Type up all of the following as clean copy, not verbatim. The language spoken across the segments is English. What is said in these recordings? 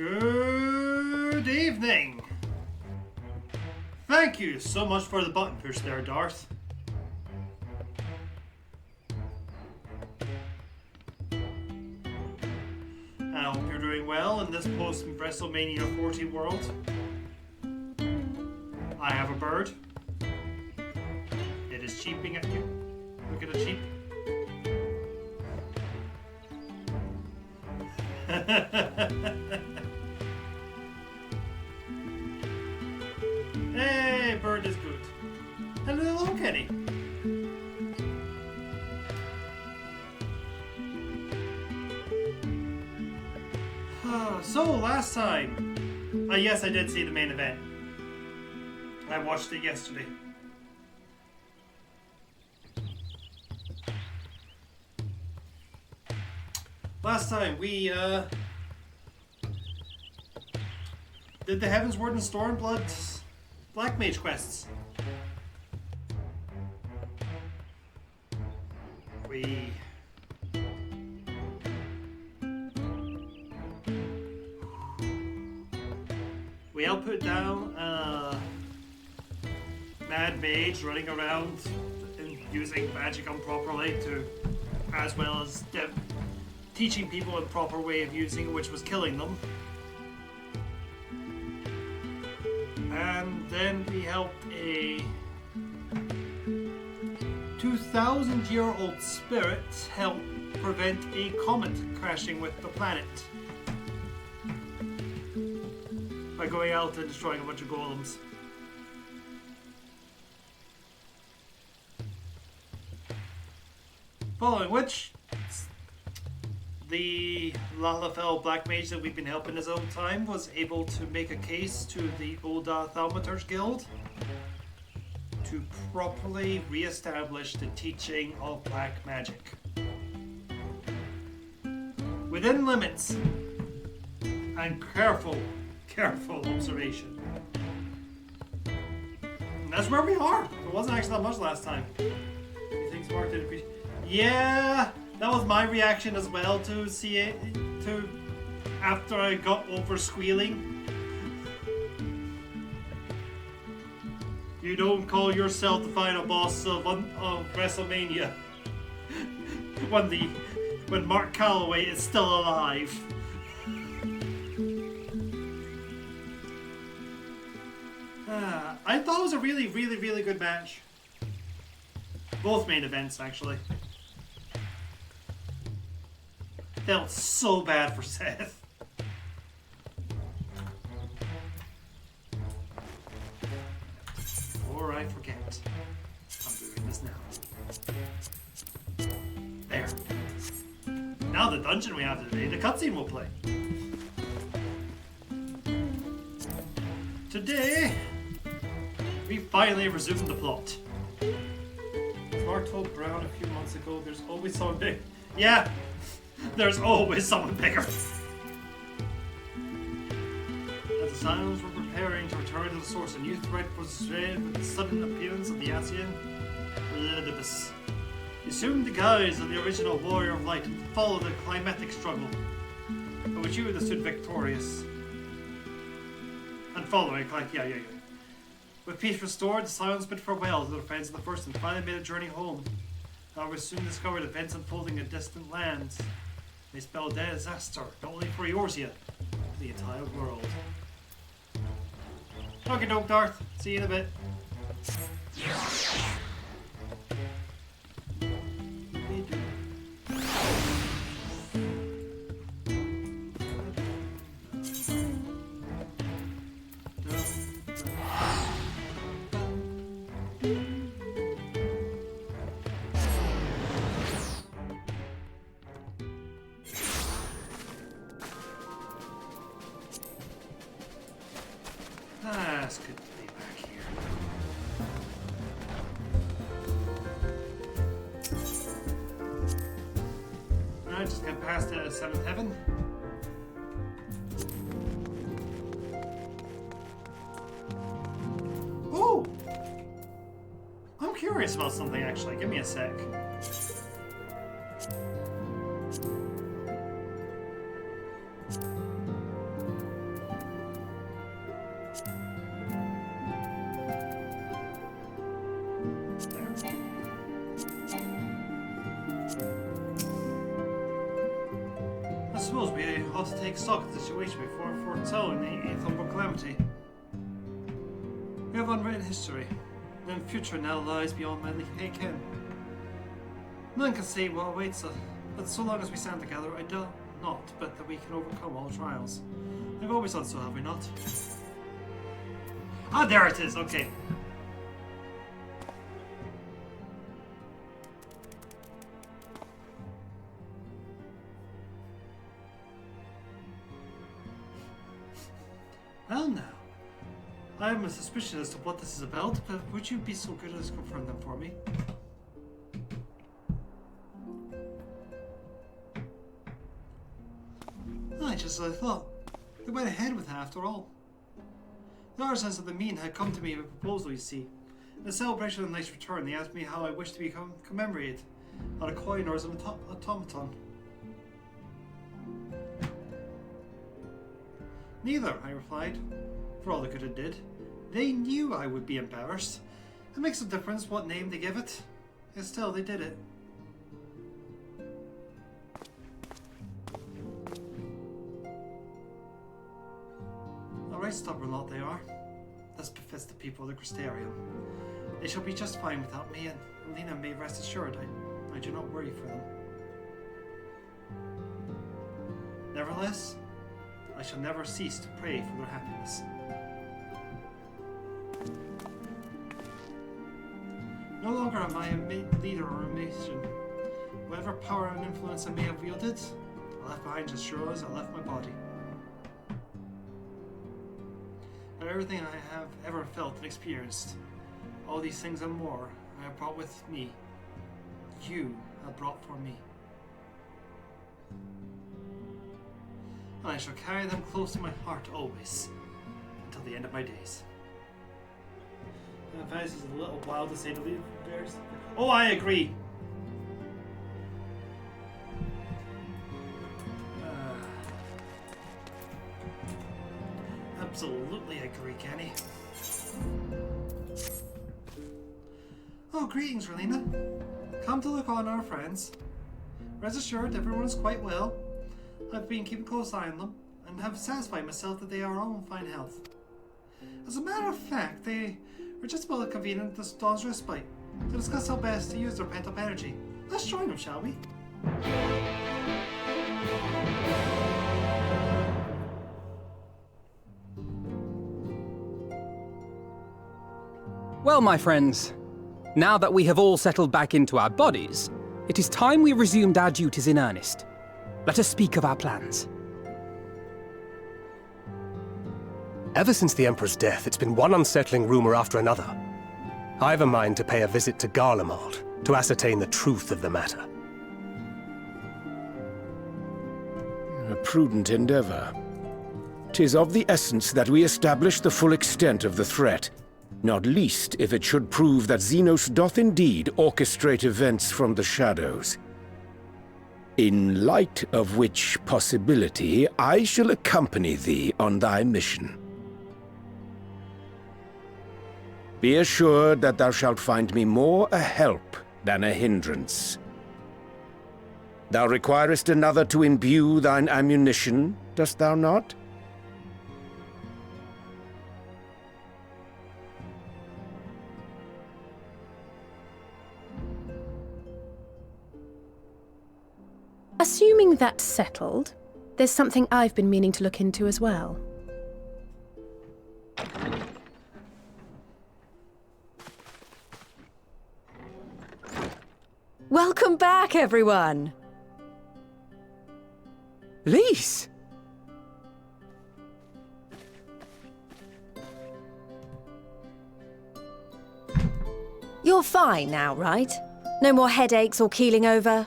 Good evening. Thank you so much for the button push there, Darth. I hope you're doing well in this post-WrestleMania 40 world. I have a bird. It is cheeping at you. Look at a cheep. Hey, bird is good. Hello, Kenny. So, last time. Yes, I did see the main event. I watched it yesterday. Last time, we, did the Heaven's Word and Stormblood Black Mage quests. We output down Mad Mage running around and using magic improperly to, as well as teaching people a proper way of using it, which was killing them. And then we helped a 2,000-year-old spirit help prevent a comet crashing with the planet by going out and destroying a bunch of golems. Following which, the Lalafell Black Mage that we've been helping his own time was able to make a case to the Oda Thaumaturge Guild to properly re-establish the teaching of black magic. Within limits and careful observation. And that's where we are. It wasn't actually that much last time. You think Smart did appreciate? Yeah, that was my reaction as well to see it. After I got over squealing. You don't call yourself the final boss of WrestleMania when Mark Calloway is still alive. I thought it was a really good match. Both main events, actually. Felt so bad for Seth. Or I forget. I'm doing this now. There. Now the dungeon we have today, the cutscene will play. Today, we finally resumed the plot. As Mark told Brown a few months ago, there's always someone big. Yeah, there's always someone bigger. As the Silence were preparing to return to the source, a new threat was read with the sudden appearance of the Asian Elidibus. He assumed the guise of the original Warrior of Light and followed the climatic struggle, in which you stood victorious. And following, yeah. With peace restored, the Silence bid farewell to their friends of the First and finally made a journey home. However, soon discovered events unfolding in distant lands. They spelled disaster, not only for Eorzea, but the entire world. Okay, doke, Darth. See you in a bit. It's good to be back here. Alright, just get past the 7th heaven. Ooh! I'm curious about something actually. Give me a sec. suppose we ought to take stock of the situation before foretelling the inevitable calamity. We have unwritten history, and the future now lies beyond my pay ken. None can say what awaits us, but so long as we stand together, I doubt not but that we can overcome all trials. We've always done so, have we not? Ah, there it is, okay. Well now, I am a suspicion as to what this is about, but would you be so good as to confirm them for me? Just as I thought. They went ahead with it after all. The artisans of the mean had come to me with a proposal, you see. In the celebration of the knight's return, they asked me how I wished to be commemorated, on a coin or as an automaton. Neither, I replied, for all the good it did. They knew I would be embarrassed. It makes a difference what name they give it. Yet still, they did it. Stubborn lot they are. This befits the people of the Crystarium. They shall be just fine without me, and Lena may rest assured I do not worry for them. Nevertheless, I shall never cease to pray for their happiness. No longer am I a leader or a nation. Whatever power and influence I may have wielded, I left behind as sure as I left my body. And everything I have ever felt and experienced, all these things and more, I have brought with me. You have brought for me. And I shall carry them close to my heart always, until the end of my days. This is a little wild to say the least. Oh, I agree! Absolutely agree, Kenny. Oh, greetings, Relina. Come to look on our friends. Rest assured, everyone is quite well. I've been keeping close eye on them, and have satisfied myself that they are all in fine health. As a matter of fact, they were just about to convene at this dawn's respite to discuss how best to use their pent-up energy. Let's join them, shall we? Well, my friends, now that we have all settled back into our bodies, it is time we resumed our duties in earnest. Let us speak of our plans. Ever since the Emperor's death, it's been one unsettling rumor after another. I've a mind to pay a visit to Garlemald to ascertain the truth of the matter. A prudent endeavor. 'Tis of the essence that we establish the full extent of the threat, not least if it should prove that Xenos doth indeed orchestrate events from the shadows. In light of which possibility, I shall accompany thee on thy mission. Be assured that thou shalt find me more a help than a hindrance. Thou requirest another to imbue thine ammunition, dost thou not? Assuming that's settled, there's something I've been meaning to look into as well. Welcome back, everyone! Lise! You're fine now, right? No more headaches or keeling over?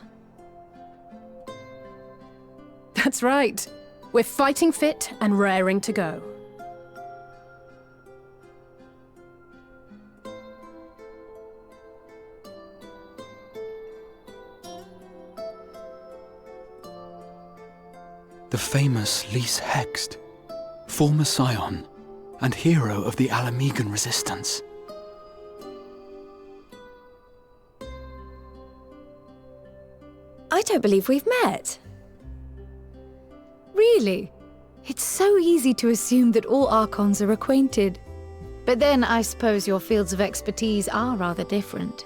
That's right. We're fighting fit and raring to go. The famous Lise Hext, former scion and hero of the Alamegan resistance. I don't believe we've met. Really? It's so easy to assume that all Archons are acquainted. But then I suppose your fields of expertise are rather different.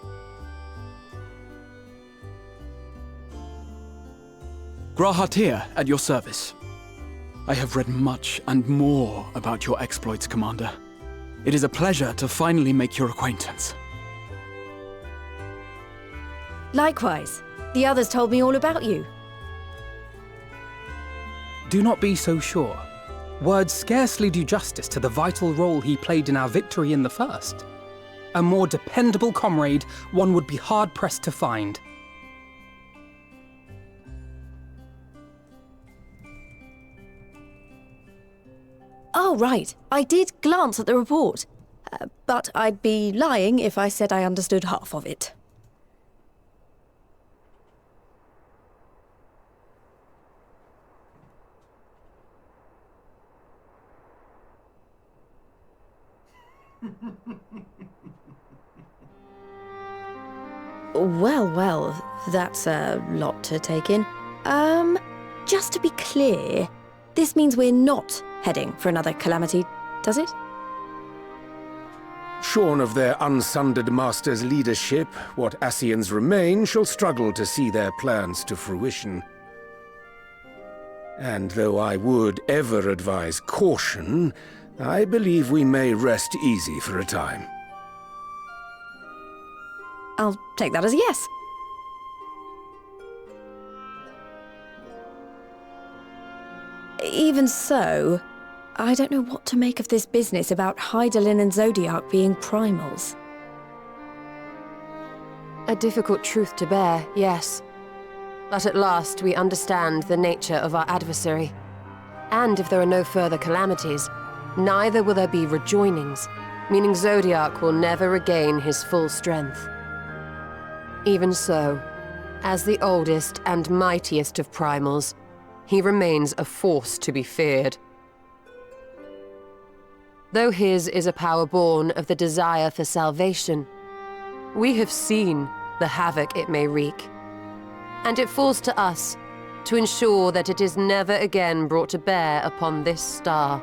Grahatir, at your service. I have read much and more about your exploits, Commander. It is a pleasure to finally make your acquaintance. Likewise. The others told me all about you. Do not be so sure. Words scarcely do justice to the vital role he played in our victory in the first. A more dependable comrade one would be hard-pressed to find. Oh, right. I did glance at the report. But I'd be lying if I said I understood half of it. Well, that's a lot to take in. Just to be clear, this means we're not heading for another calamity, does it? Shorn of their unsundered master's leadership, what Ascians remain shall struggle to see their plans to fruition. And though I would ever advise caution, I believe we may rest easy for a time. I'll take that as a yes. Even so, I don't know what to make of this business about Hydaelyn and Zodiac being primals. A difficult truth to bear, yes. But at last we understand the nature of our adversary. And if there are no further calamities, neither will there be rejoinings, meaning Zodiac will never regain his full strength. Even so, as the oldest and mightiest of primals, he remains a force to be feared. Though his is a power born of the desire for salvation, we have seen the havoc it may wreak. And it falls to us to ensure that it is never again brought to bear upon this star.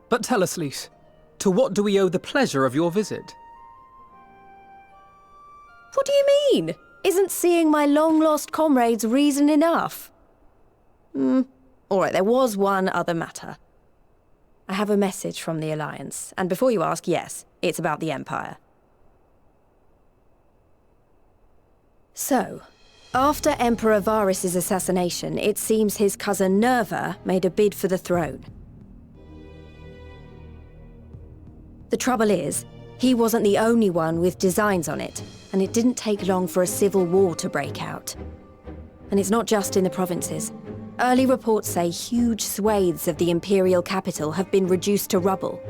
But tell us, Lys, to what do we owe the pleasure of your visit? What do you mean? Isn't seeing my long-lost comrades reason enough? Alright, there was one other matter. I have a message from the Alliance, and before you ask, yes, it's about the Empire. So, after Emperor Varys' assassination, it seems his cousin Nerva made a bid for the throne. The trouble is, he wasn't the only one with designs on it, and it didn't take long for a civil war to break out. And it's not just in the provinces. Early reports say huge swathes of the Imperial capital have been reduced to rubble.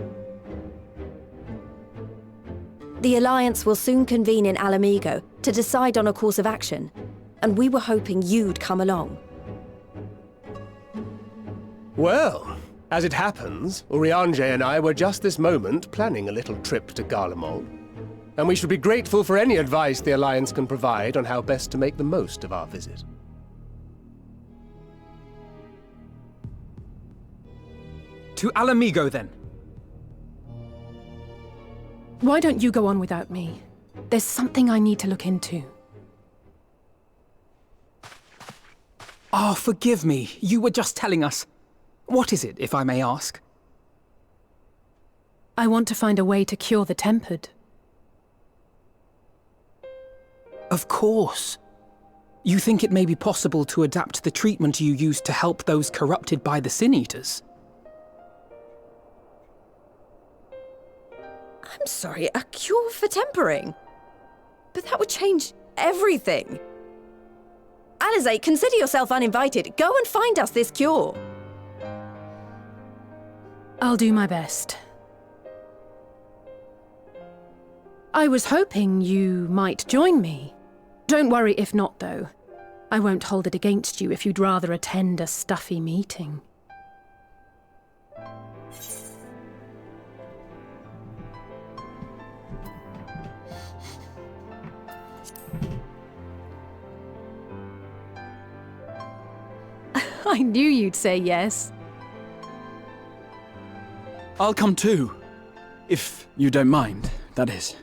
The Alliance will soon convene in Alamigo to decide on a course of action, and we were hoping you'd come along. Well, as it happens, Urianger and I were just this moment planning a little trip to Garlemald, and we should be grateful for any advice the Alliance can provide on how best to make the most of our visit. To Alamigo, then. Why don't you go on without me? There's something I need to look into. Oh, forgive me. You were just telling us. What is it, if I may ask? I want to find a way to cure the Tempered. Of course. You think it may be possible to adapt the treatment you used to help those corrupted by the Sin Eaters? I'm sorry, a cure for tempering? But that would change everything. Alizé, consider yourself uninvited. Go and find us this cure. I'll do my best. I was hoping you might join me. Don't worry if not, though. I won't hold it against you if you'd rather attend a stuffy meeting. I knew you'd say yes. I'll come too. If you don't mind, that is.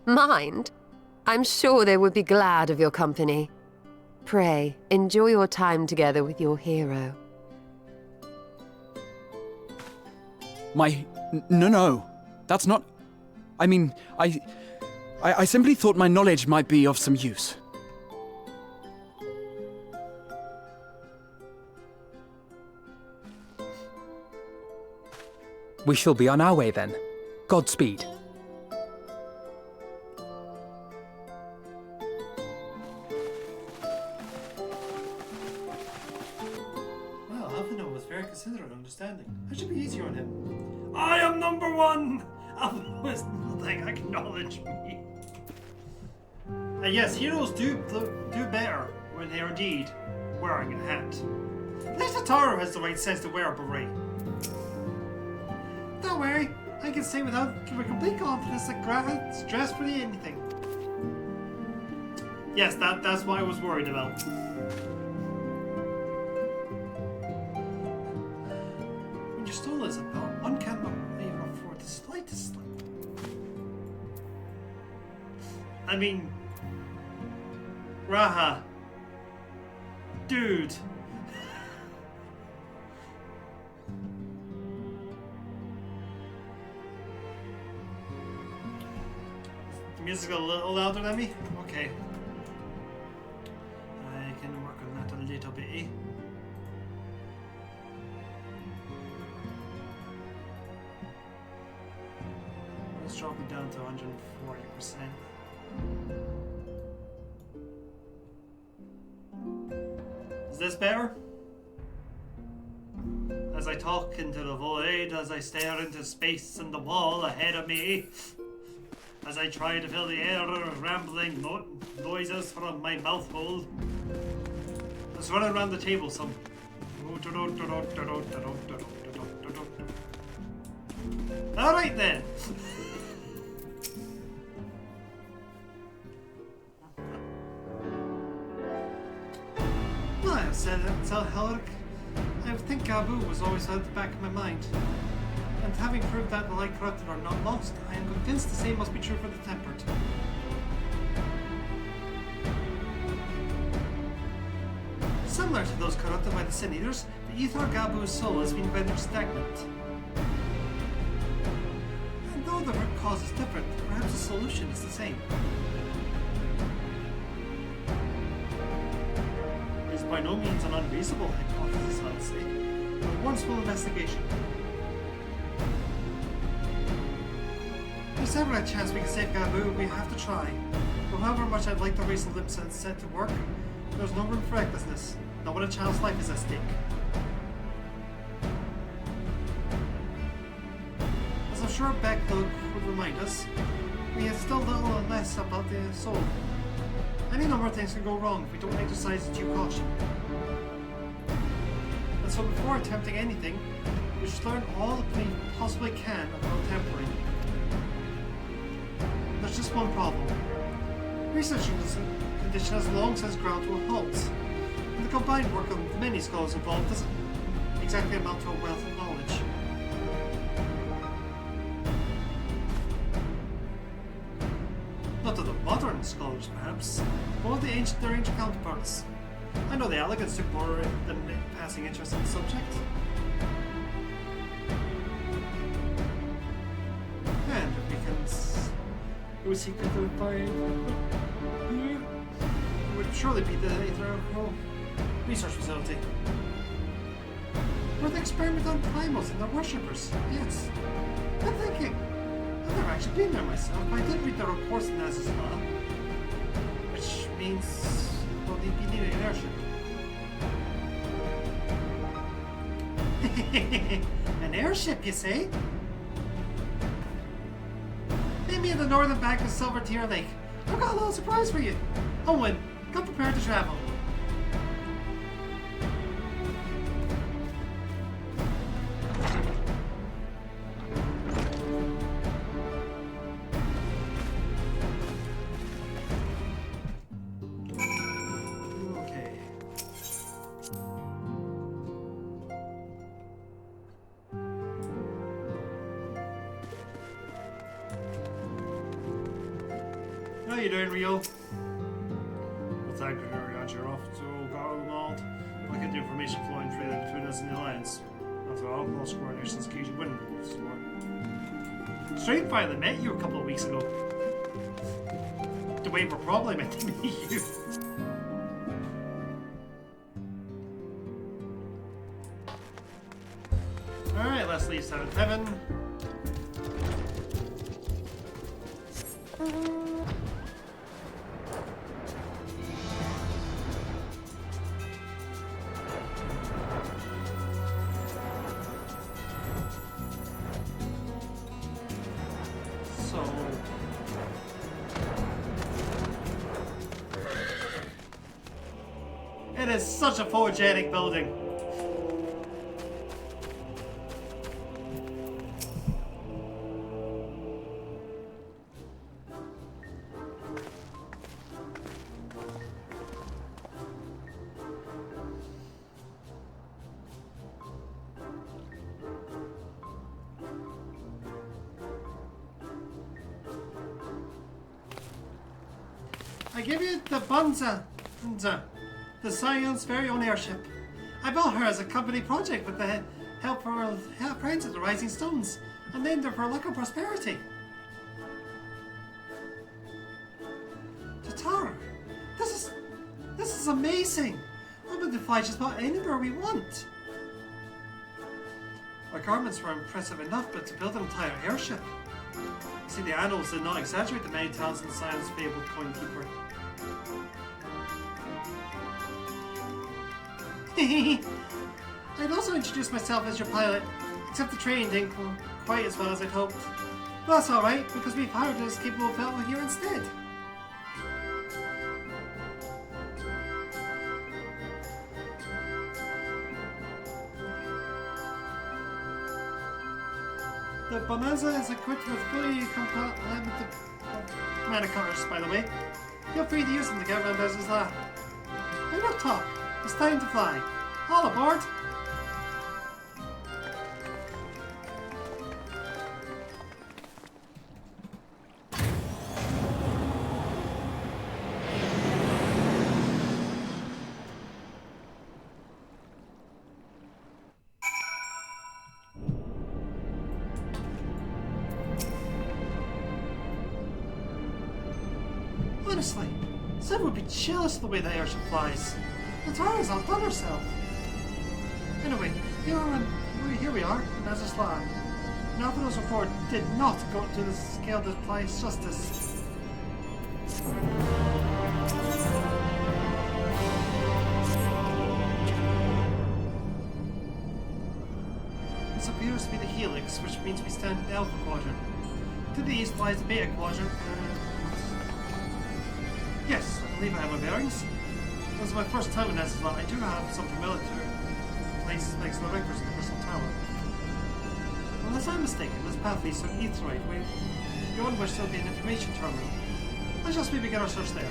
Mind? I'm sure they would be glad of your company. Pray, enjoy your time together with your hero. No. That's not... I mean, I simply thought my knowledge might be of some use. We shall be on our way then. Godspeed. Well, Alvino was very considerate and understanding. I should be easier on him. I am number one! Alvino is nothing. Acknowledge me. And yes, heroes do better when they are indeed wearing a hat. At least Taro has the right sense to wear a beret. Don't worry, I can say without complete confidence that Graha's dressed for anything. Yes, that's what I was worried about. When your stole is about, one cannot even afford the slightest slip. I mean, Raha, dude. The music's a little louder than me? Okay. I can work on that a little bit. Let's drop it down to 140%. Is this better? As I talk into the void, as I stare into space and the wall ahead of me, as I try to fill the air with rambling noises from my mouth hole. Let's run around the table some. Alright then! Well, I said that, tell Helric. I think Gabu was always at the back of my mind. And having proved that the light corrupted are not lost, I am convinced the same must be true for the tempered. Similar to those corrupted by the Sin Eaters, the ether of Gabu's soul has been rendered stagnant. And though the root cause is different, perhaps the solution is the same. It is by no means an unreasonable hypothesis, I would say, but it warrants full investigation. If there's ever a chance we can save Gabu, we have to try. But however much I'd like the race of Limsa set to work, there's no room for recklessness, not when a child's life is at stake. As I'm sure Backlog would remind us, we have still little and less about the soul. Any number of things can go wrong if we don't exercise due caution. And so before attempting anything, we should learn all that we possibly can about tempering. There's just one problem. Research in this condition has long since ground to a halt, and the combined work of the many scholars involved doesn't exactly amount to a wealth of knowledge. Not of the modern scholars, perhaps, but of their ancient counterparts. I know the elegance took more than a passing interest in the subject. And if we can... It would secretly find... It would surely be the Aether research facility. Where they experiment on primals and their worshippers, yes. I'm thinking, I've never actually been there myself, but I did read the reports in Naz's law. Which means we'll be needing an airship. An airship, you say? Meet me in the northern bank of Silver Tear Lake. I've got a little surprise for you. Owen, come prepared to travel. How you doing, Rio? Well, thank you very much. You're off to Garlemald. I'll get the information flowing freely between us and the Alliance. After all, lost coordination's key to win. Straight finally met you a couple of weeks ago. The way we're probably meant to meet you. Alright, let's leave 7th Heaven. It is such a photogenic building. I give you the Bunza. The Scion's very own airship. I built her as a company project with the help of our friends at the Rising Stones, and named her for luck and prosperity. Tatar, this is amazing. We're able to fly just about anywhere we want. Our garments were impressive enough, but to build an entire airship. You see, the annals did not exaggerate the many talents in Scion's fabled coinkeeper. I'd also introduced myself as your pilot, except the training didn't go quite as well as I'd hoped. But that's alright, because we've hired a capable fellow here instead. The Bonanza is equipped with fully compatible mana cutters, by the way. Feel free to use them to get around Bowser's lab. Why not talk? It's time to fly. All aboard! Honestly, Sid would be jealous of the way the airship flies. Natara's outdone herself. Anyway, here we are, in Ezra's lab. Nalpano's report did not go to the scale that applies justice. This appears to be the helix, which means we stand in the Alpha Quadrant. To the east lies the Beta Quadrant, yes, I believe I have my bearings. This is my first time in Ezra. I do have some familiar places next to the records in the Crystal Tower. Unless I'm mistaken, this path leads to an Aetheroid, beyond which there will be an information terminal. Let's just maybe begin our search there.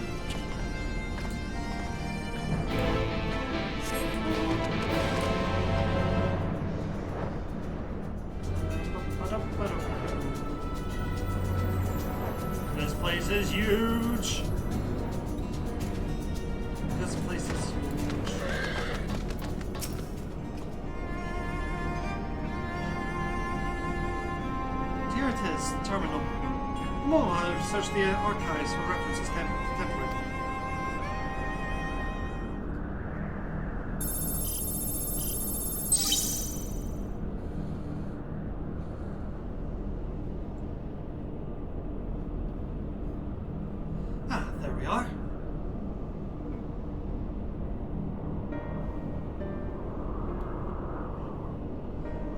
This place is huge! This place is huge. Here it is, the terminal. Come on, I'll search the archives for references contemporary. Ah, there we are.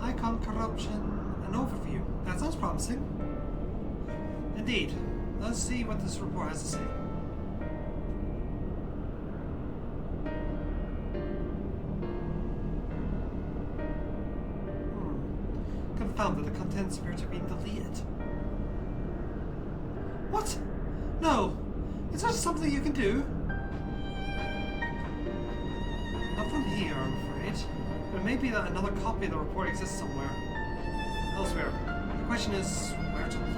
Icon corruption, an overview. That sounds promising. Indeed. Let's see what this report has to say. Confounded, the contents appear to be deleted. What? No! Is that something you can do? Not from here, I'm afraid. But it may be that another copy of the report exists somewhere. Elsewhere. The question is, where to look?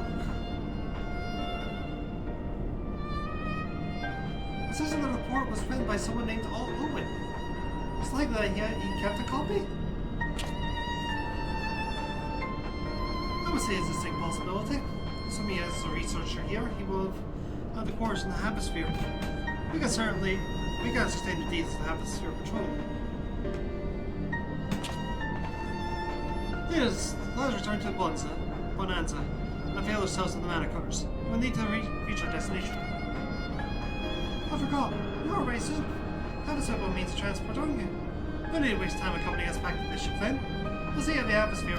It says in the report was written by someone named Owen. It's likely that he kept a copy. I would say it's a distinct possibility. Assuming as a researcher here, he will have had the course in the Hemisphere. We can ascertain the details of the Hemisphere patrol. Yes, let us return to Bonanza and avail ourselves of the mana cutters. We'll need to reach our destination. I forgot, you're already soup. Have a simple means of transport, aren't you? No need to waste time accompanying us back to the ship then. We'll see you in the atmosphere.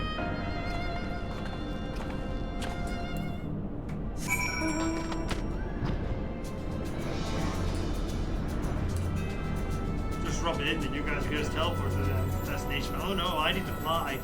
Just rub it in and you guys can just teleport to the destination. Oh no, I need to fly.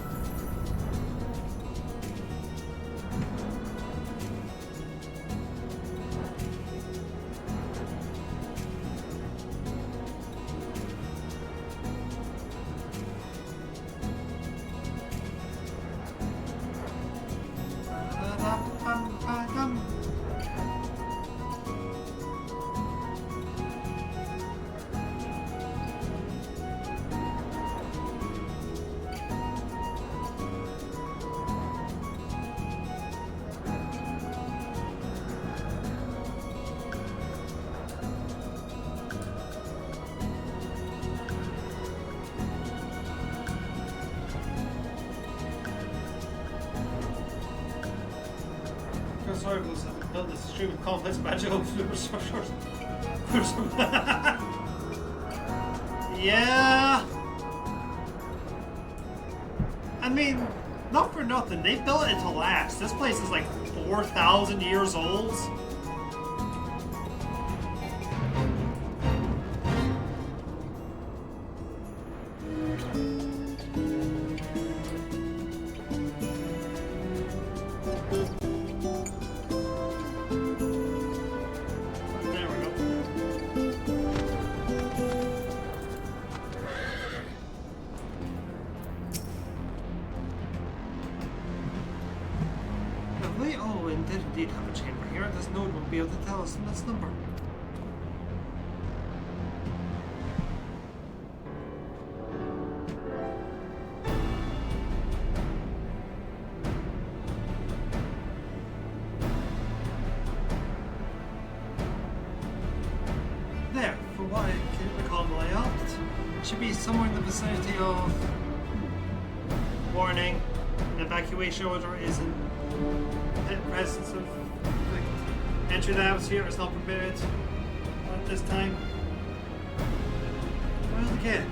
Sorry, Blues, I've built this extremely complex magical superstructure. Yeah. I mean, not for nothing, they built it to last. This place is like 4,000 years old. Did indeed have a chamber here. This node will be able to tell us this number. There, for what I can recall the layout, it should be somewhere in the vicinity of warning, an evacuation order is in presence of entry the atmosphere is not permitted at this time. Well, again,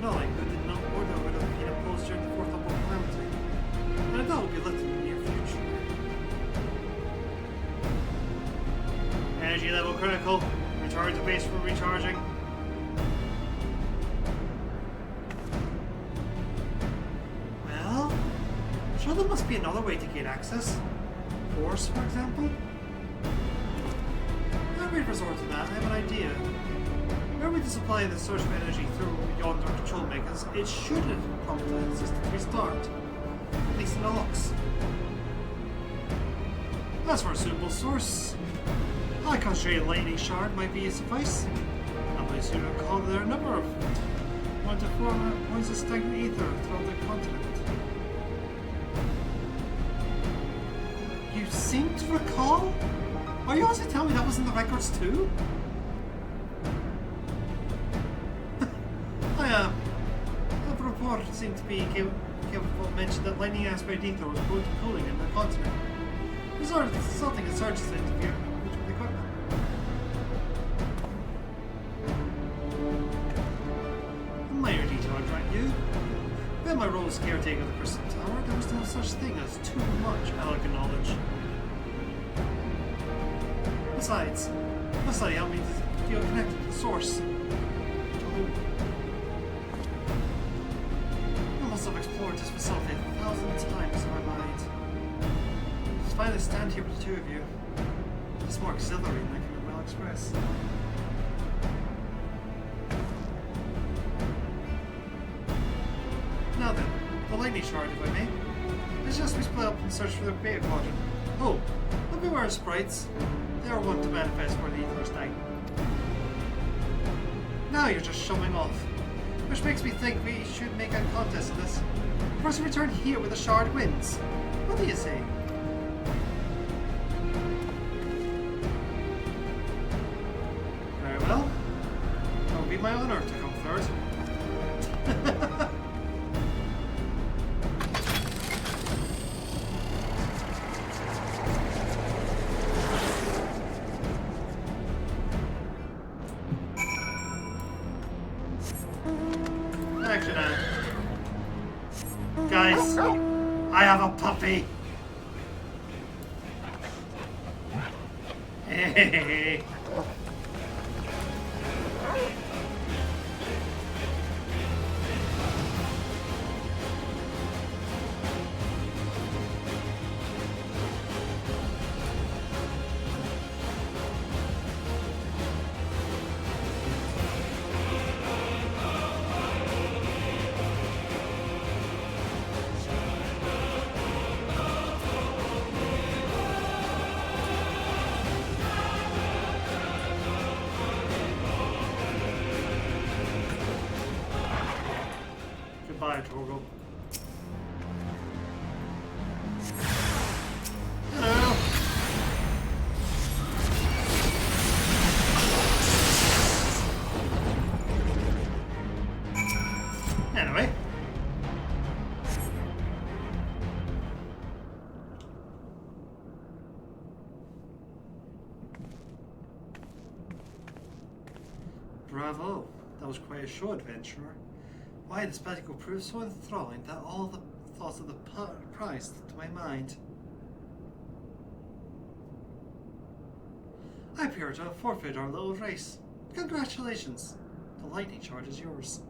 not like who did not order would have been imposed during the fourth upper calamity, and I doubt will be lifted in the near future. Energy level critical. Return to base for recharging. Well, sure there must be another way to gain access. Force, for example? Now we resort to that, I have an idea. Were we to supply the source of energy through yonder control mechanism, it should have prompted the system to restart. At least in the looks. As for a suitable source, a concentrated lightning shard might be a suffice. I believe you recall there are a number of 1 to 4 points of stagnant ether throughout the continent. You seem to recall? Are you also telling me that was in the records too? The report seemed to be capable mentioned that lightning aspect ether was going to cooling in the continent. Resulting in surges into the equipment. A minor detail, I grant you. When my role as caretaker of the Crystal Tower, there was no such thing as too much elegant knowledge. Besides, my study helped me to feel connected to the source. I must have explored this facility 1,000 times in my mind. To finally stand here with the two of you, it's more exhilarating than I can well express. Now then, the lightning shard, if I may. Let's just be split up and search for the beta quadrant. Oh, but beware of sprites. They are wont to manifest where the ether is stagnant. Now you're just showing off. Which makes me think we should make a contest of this. The person returned here with a shard wins. What do you say? Very well. It would be my honor to come third. Actually, guys, I have a puppy. Hey. Goodbye, Torgal. Hello. Anyway. Bravo. That was quite a show, adventurer. Why, the spectacle proved so enthralling that all the thoughts of the prize slipped to my mind. I appear to have forfeited our little race. Congratulations. The lightning charge is yours.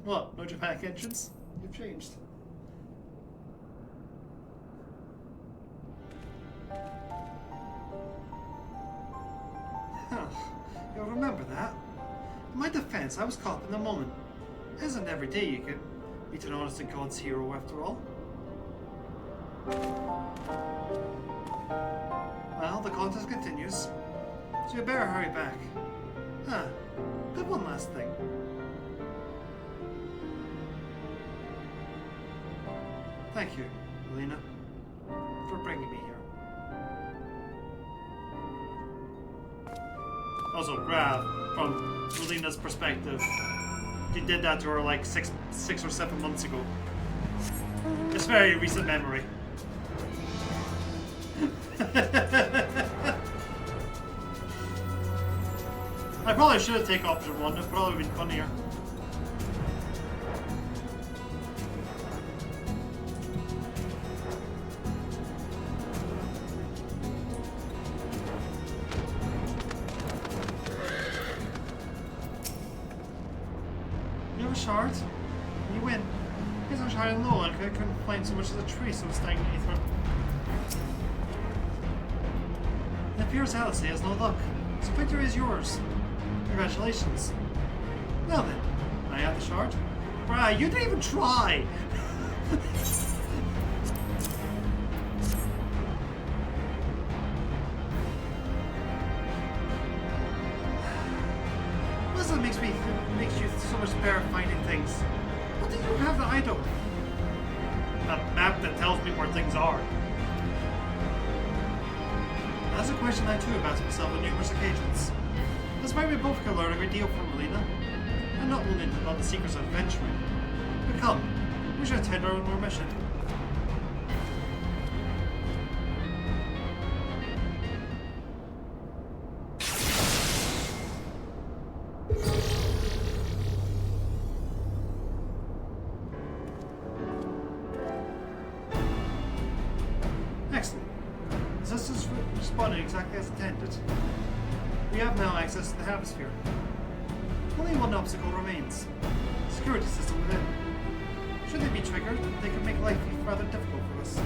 What? No dramatic entrance? You've changed. You'll remember that. In my defense, I was caught up in the moment. It isn't every day you can meet an honest to God's hero after all. Well, the contest continues, so you better hurry back. But one last thing. Thank you, Elena, for bringing me here. Also, Grav, from Elena's perspective, you did that to her like six or 7 months ago. It's very recent memory. I probably should have taken option 1, it probably would have been funnier. Shard, you win. Here's a shard low, and I couldn't find so much as a tree, so it's staying beneath her. It appears Alice has no luck, so victory is yours. Congratulations. Now then, I have the shard. Bruh, you didn't even try! Makes you so much better at finding things. What do you have that I don't? A map that tells me where things are. That's a question I too have asked myself on numerous occasions. That's why we both can learn a great deal from Elena. And not only about the secrets of adventuring. But come, we should attend our own mission. Exactly as intended. We have now access to the hemisphere. Only one obstacle remains. The security system within. Should they be triggered, they could make life rather difficult for us.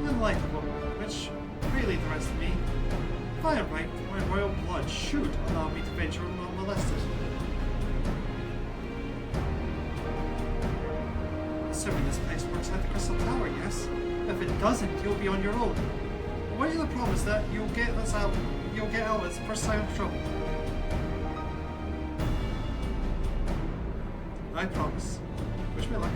Unlikable, which really interests me. If I am right, my royal blood should allow me to venture unmolested. assuming this place works at the Crystal Tower, yes? If it doesn't, you'll be on your own. What are you the promise that you'll get us out? You'll get out as the first sign of trouble. I promise. Wish me luck.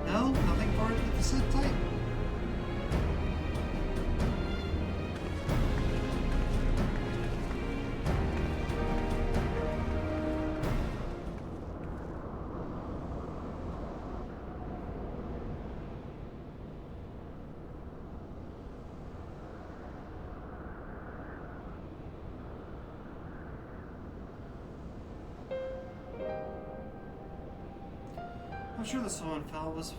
No, nothing for it with the sit tight. I'm sure the Sohan fellow was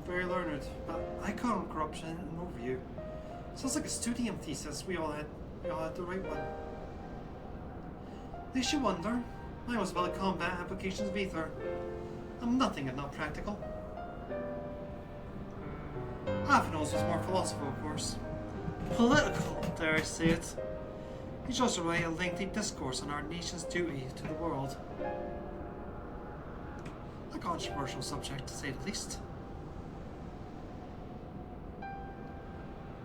very learned, but icon corruption and overview. Sounds like a studium thesis we all had to write one. They should wonder. Mine was about combat applications of ether. I'm nothing if not practical. Athenos was more philosophical, of course. Political, dare I say it. He chose to write a lengthy discourse on our nation's duty to the world. A controversial subject, to say the least.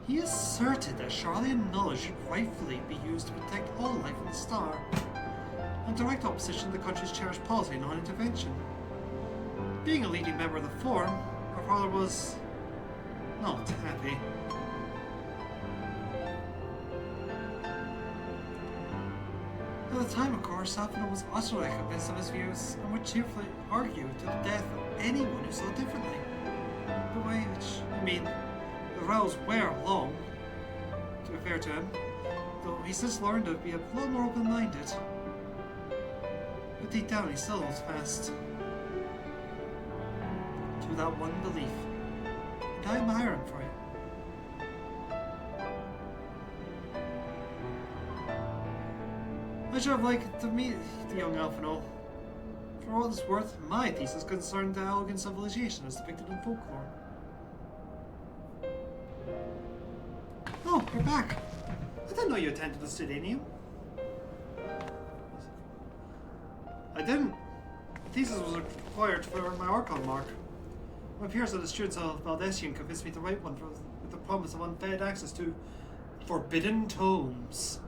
He asserted that Charlian knowledge should rightfully be used to protect all life on the star, in direct opposition to the country's cherished policy of non-intervention. Being a leading member of the Forum, our father was not happy. At the time, of course, Athena was utterly convinced of his views and would cheerfully argue to the death of anyone who saw differently. The way which, the rows were long, to be fair to him, though he since learned to be a lot more open-minded. But deep down, he still holds fast to that one belief, and I admire him for it. I should have liked to meet the young Alphino. For what it's worth, my thesis concerned the elegant civilization as depicted in folklore. Oh, you're back. I didn't know you attended the Studenium. I didn't. The thesis was required for my Archon mark. It appears that the students of Valdesian convinced me to write one with the promise of unfettered access to forbidden tomes.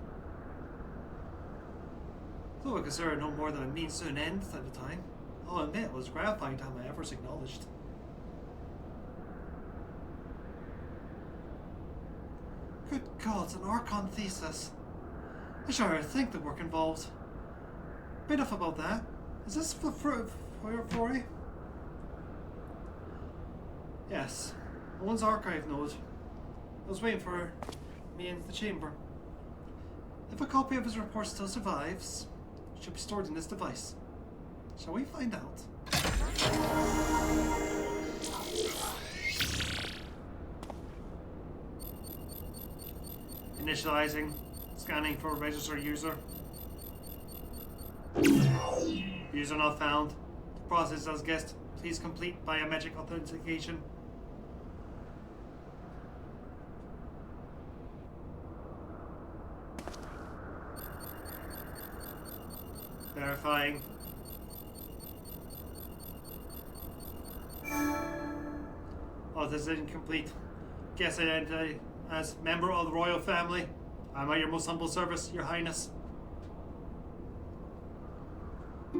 Though I consider it no more than a means to an end at the time, I'll admit it was gratifying to have my efforts acknowledged. Good gods, an Archon thesis. I shudder to think the work involved. But enough about that. Is this for you? Yes. Owen's archive node. I was waiting for me in the chamber. If a copy of his report still survives, it should be stored in this device. Shall we find out? Initializing. Scanning for registered user. User not found. The process as guessed. Please complete biometric authentication. Verifying. Oh, this is incomplete. Guess identity as member of the royal family. I'm at your most humble service, Your Highness. It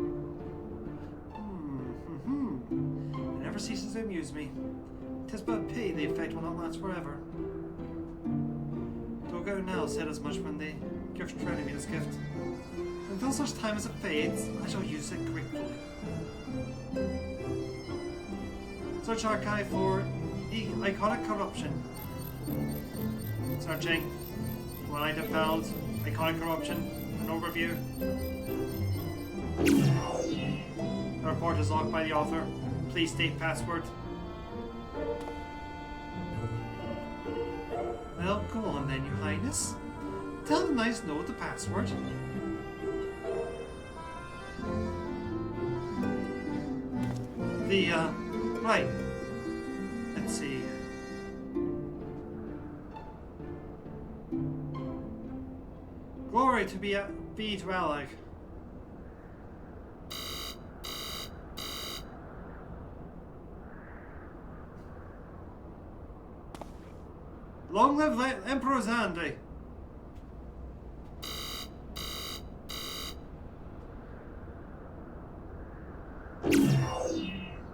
never ceases to amuse me. 'Tis but a pity the effect will not last forever. Dogo now said as much when they granted me this gift. Until such time as it fades, I shall use it gratefully. Search archive for iconic corruption. Searching. One item found. Iconic corruption. An overview. The report is logged by the author. Please state password. Well, go on then, Your Highness. Tell the nice note the password. Right. Let's see. Glory to be to Alec. Long live Emperor Zandi.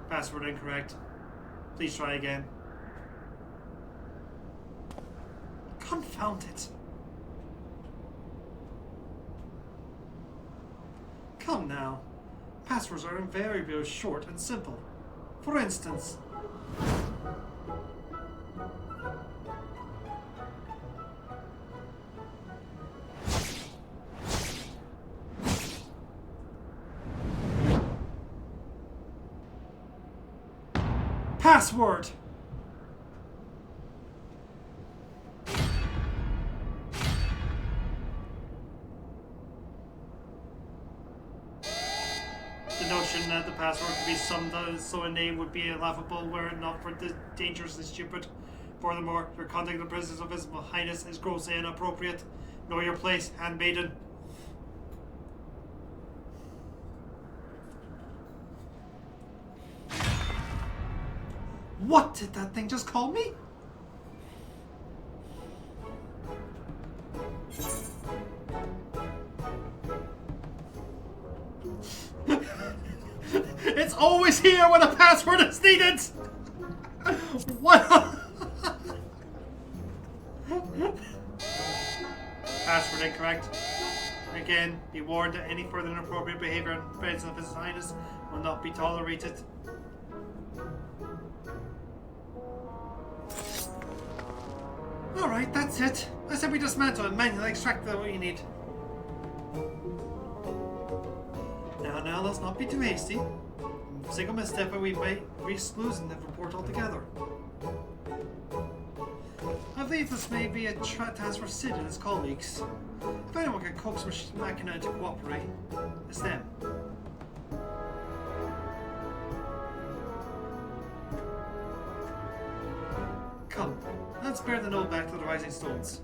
Password incorrect. Please try again. Confound it. Come now. Passwords are invariably short and simple. For instance, password! The notion that the password could be summed so a name would be laughable were it not for the dangerously stupid. Furthermore, your conduct in the presence of His Highness is grossly inappropriate. Know your place, handmaiden. What did that thing just call me? It's always here when a password is needed! What? Password incorrect. Again, be warned that any further inappropriate behavior in the presence of His Highness will not be tolerated. Alright, that's it. I said we dismantle and manually extract what you need. Now, let's not be too hasty. Single misstep and we might re-exclusion the report altogether. I believe this may be a task for Sid and his colleagues. If anyone can coax Machina to cooperate, it's them. Come, let's bear the note back to the Rising Stones.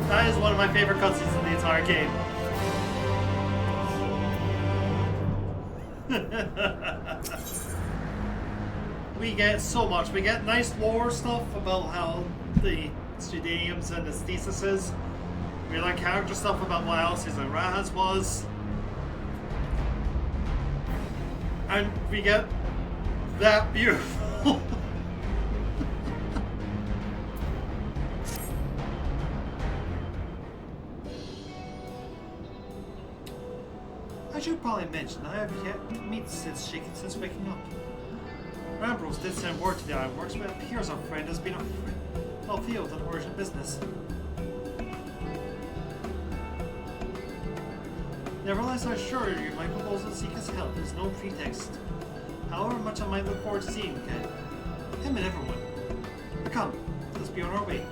That is one of my favorite cutscenes in the entire game. We get so much. We get nice lore stuff about how the Studaniums and his theses. We like character stuff about what else his Rahaz was. And we get that beautiful. I should probably mention I have yet to meet Sid Shaken since waking up. Ambrose did send word to the Ironworks, but it appears our friend has been afield on urgent business. Nevertheless, I assure you, my proposal to seek his help is no pretext. However much I might look forward to seeing him and everyone. But come, let's be on our way.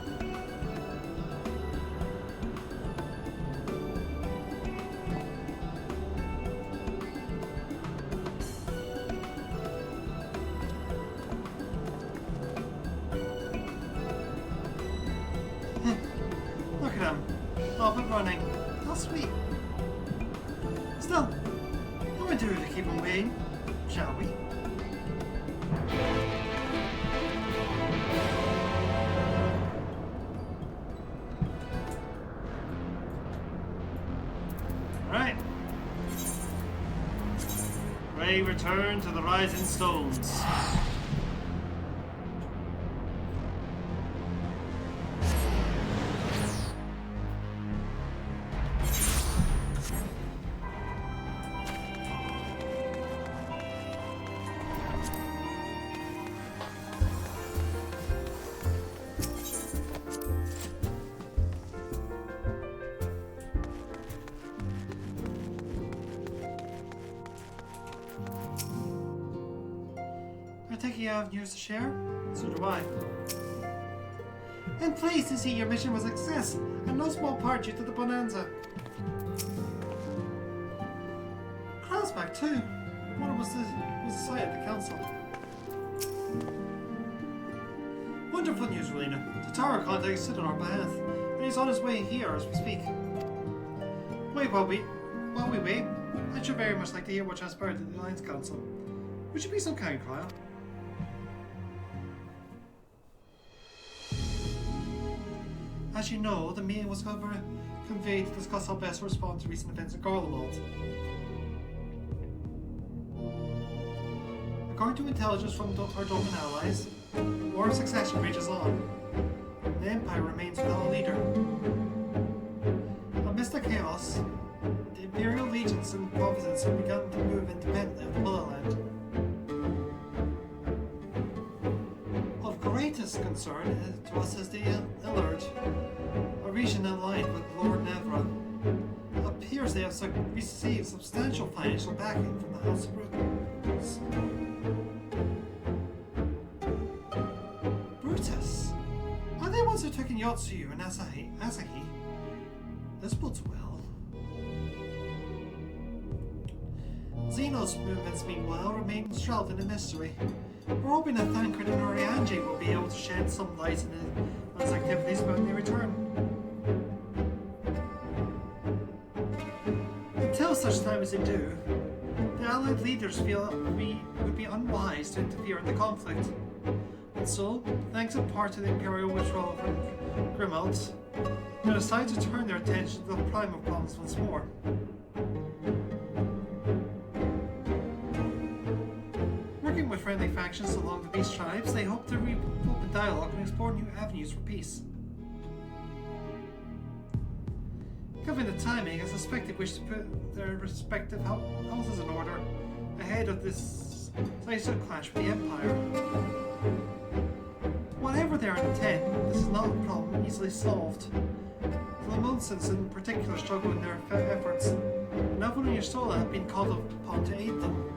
Look at him, up and running. How sweet. Still, no one do to keep him waiting, shall we? Right. Ray, return to the Rising Stones. I think you have news to share? So do I. I'm pleased to see your mission was a success, and no small part due to the bonanza. Crowd's back too. What was the site at the council? Wonderful news, Relina. The tower contact stood on our behalf, and he's on his way here as we speak. Wait, while we wait, I'd sure very much like to hear what transpired at the Alliance Council. Would you be so kind, Cryo? As you know, the meeting was convened to discuss how best to respond to recent events in Garlemald. According to intelligence from our Dolphin allies, the War of Succession rages on. The Empire remains without a leader. Amidst the chaos, the Imperial legions and provinces have begun to move independently of the motherland. Of greatest concern to us is the Illard, a region aligned with Lord Nevra. It appears they have received substantial financial backing from the House of Brutus. Brutus? Are they ones who took in Yotsuyu and Asahi? This bodes well. Xenos movements, meanwhile, remain shrouded in mystery. We're hoping that Thancred and Orianji will be able to shed some light on his activities when they return. Until such time as they do, the Allied leaders feel it would be unwise to interfere in the conflict. And so, thanks in part to the Imperial withdrawal from Grimald, they decide to turn their attention to the Primal Province once more. Working with friendly factions along the Beast Tribes, they hope to reopen dialogue and explore new avenues for peace. Given the timing, I suspect they wish to put their respective houses in order ahead of this decisive clash with the Empire. Whatever their intent, this is not a problem easily solved. The Lamonsons in particular struggle in their efforts, and Avon and Yersola have been called upon to aid them.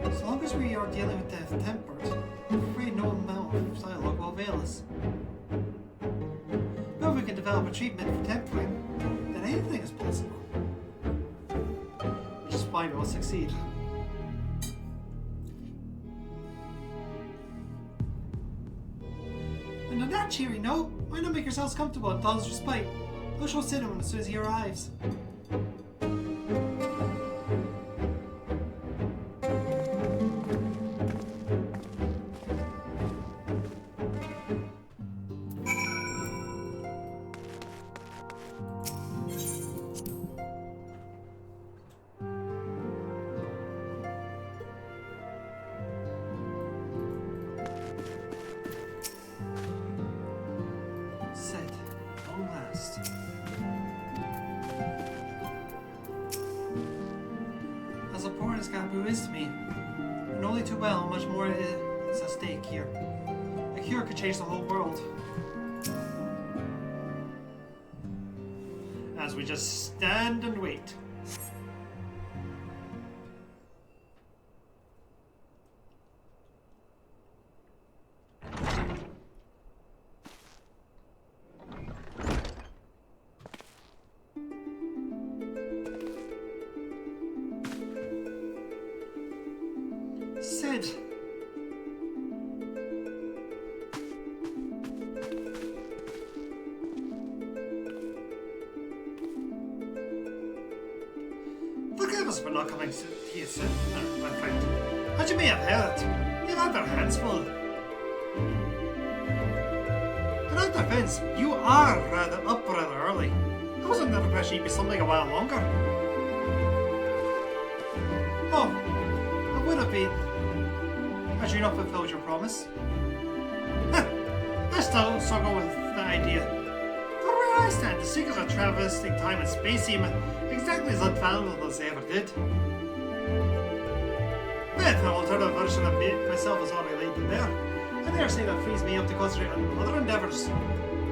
As long as we are dealing with the tempered, I'm afraid no amount of dialogue will avail us. But if we can develop a treatment for tempering, then anything is possible. Which is why we will succeed. And on that cheery note, why not make yourselves comfortable at Dawn's respite? We'll show Cinnamon as soon as he arrives. To me, and only too well how much more is at stake here. A cure could change the whole world. As we just stand and wait. Sid. Forgive us for not coming to you soon, my friend. As you may have heard, you've had their hands full. In our defense, you are up rather early. I was under the impression you'd be something a while longer. Oh, I would have been. Had you not fulfilled your promise? I still struggle with the idea. From where I stand, the secrets of traversing time and space seem exactly as unfathomable as they ever did. But an alternative version of myself is already laid in there. I dare say that frees me up to concentrate on other endeavours.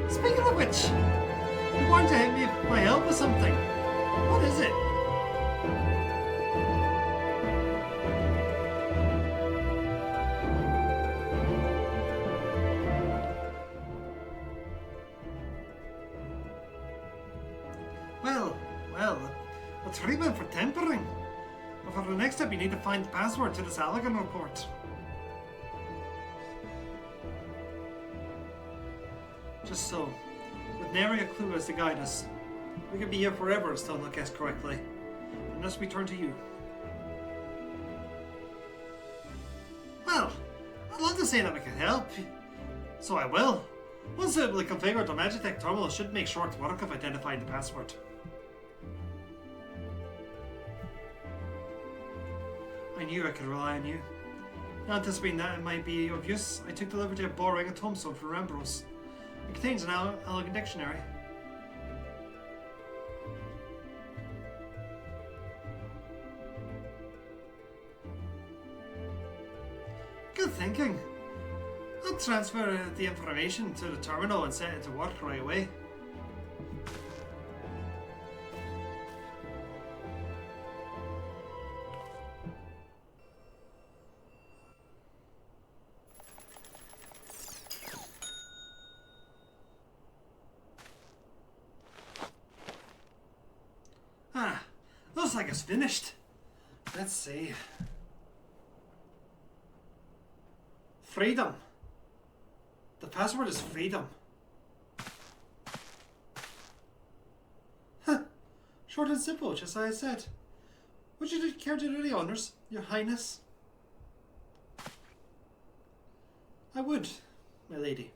Speaking of which, you want to hit me my help with something. What is it? Well, a treatment for tempering. But for the next step, you need to find the password to this Allegan report. Just so, with nary a clue as to guide us, we could be here forever and still not guess correctly, unless we turn to you. Well, I'd love to say that we can help, so I will. Once suitably configured, the Magitech terminal should make short work of identifying the password. I knew I could rely on you. Not anticipating that it might be of use, I took the liberty of borrowing a tombstone from Ambrose. It contains an Allegan dictionary. Good thinking. I'll transfer the information to the terminal and set it to work right away. Looks like it's finished. Let's see. Freedom. The password is freedom. Huh. Short and simple, just as I said. Would you care to do the honors, Your Highness? I would, my lady.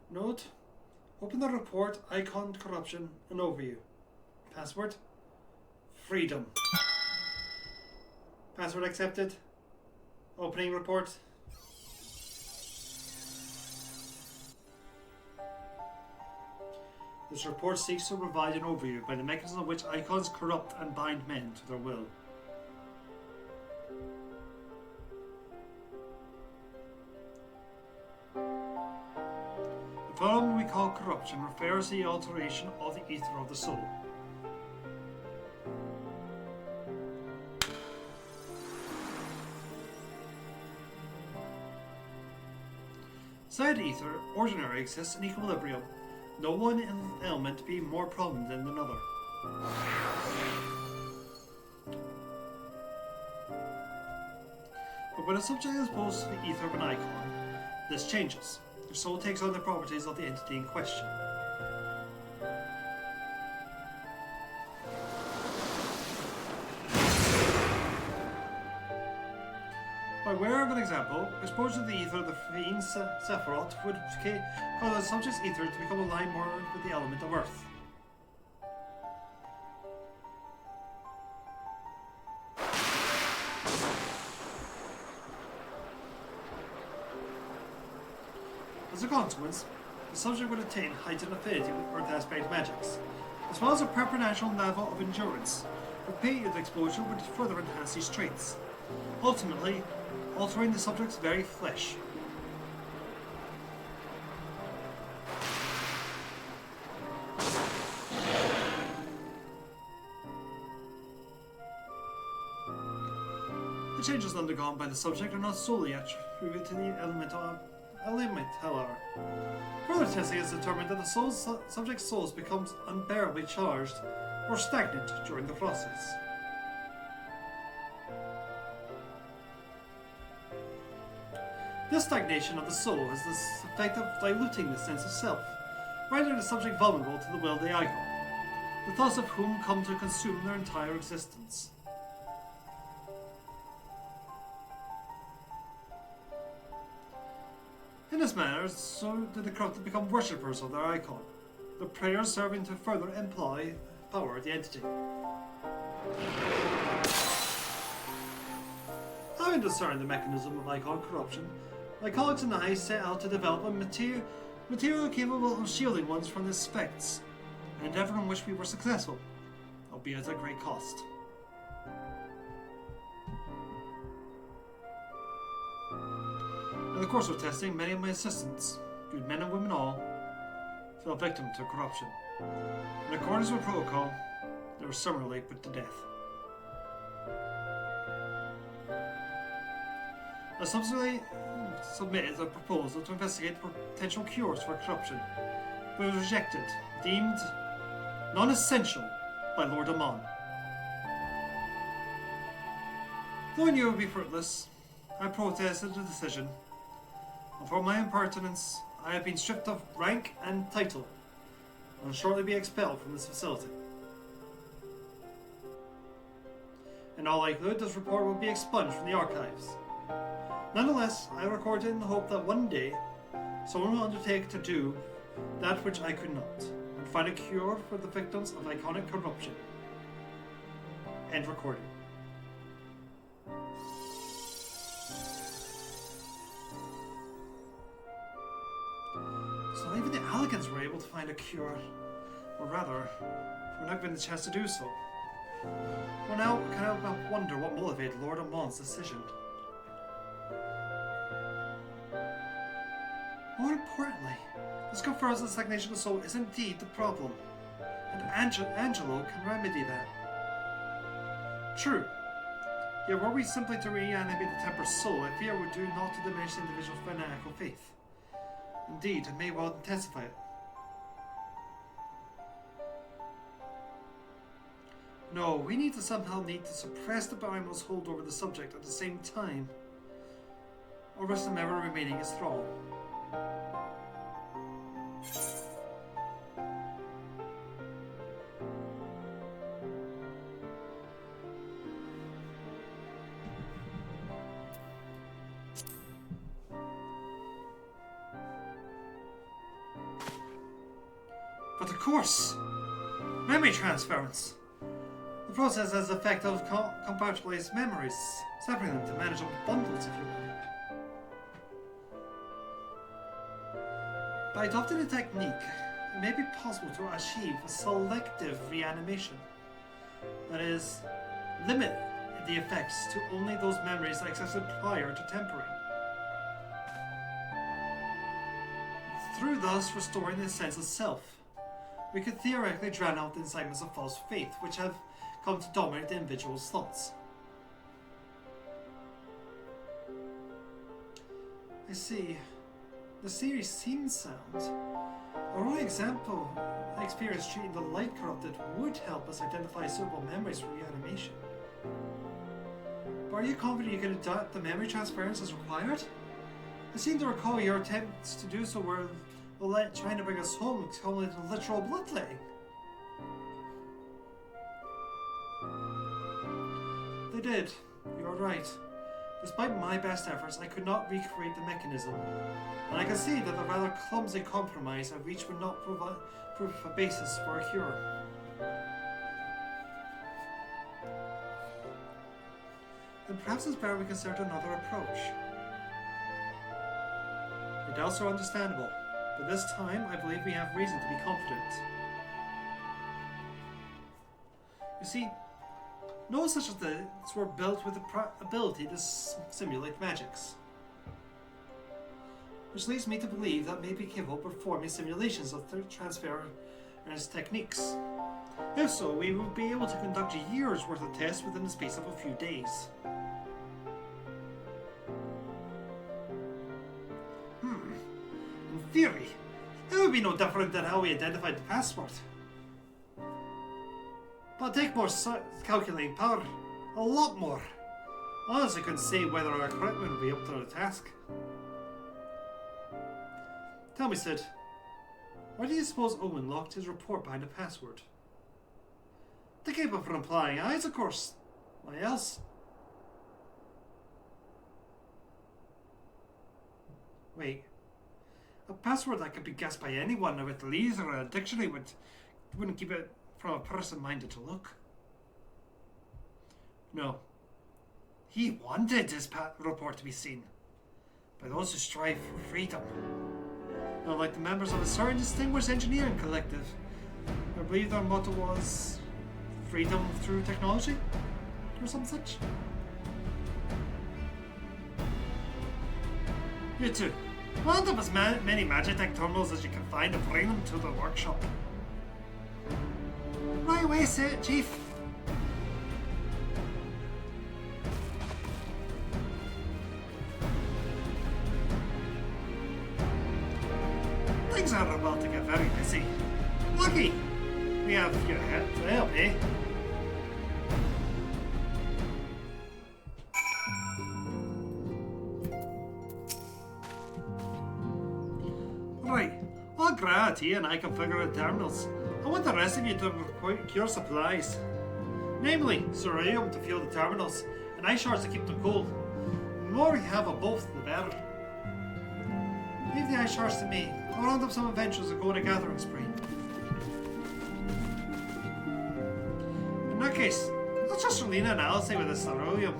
Note, open the report, icon, corruption, and overview. Password, freedom. Password accepted. Opening report. This report seeks to provide an overview by the mechanism of which icons corrupt and bind men to their will. The phenomenon we call corruption refers to the alteration of the ether of the soul. Said ether ordinarily exists in equilibrium, no one element being more prominent than another. But when a subject is exposed to the ether of an icon, this changes. Their soul takes on the properties of the entity in question. By way of an example, exposure to the ether of the fiend Sephiroth would cause the subject's ether to become aligned more with the element of earth. As a consequence, the subject would attain heightened affinity with earth aspect magics, as well as a preternatural level of endurance. Repeated exposure would further enhance these traits, ultimately altering the subject's very flesh. The changes undergone by the subject are not solely attributed to the element, however. Further testing has determined that the subject's soul becomes unbearably charged or stagnant during the process. This stagnation of the soul has the effect of diluting the sense of self, rendering the subject vulnerable to the will of the icon, the thoughts of whom come to consume their entire existence. In this manner, so do the corrupted become worshippers of their icon, their prayers serving to further empower the entity. Having discerned the mechanism of icon corruption, my colleagues and I set out to develop a material capable of shielding ones from its effects, an endeavour in which we were successful, albeit at great cost. In the course of testing, many of my assistants, good men and women all, fell victim to corruption. In accordance with protocol, they were summarily put to death. subsequently submitted a proposal to investigate potential cures for corruption, but was rejected, deemed non-essential by Lord Amon. Though I knew it would be fruitless, I protested the decision, and for my impertinence, I have been stripped of rank and title, and will shortly be expelled from this facility. In all likelihood, this report will be expunged from the archives. Nonetheless, I record it in the hope that one day, someone will undertake to do that which I could not, and find a cure for the victims of iconic corruption. End recording. So even the Alligans were able to find a cure, or rather, were not given the chance to do so. Well, now I cannot wonder what motivated Lord Amon's decision. More importantly, this confirms that stagnation of soul is indeed the problem, and Angelo can remedy that. True. Yet were we simply to reanimate the temper's soul, I fear would do naught to diminish the individual's fanatical faith. Indeed, it may well intensify it. No, we need to suppress the Bimal's hold over the subject at the same time, or risk them ever remaining his thrall. But of course, memory transference. The process has the effect of compartmentalized memories, separating them to manageable bundles, if you will. By adopting a technique, it may be possible to achieve a selective reanimation. That is, limit the effects to only those memories that existed prior to tempering. Through thus restoring the sense of self, we could theoretically drown out the incitements of false faith which have come to dominate the individual's thoughts. I see. The theory seems sound. A raw example experience treating the light corrupted would help us identify suitable memories for reanimation. But are you confident you can adapt the memory transference as required? I seem to recall your attempts to do so were trying to bring us home culminated in literal bloodletting. They did. You're right. Despite my best efforts, I could not recreate the mechanism, and I can see that the rather clumsy compromise I reached would not prove a basis for a cure. Then perhaps it's better we consider another approach. Your doubts are understandable, but this time I believe we have reason to be confident. You see, no such things were built with the ability to simulate magics. Which leads me to believe that may be capable of performing simulations of transference techniques. If so, we will be able to conduct a year's worth of tests within the space of a few days. In theory, it would be no different than how we identified the password. But take more calculating power. A lot more. Honestly, I couldn't say whether our equipment would be up to the task. Tell me, Sid, why do you suppose Owen locked his report behind a password? To keep him from implying eyes, of course. Why else? Wait. A password that could be guessed by anyone with leaves or a dictionary wouldn't keep it from a person minded to look. No. He wanted his report to be seen by those who strive for freedom. Not like the members of a certain distinguished engineering collective. I believe their motto was freedom through technology or some such. You too. Round up as many Magitech terminals as you can find and bring them to the workshop. Right away, Chief. are about to get very busy. Lucky! We have your help to help, eh? Right, while Gravity and I can figure out terminals, I want the rest of you to procure supplies. Namely, Ceruleum to fuel the terminals, and ice shards to keep them cool. The more we have of both, the better. Leave the ice shards to me. I'll round up some adventures and go on a gathering spree. In that case, let's just Relina and Alice with the Ceruleum.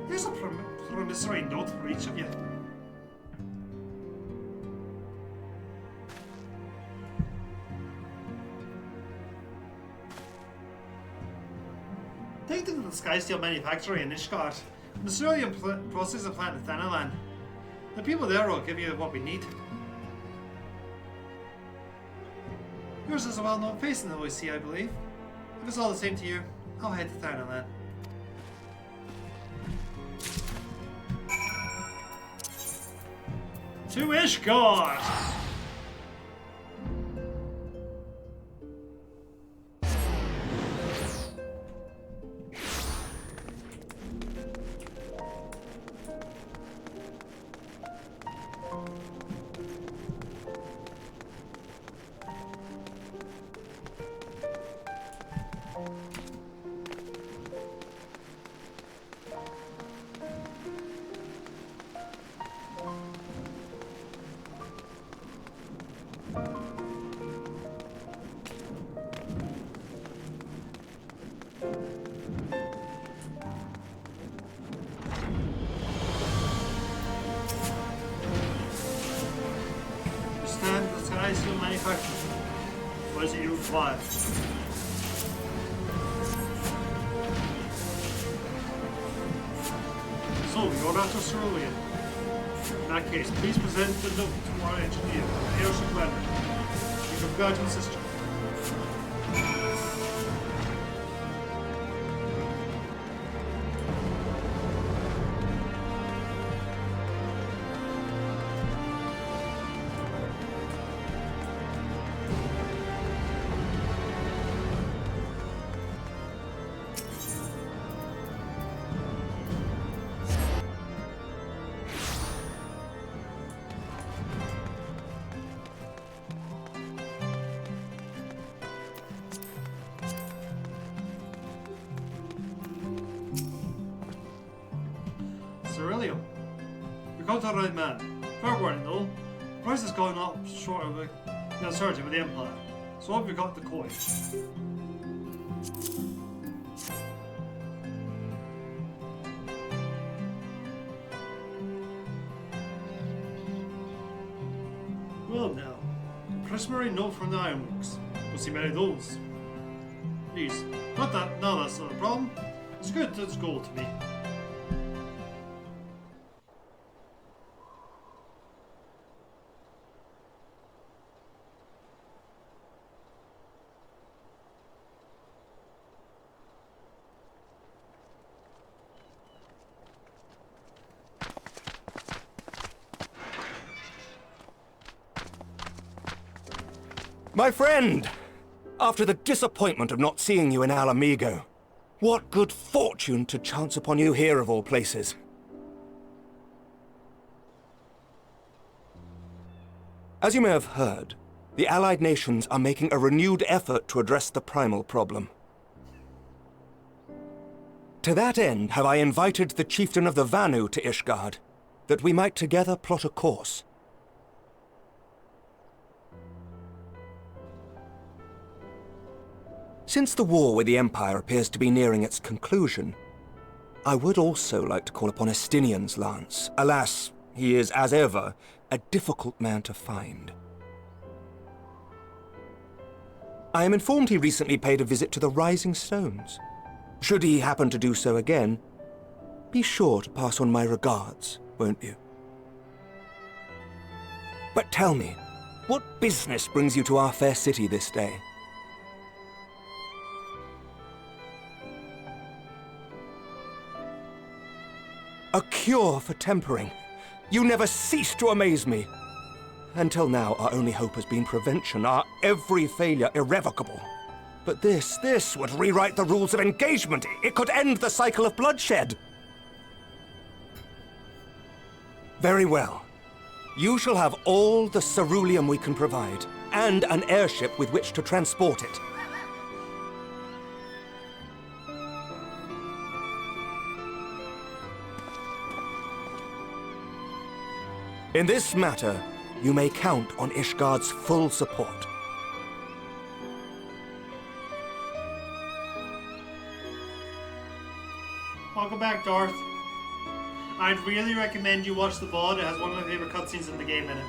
Here's a promissory note for each of you. Take them to the Sky Steel manufactory in Ishgard, and the Ceruleum processing plant at Thanalan. The people there will give you what we need. Yours is a well-known face in the OEC, I believe. If it's all the same to you, I'll head to Thanalan. To Ishgard! Steel manufacturing. What is it you require? So, you're after Cerulean. In that case, please present the note to our engineer, Airship Leonard. You can guide and assist you. Ceruleum. We come to the right man. Fair warning though, the price is going up short of the uncertainty with the Empire. So have we got the coin? Well now, a preliminary note from the Ironworks. We'll see many of those. Please, not that, no, that's not a problem. It's good, it's gold to me. My friend! After the disappointment of not seeing you in Alamigo, what good fortune to chance upon you here of all places. As you may have heard, the Allied nations are making a renewed effort to address the primal problem. To that end, have I invited the chieftain of the Vanu to Ishgard, that we might together plot a course. Since the war with the Empire appears to be nearing its conclusion, I would also like to call upon Estinian's lance. Alas, he is, as ever, a difficult man to find. I am informed he recently paid a visit to the Rising Stones. Should he happen to do so again, be sure to pass on my regards, won't you? But tell me, what business brings you to our fair city this day? A cure for tempering. You never cease to amaze me. Until now, our only hope has been prevention, our every failure irrevocable. But this would rewrite the rules of engagement. It could end the cycle of bloodshed. Very well. You shall have all the ceruleum we can provide, and an airship with which to transport it. In this matter, you may count on Ishgard's full support. Welcome back, Darth. I'd really recommend you watch the VOD. It has one of my favorite cutscenes in the game in it.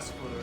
Spoiler.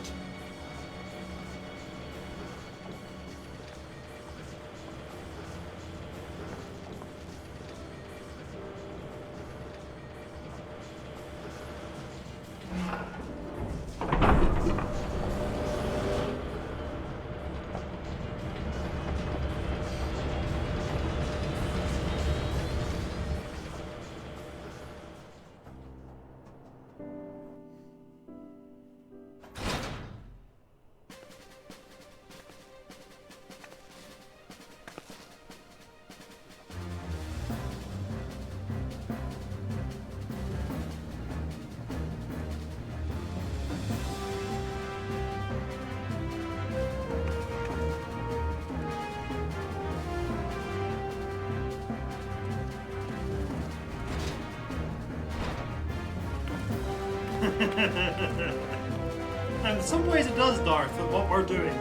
And in some ways it does, Darth, with what we're doing.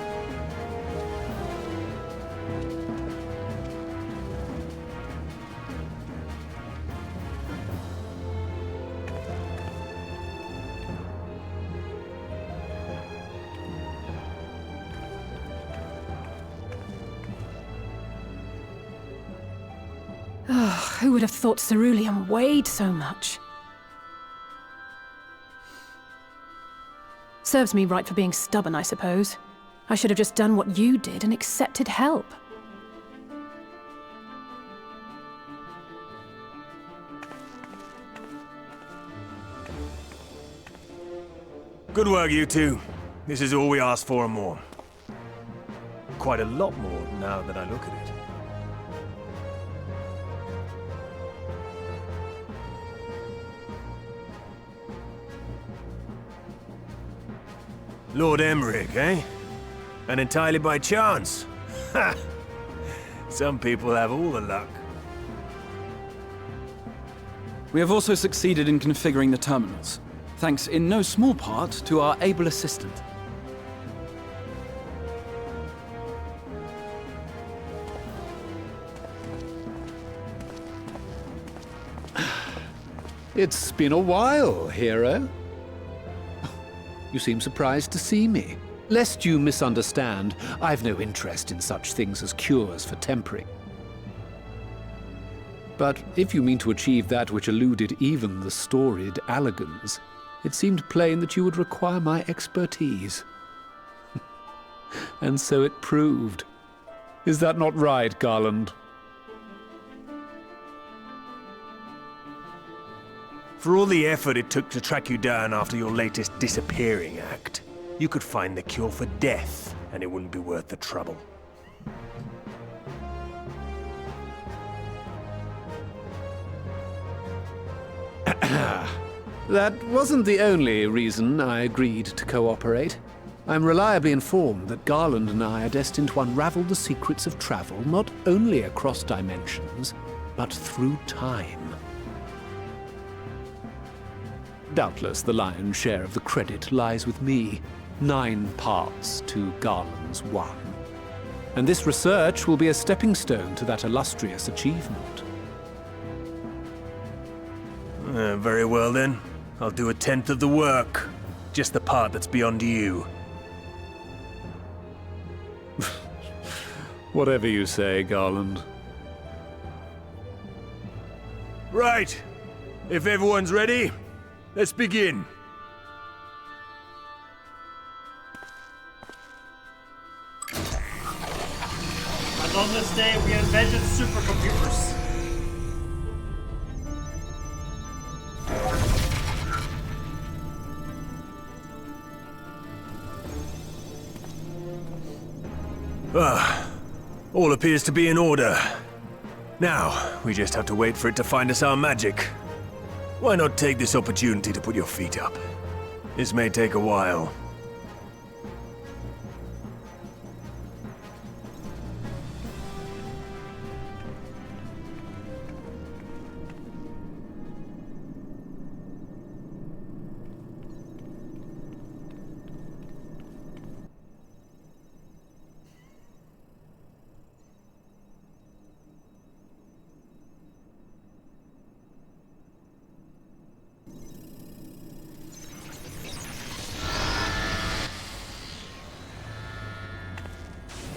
Oh, who would have thought ceruleum weighed so much? Serves me right for being stubborn, I suppose. I should have just done what you did and accepted help. Good work, you two. This is all we asked for and more. Quite a lot more now that I look at it. Lord Emmerich, eh? And entirely by chance. Ha! Some people have all the luck. We have also succeeded in configuring the terminals, thanks in no small part to our able assistant. It's been a while, hero. You seem surprised to see me. Lest you misunderstand, I've no interest in such things as cures for tempering. But if you mean to achieve that which eluded even the storied Allagans, it seemed plain that you would require my expertise. And so it proved. Is that not right, Garland? For all the effort it took to track you down after your latest disappearing act, you could find the cure for death, and it wouldn't be worth the trouble. That wasn't the only reason I agreed to cooperate. I'm reliably informed that Garland and I are destined to unravel the secrets of travel, not only across dimensions, but through time. Doubtless the lion's share of the credit lies with me. 9 parts to Garland's 1. And this research will be a stepping stone to that illustrious achievement. Very well then. I'll do 1/10 of the work. Just the part that's beyond you. Whatever you say, Garland. Right. If everyone's ready, let's begin. And on this day, we invented supercomputers. All appears to be in order. Now, we just have to wait for it to find us our magic. Why not take this opportunity to put your feet up? This may take a while.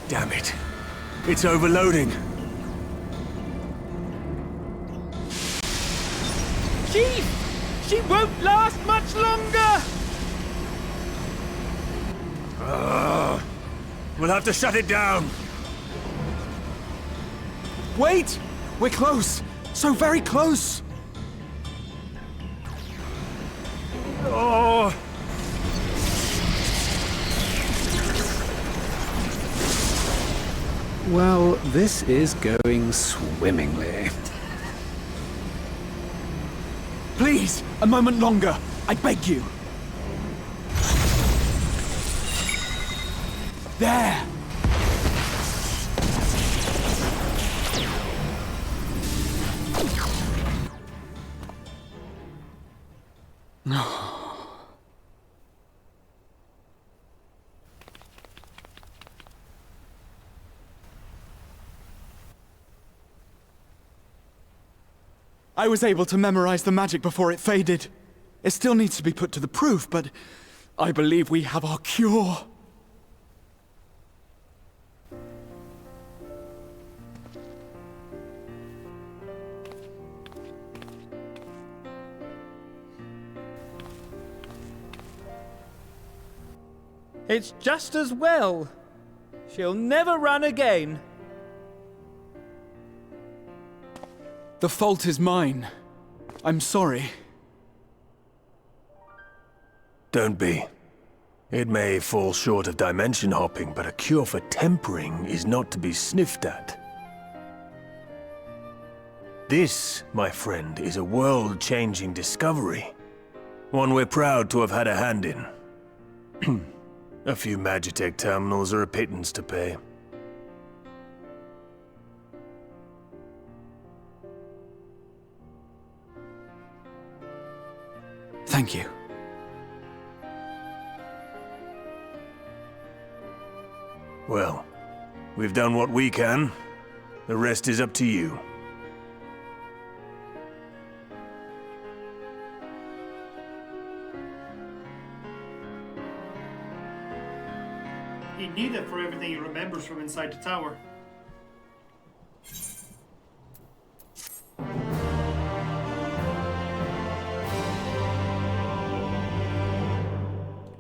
Damn it. It's overloading. Chief! She won't last much longer! We'll have to shut it down. Wait! We're close! So very close! Oh! Well, this is going swimmingly. Please, a moment longer. I beg you. There! I was able to memorize the magic before it faded. It still needs to be put to the proof, but I believe we have our cure. It's just as well. She'll never run again. The fault is mine. I'm sorry. Don't be. It may fall short of dimension hopping, but a cure for tempering is not to be sniffed at. This, my friend, is a world-changing discovery. One we're proud to have had a hand in. A few Magitech terminals are a pittance to pay. Thank you. Well, we've done what we can. The rest is up to you. He'd need it for everything he remembers from inside the tower.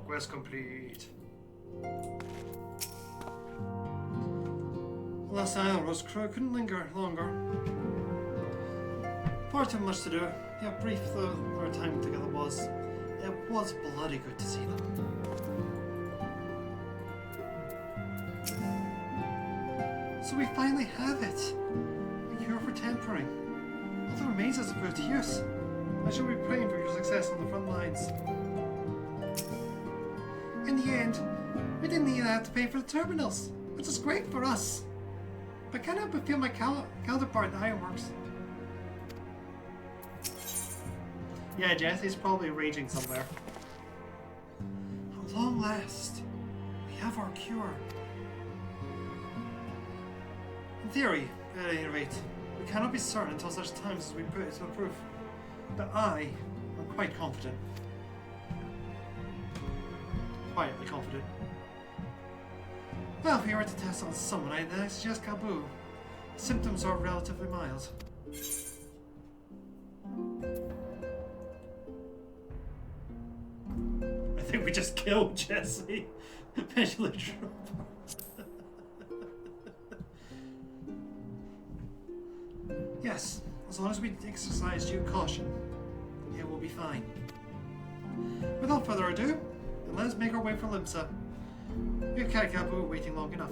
Quest complete. The last Isleros crew couldn't linger longer. Far too much to do. Yeah, brief though our time together was, it was bloody good to see them. So we finally have it! A cure for tempering. All that remains is to put it to use. I shall be praying for your success on the front lines. In the end, we didn't even have to pay for the terminals, which is great for us. But can't help but feel my counterpart in the ironworks. Yeah, Jesse's probably raging somewhere. At long last, we have our cure. In theory, at any rate, we cannot be certain until such times as we put it to a proof. But I am quite confident. Quietly confident. Well, if we were to test on someone, I suggest Kabu. Symptoms are relatively mild. I think we just killed Jesse. Eventually Yes, as long as we exercise due caution, it will be fine. Without further ado, then let us make our way for Limsa. You can't Gabu waiting long enough.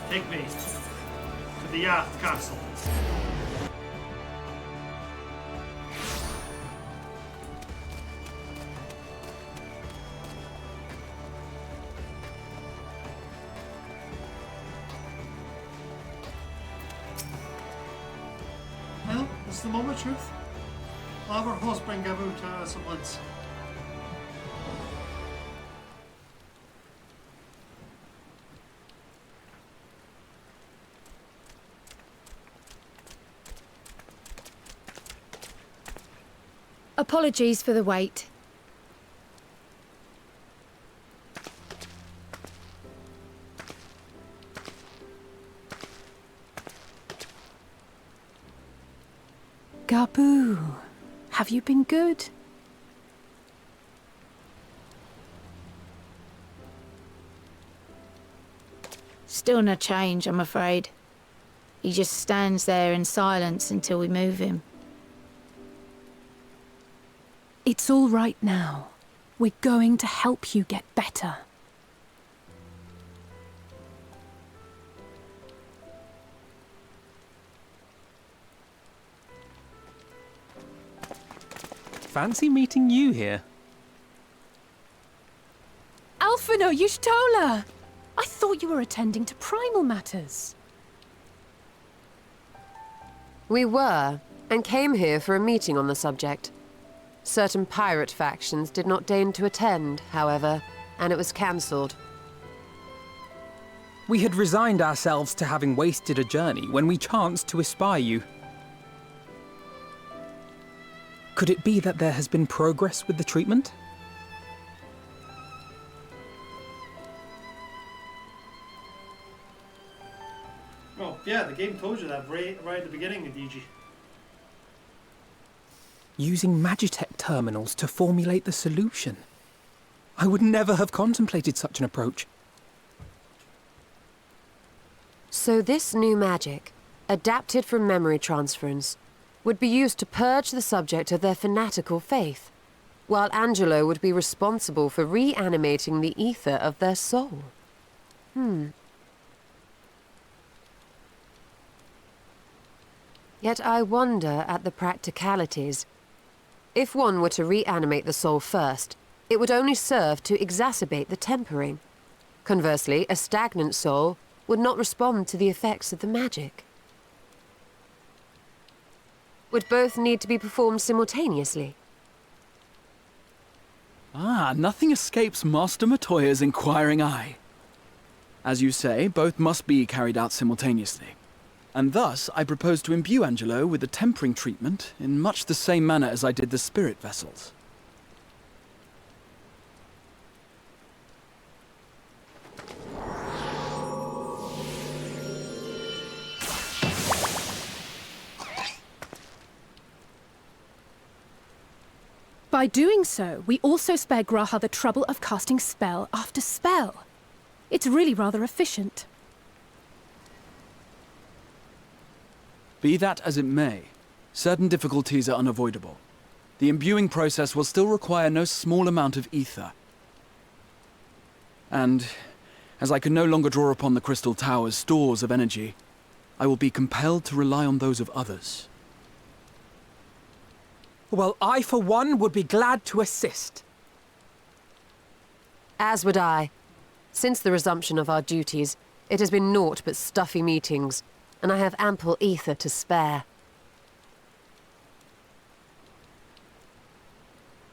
Take me to the Yacht Castle. Well, this is the moment of truth. I'll have our host bring Gabu to some woods. Apologies for the wait. Gabu, have you been good? Still no change, I'm afraid. He just stands there in silence until we move him. It's all right now. We're going to help you get better. Fancy meeting you here. Alphino Yushtola! I thought you were attending to primal matters. We were, and came here for a meeting on the subject. Certain pirate factions did not deign to attend, however, and it was cancelled. We had resigned ourselves to having wasted a journey when we chanced to espy you. Could it be that there has been progress with the treatment? Oh, yeah, the game told you that right at the beginning of DG. Using Magitech terminals to formulate the solution. I would never have contemplated such an approach. So this new magic, adapted from memory transference, would be used to purge the subject of their fanatical faith, while Angelo would be responsible for reanimating the ether of their soul. Yet I wonder at the practicalities. If one were to reanimate the soul first, it would only serve to exacerbate the tempering. Conversely, a stagnant soul would not respond to the effects of the magic. Would both need to be performed simultaneously? Nothing escapes Master Matoya's inquiring eye. As you say, both must be carried out simultaneously. And thus, I propose to imbue Angelo with the tempering treatment in much the same manner as I did the spirit vessels. By doing so, we also spare Graha the trouble of casting spell after spell. It's really rather efficient. Be that as it may, certain difficulties are unavoidable. The imbuing process will still require no small amount of ether. And, as I can no longer draw upon the Crystal Tower's stores of energy, I will be compelled to rely on those of others. Well, I, for one, would be glad to assist. As would I. Since the resumption of our duties, it has been naught but stuffy meetings, and I have ample ether to spare.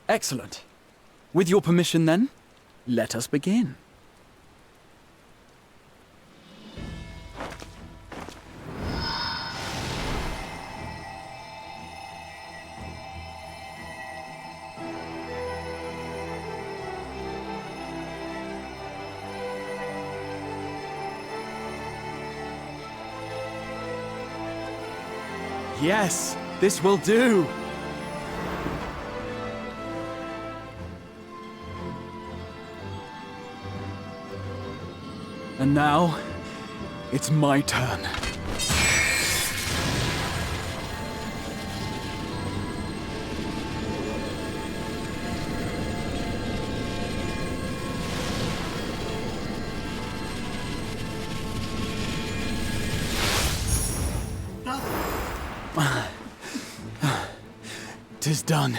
Excellent. With your permission, then, let us begin. Yes, this will do. And now, it's my turn. Tis done.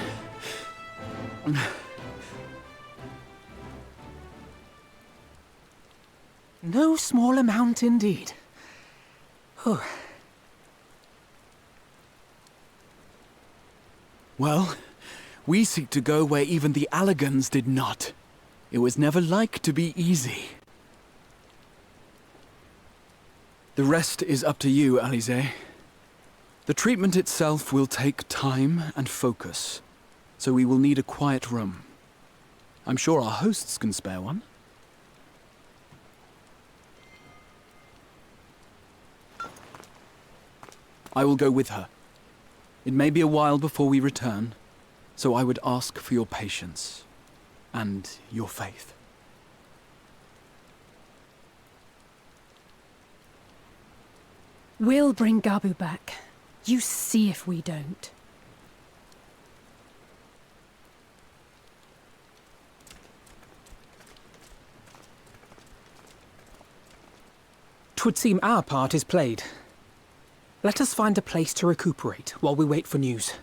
No small amount indeed. Well, we seek to go where even the Allegans did not. It was never like to be easy. The rest is up to you, Alize. The treatment itself will take time and focus, so we will need a quiet room. I'm sure our hosts can spare one. I will go with her. It may be a while before we return, so I would ask for your patience and your faith. We'll bring Gabu back. You see if we don't. Twould seem our part is played. Let us find a place to recuperate while we wait for news.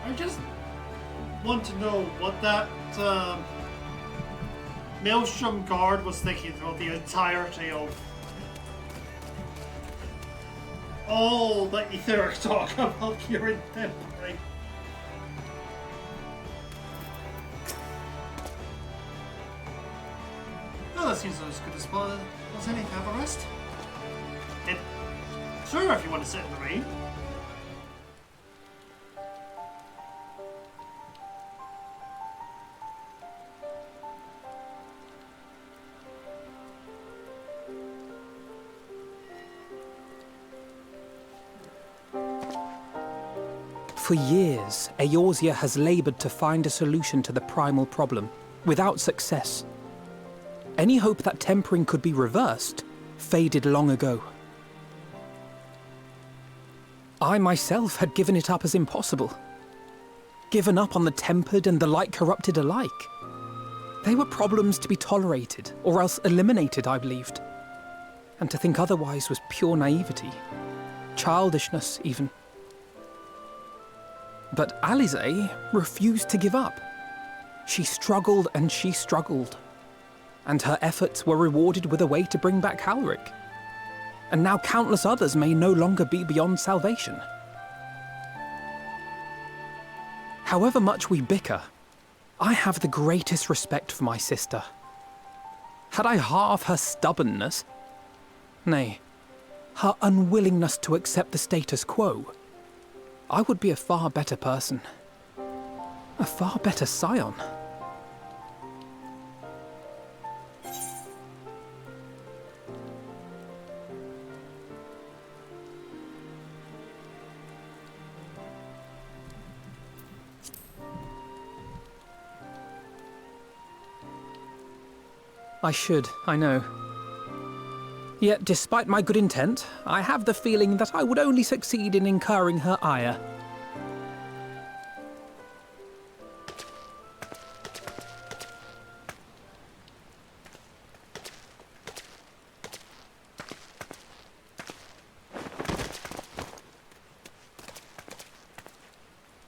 I just want to know what that Maelstrom guard was thinking throughout the entirety of all the etheric talk about curing temporary. Well, that seems as good a spot as any. Have a rest. And sure, if you want to sit in the rain. For years, Eorzea has labored to find a solution to the primal problem, without success. Any hope that tempering could be reversed faded long ago. I myself had given it up as impossible. Given up on the tempered and the light-corrupted alike. They were problems to be tolerated, or else eliminated, I believed. And to think otherwise was pure naivety. Childishness, even. But Alize refused to give up. She struggled and she struggled. And her efforts were rewarded with a way to bring back Halric. And now countless others may no longer be beyond salvation. However much we bicker, I have the greatest respect for my sister. Had I half her stubbornness, nay, her unwillingness to accept the status quo, I would be a far better person. A far better scion. I should, I know. Yet, despite my good intent, I have the feeling that I would only succeed in incurring her ire.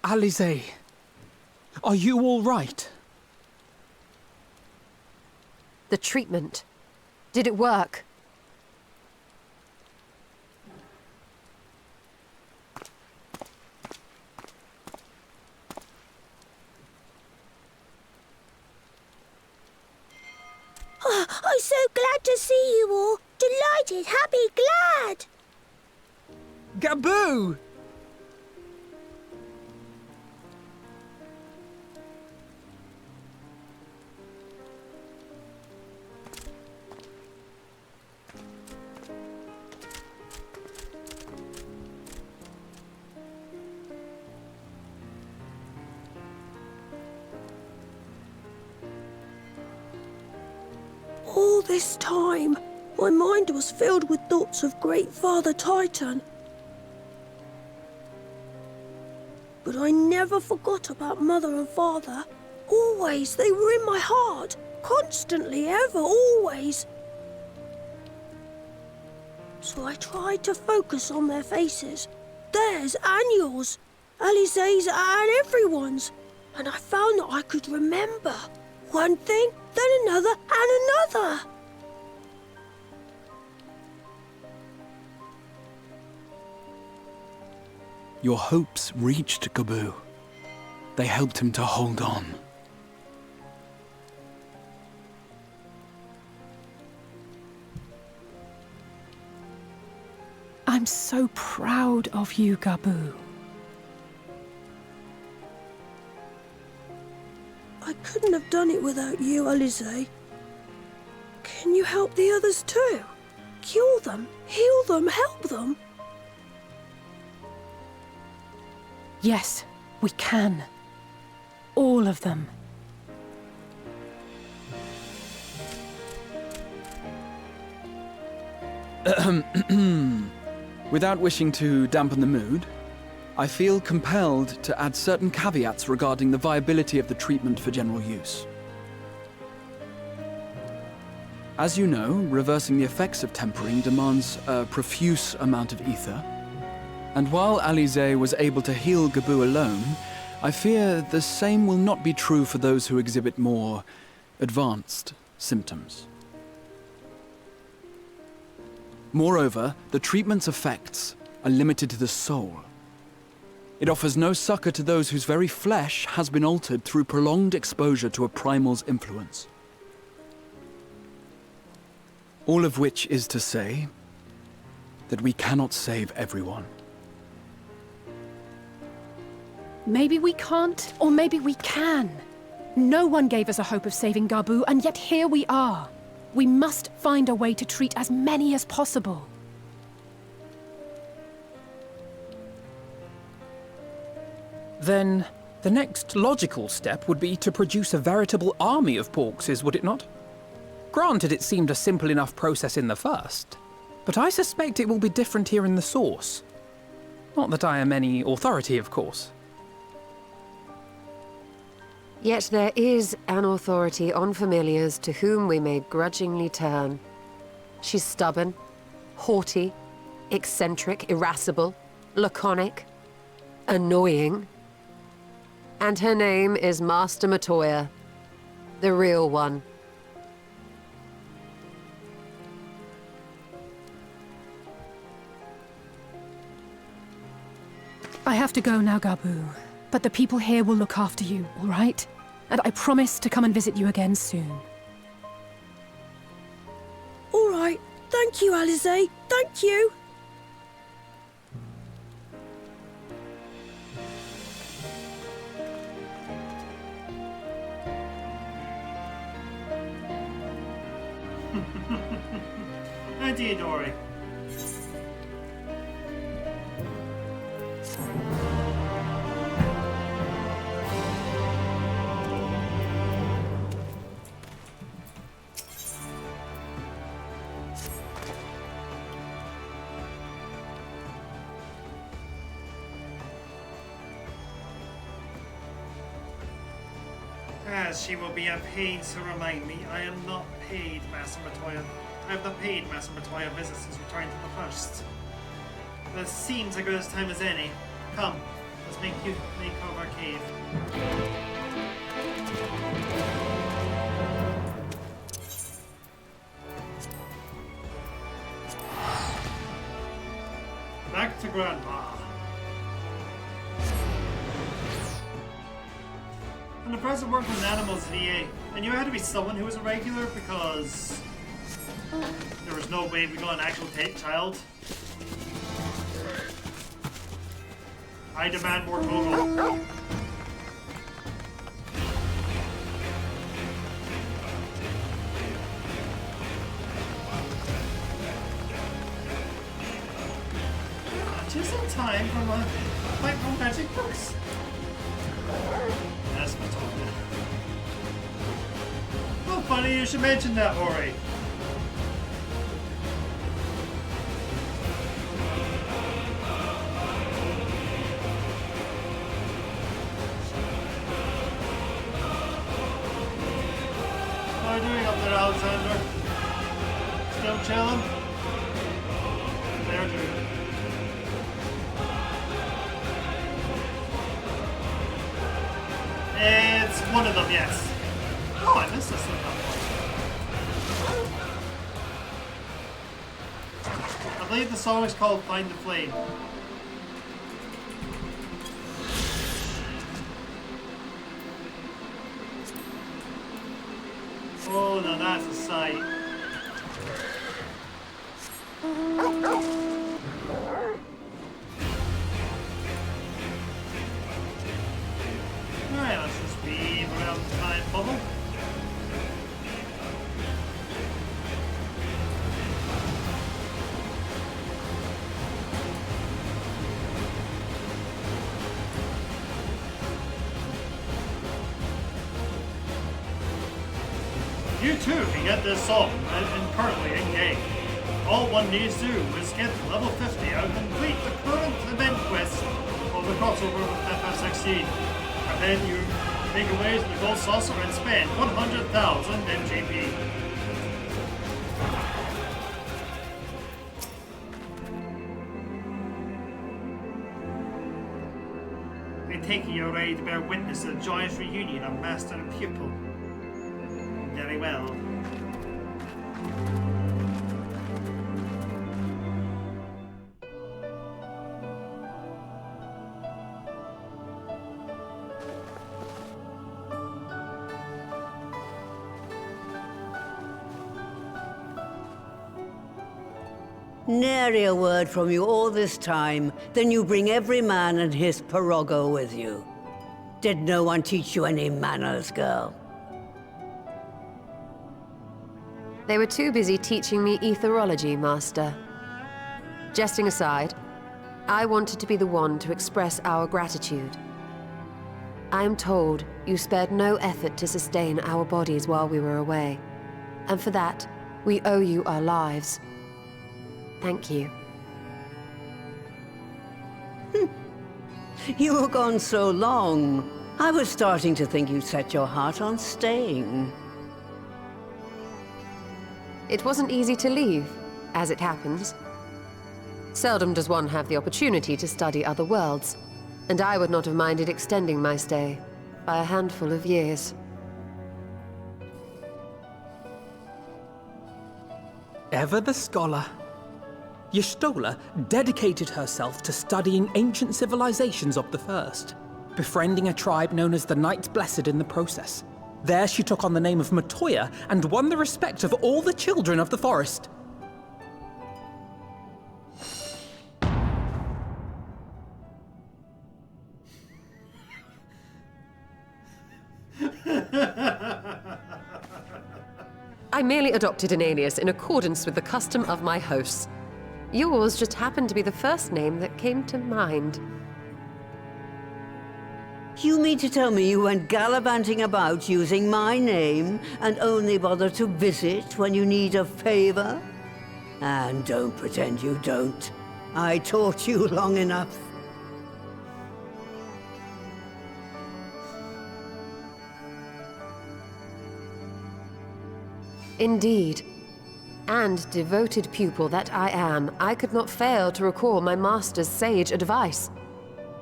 Alize, are you all right? The treatment. Did it work? I'm so glad to see you all. Delighted, happy, glad. Gabu! this time, my mind was filled with thoughts of Great Father Titan. But I never forgot about Mother and Father. Always, they were in my heart. Constantly, ever, always. So I tried to focus on their faces. Theirs and yours. Alize's and everyone's. And I found that I could remember. One thing, then another, and another. Your hopes reached Gaboo. They helped him to hold on. I'm so proud of you, Gaboo. I couldn't have done it without you, Alize. Can you help the others too? Cure them, heal them, help them? Yes, we can. All of them. Without wishing to dampen the mood, I feel compelled to add certain caveats regarding the viability of the treatment for general use. As you know, reversing the effects of tempering demands a profuse amount of ether. And while Alize was able to heal Gaboo alone, I fear the same will not be true for those who exhibit more advanced symptoms. Moreover, the treatment's effects are limited to the soul. It offers no succor to those whose very flesh has been altered through prolonged exposure to a primal's influence. All of which is to say that we cannot save everyone. Maybe we can't, or maybe we can. No one gave us a hope of saving Gaboo, and yet here we are. We must find a way to treat as many as possible. Then, the next logical step would be to produce a veritable army of Porkses, would it not? Granted, it seemed a simple enough process in the first, but I suspect it will be different here in the source. Not that I am any authority, of course. Yet there is an authority on familiars to whom we may grudgingly turn. She's stubborn, haughty, eccentric, irascible, laconic, annoying. And her name is Master Matoya, the real one. I have to go now, Gaboo. But the people here will look after you, all right? And I promise to come and visit you again soon. All right. Thank you, Alize. Thank you. Indeed, Ori. As she will be a pain to remind me, I am not paid, Master Matoya. I have not paid Master Matoya visits since returning to the first. This seems a good as time as any. Come, let's make over our cave. Back to Grandma. And the present work with animals in EA, I knew it had to be someone who was a regular because there was no way we got an actual child. I demand more Gogo. Just in time for my magic books. That's my talking. Oh, funny you should mention that, Ori. Alexander. Still chilling? There, dude. It's one of them, yes. Oh, I missed this one. I believe the song is called Find the Flame. Oh, now that's a sight. Alright, let's just weave around the time bubble. You too can get this song and currently in game. All one needs to do is get to level 50 and complete the current event quest of the crossover with FF14. And then you make your way to the Gold Saucer and spend 100,000 MGP. I take it you're ready to bear witness to the joyous reunion of master and pupil. Very well. Nary a word from you all this time, then you bring every man and his pirogo with you. Did no one teach you any manners, girl? They were too busy teaching me etherology, Master. Jesting aside, I wanted to be the one to express our gratitude. I am told you spared no effort to sustain our bodies while we were away, and for that, we owe you our lives. Thank you. You were gone so long. I was starting to think you'd set your heart on staying. It wasn't easy to leave, as it happens. Seldom does one have the opportunity to study other worlds, and I would not have minded extending my stay by a handful of years. Ever the scholar. Y'shtola dedicated herself to studying ancient civilizations of the First, befriending a tribe known as the Knights Blessed in the process. There she took on the name of Matoya and won the respect of all the children of the forest. I merely adopted an alias in accordance with the custom of my hosts. Yours just happened to be the first name that came to mind. You mean to tell me you went gallivanting about using my name and only bother to visit when you need a favor? And don't pretend you don't. I taught you long enough. Indeed. And devoted pupil that I am, I could not fail to recall my master's sage advice.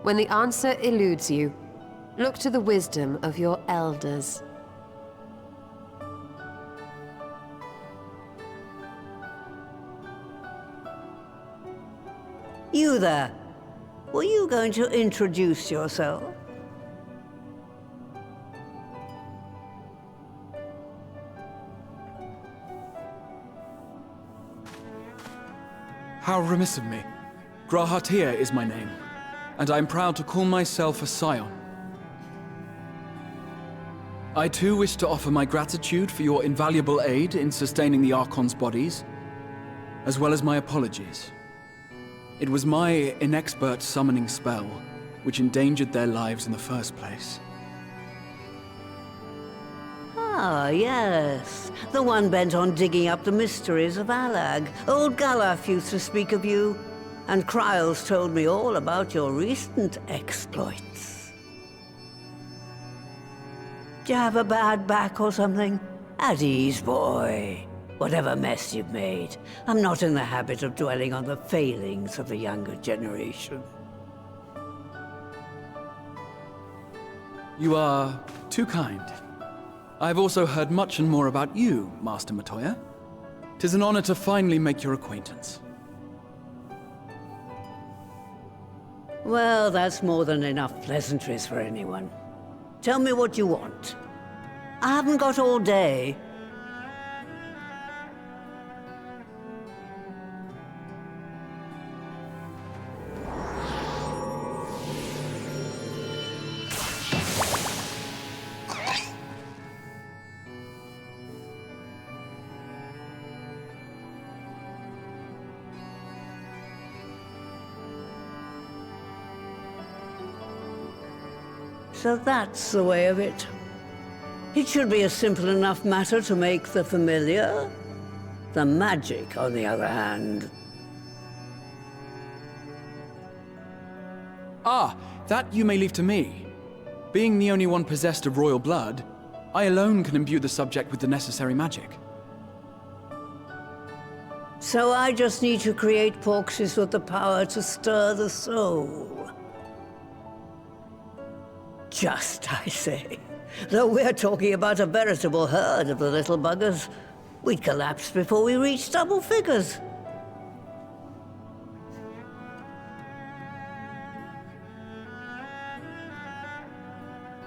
When the answer eludes you, look to the wisdom of your elders. You there. Were you going to introduce yourself? How remiss of me. Grahatia is my name, and I am proud to call myself a scion. I too wish to offer my gratitude for your invaluable aid in sustaining the Archon's bodies, as well as my apologies. It was my inexpert summoning spell which endangered their lives in the first place. Ah, yes. The one bent on digging up the mysteries of Alag. Old Galaf used to speak of you, and Kryles told me all about your recent exploits. Do you have a bad back or something? At ease, boy. Whatever mess you've made, I'm not in the habit of dwelling on the failings of the younger generation. You are too kind. I've also heard much and more about you, Master Matoya. 'Tis an honor to finally make your acquaintance. Well, that's more than enough pleasantries for anyone. Tell me what you want. I haven't got all day. So that's the way of it. It should be a simple enough matter to make the familiar. The magic, on the other hand. Ah, that you may leave to me. Being the only one possessed of royal blood, I alone can imbue the subject with the necessary magic. So I just need to create porxies with the power to stir the soul. Just, I say. Though we're talking about a veritable herd of the little buggers, we'd collapse before we reached double figures.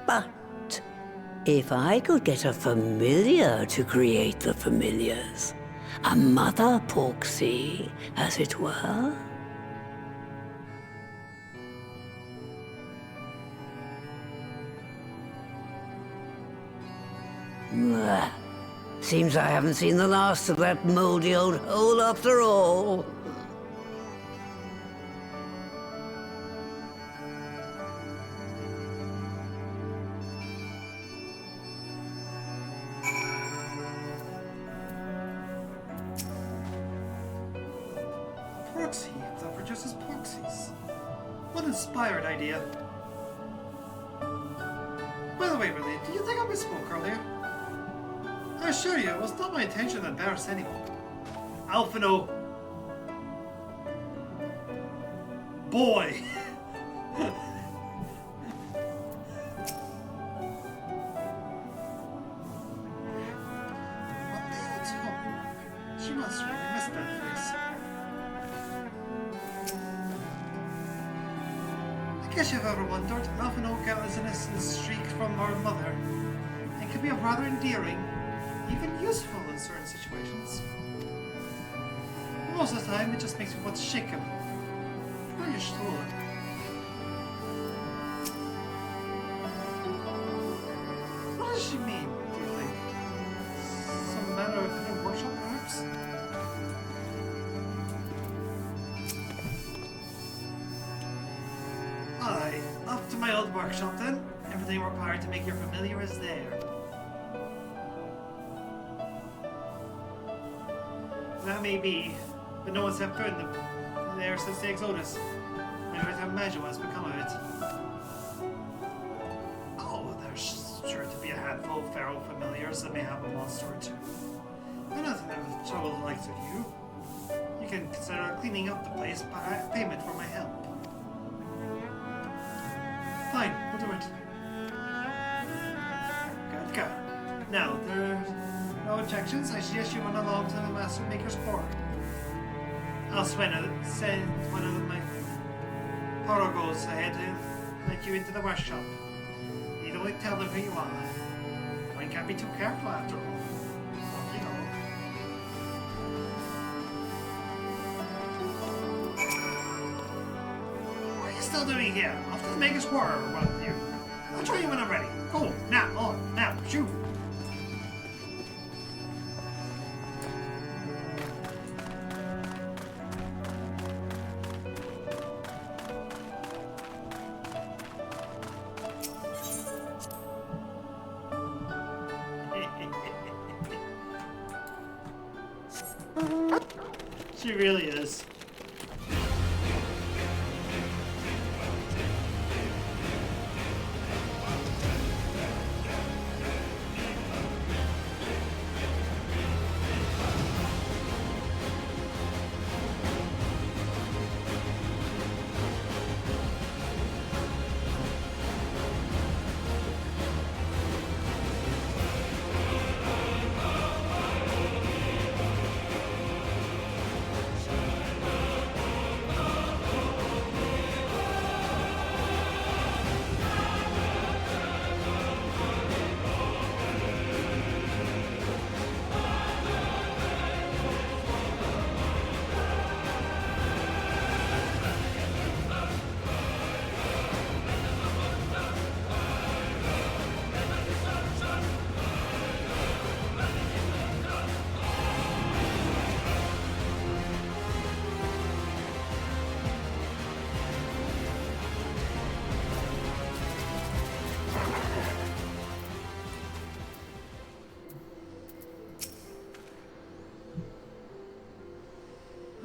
But if I could get a familiar to create the familiars, a mother porxie, as it were. Seems I haven't seen the last of that moldy old hole after all. Proxy that produces proxies. What inspired idea. By the way, Ridley, do you think I misspoke earlier? I assure you, it was not my intention to embarrass anyone. Alphino. Boy! What the hell's wrong? She must really miss that face. I guess you've ever wondered, Alphino got his innocent streak from her mother. It can be rather endearing, even useful in certain situations. But most of the time, it just makes me want to shake him. Pretty sure. What does she mean, do you think? Some manner of hidden workshop, perhaps? Aye, up to my old workshop then. Everything required to make your familiar is there. That may be, but no one's set foot in them there since the Exodus. I don't imagine what's become of it. Oh, there's sure to be a handful of feral familiars that may have a monster or two. I don't think that would trouble the likes of you. You can consider cleaning up the place by payment for my help. Fine, we'll do it. Good. Now, there are no objections. I suggest you run along to the Master Maker's Quarter. I'll send one of my paragos ahead to let you into the workshop. You don't tell them who you are. One can't be too careful after all. You know. What are you still doing here? Off to the Maker's Quarter, one of you. I'll join you when I'm ready. Go, now, shoot! She really is.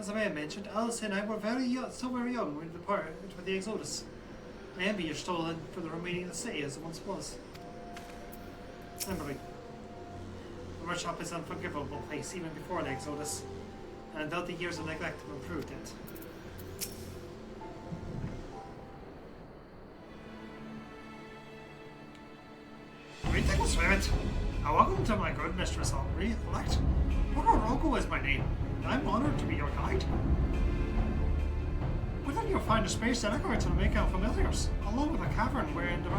As I may have mentioned, Alice and I were still very young when we departed with the Exodus. I envy your stolen for the remaining of the city as it once was. Remember me. The workshop is an unforgivable place even before the Exodus, and I doubt the years of neglect have improved it. Greetings, Rabbit. Welcome to my good mistress, Henri. Elect. Pororogo is my name, and I'm honored to be your guide. Within you'll find a space dedicated to the making of familiars, along with a cavern wherein the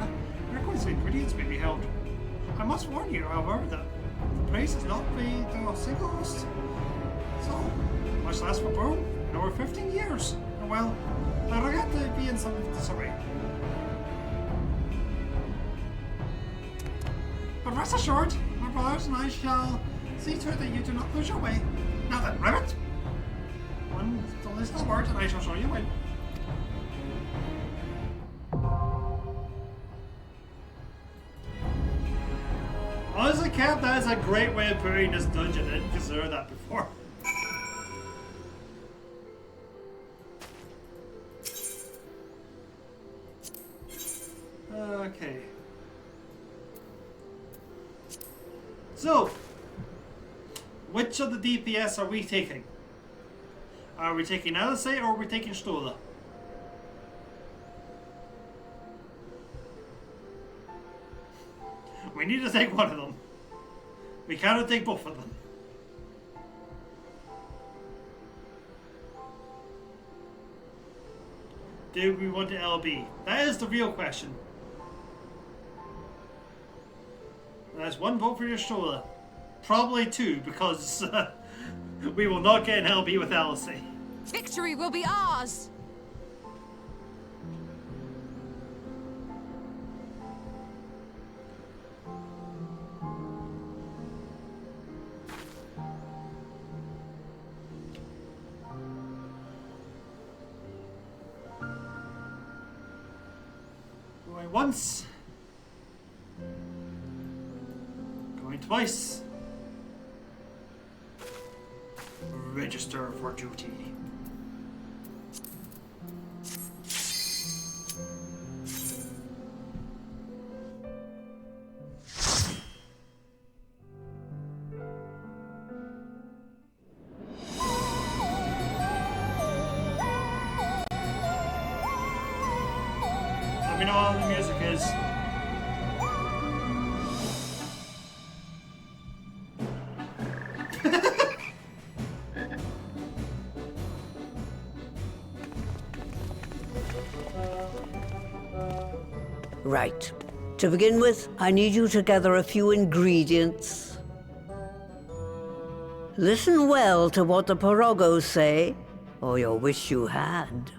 requisite ingredients may be held. I must warn you, however, that the place is not made to a single host. So, much less for Boom in over 15 years. And well, I regret to be in some disarray. But rest assured, my brothers and I shall see to it that you do not lose your way. Now then, Rabbit! One little word and I shall show you in. Honestly, Cap, that is a great way of putting this dungeon. I didn't consider that before. Okay. So, which of the DPS are we taking? Are we taking Alice or are we taking Stola? We need to take one of them. We cannot take both of them. Do we want to LB? That is the real question. That's one vote for your Stola. Probably two, because we will not get an LB with Alice. Victory will be ours! Going once. Going twice. Register for duty. Let me know how the music is. Right. To begin with, I need you to gather a few ingredients. Listen well to what the Porogos say, or you'll wish you had.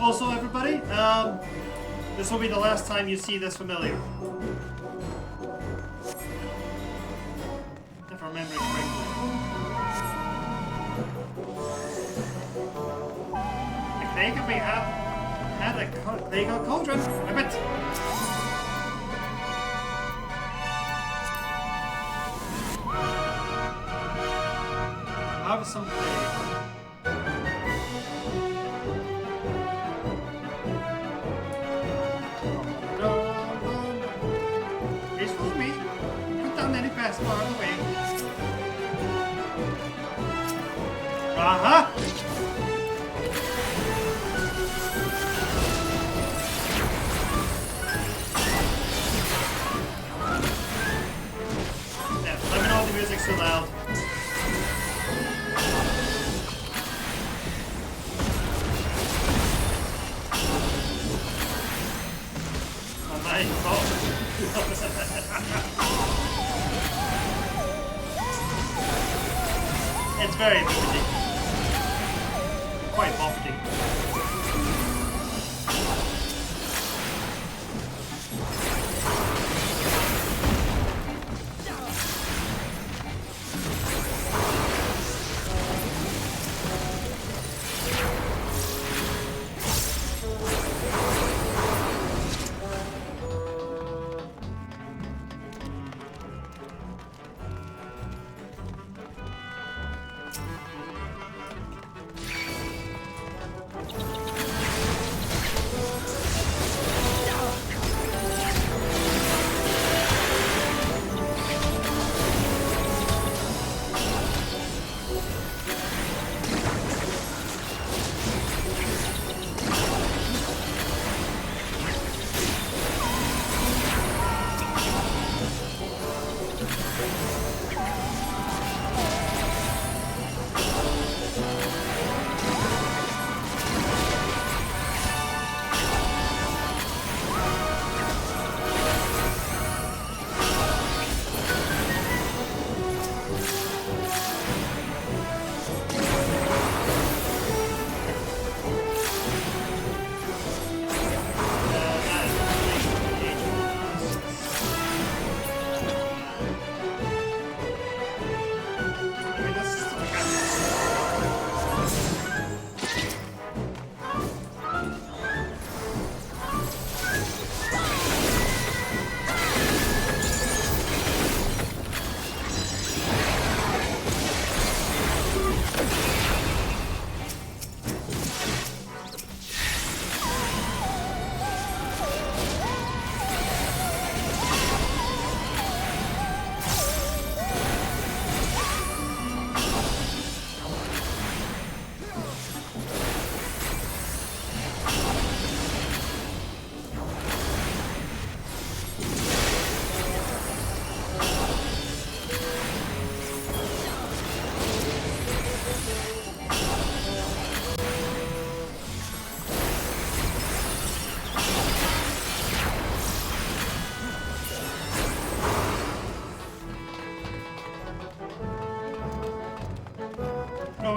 Also, everybody, this will be the last time you see this familiar. If I remember correctly. If they could be had a they got cauldron, Rabbit. Have some play. Uh-huh. Yeah, let me know if the music's too loud. Oh my god. It's very moving. Quite lofty.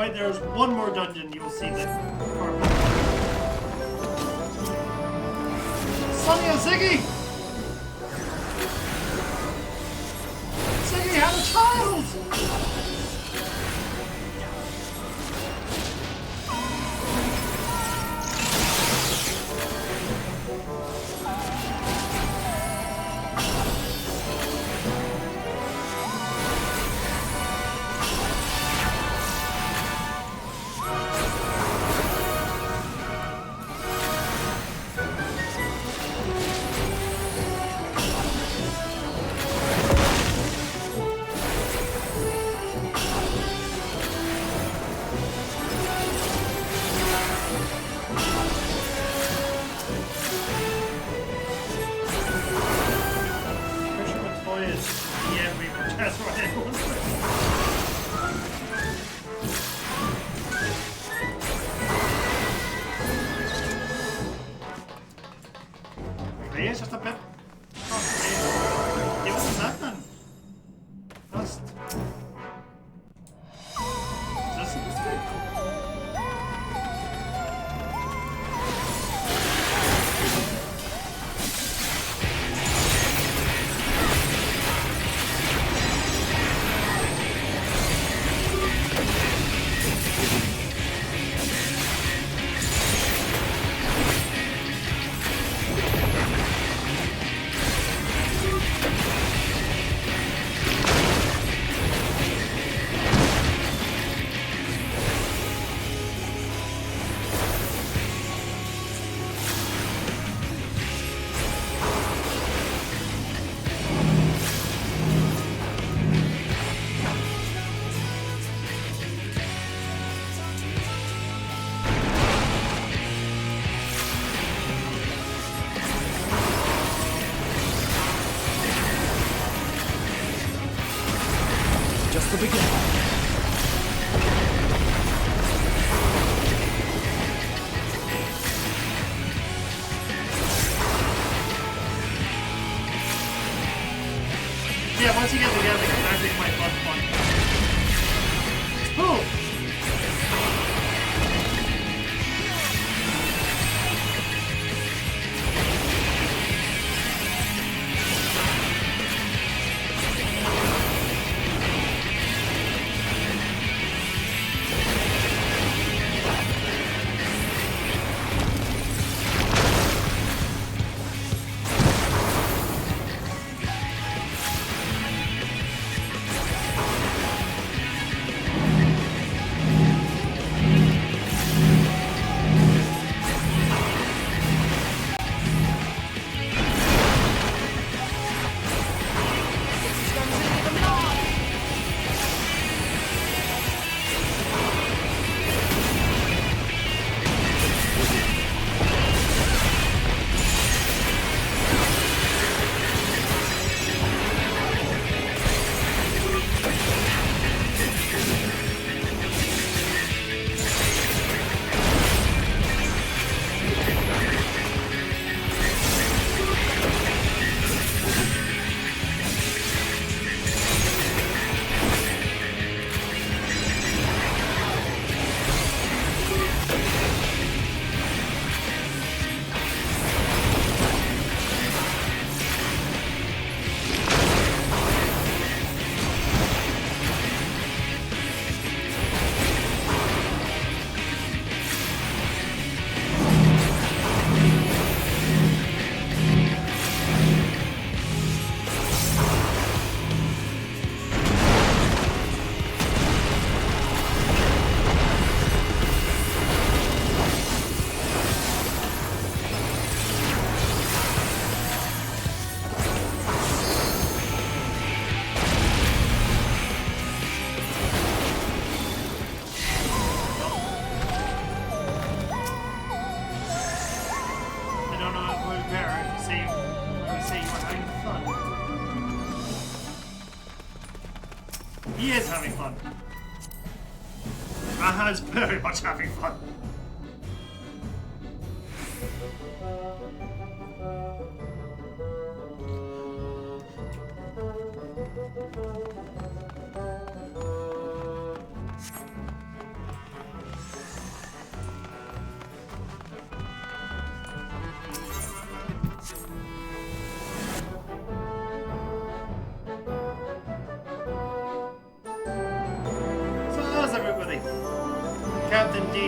Right, there's one more dungeon. You'll see the Sonny and Ziggy! Ziggy had a child! That's right, it was. Okay, it's just a bit. Give us a second. Just. Just the beginning. Yeah, once you get together, it's actually quite fun. Oh! He is having fun. Raha is very much having fun.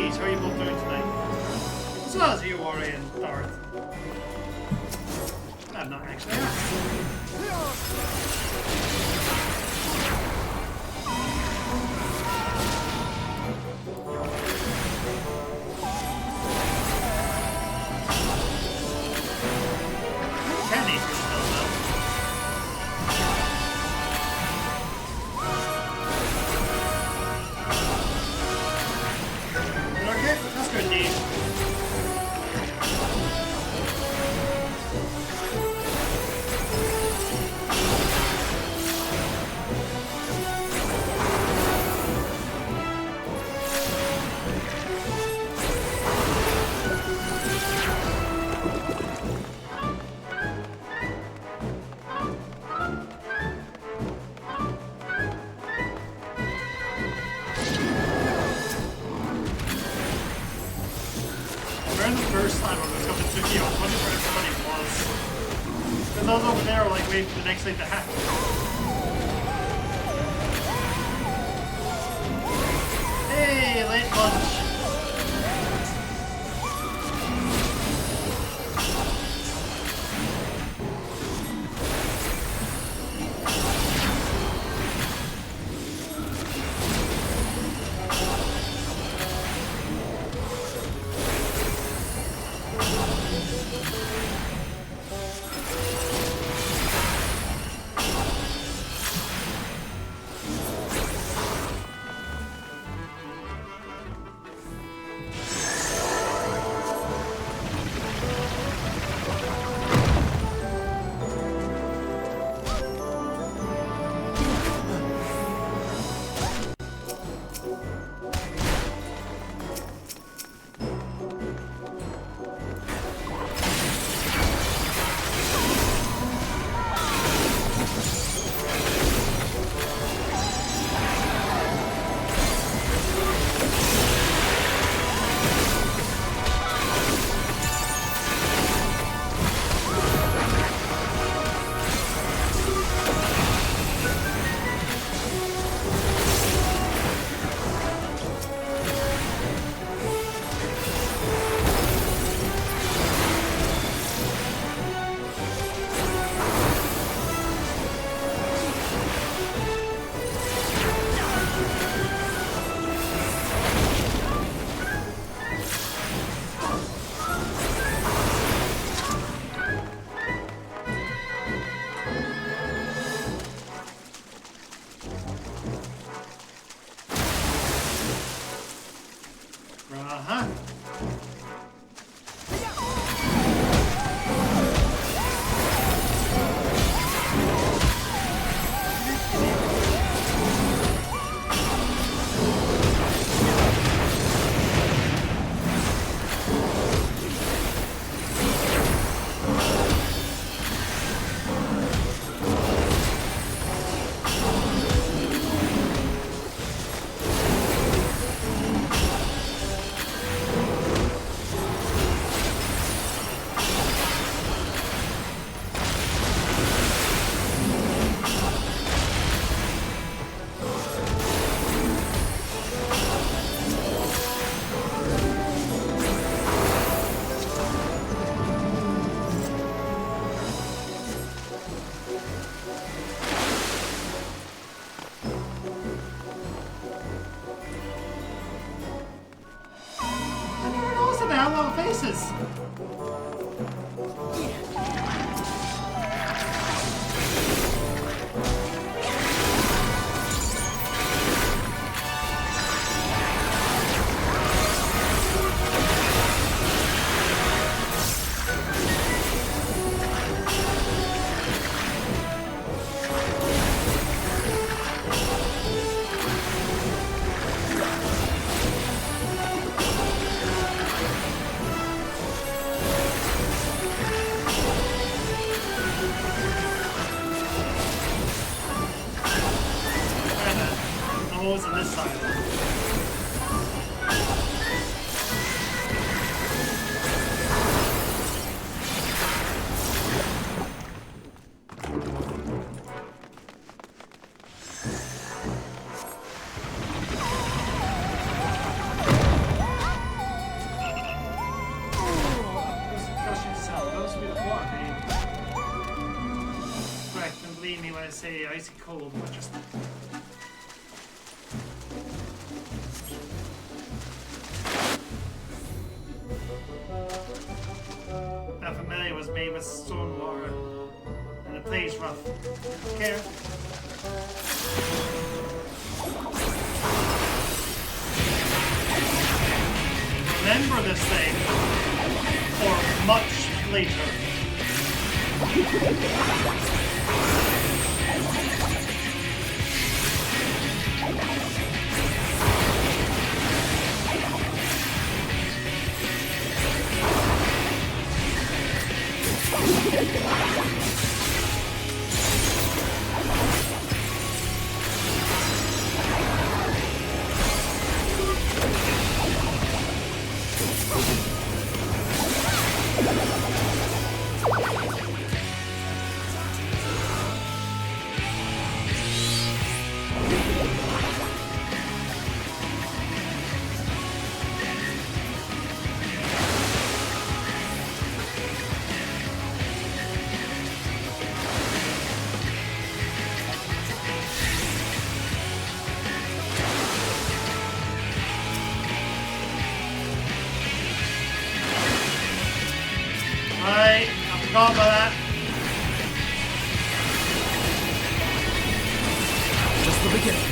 Kenny, how are you both doing tonight? As well as you, Ori and Darth. I'm not actually asked. Kenny for still though. Okay, that's good indeed. Around the first time when it was going to tricky, I was wondering where everybody was. Because I was over there like waiting for the next thing to happen. Hey, late lunch. Faces. me when I say icy cold, but just... That familiar was made with stone water, and it plays rough. Care. Remember this thing for much later. I forgot about that. Just the beginning.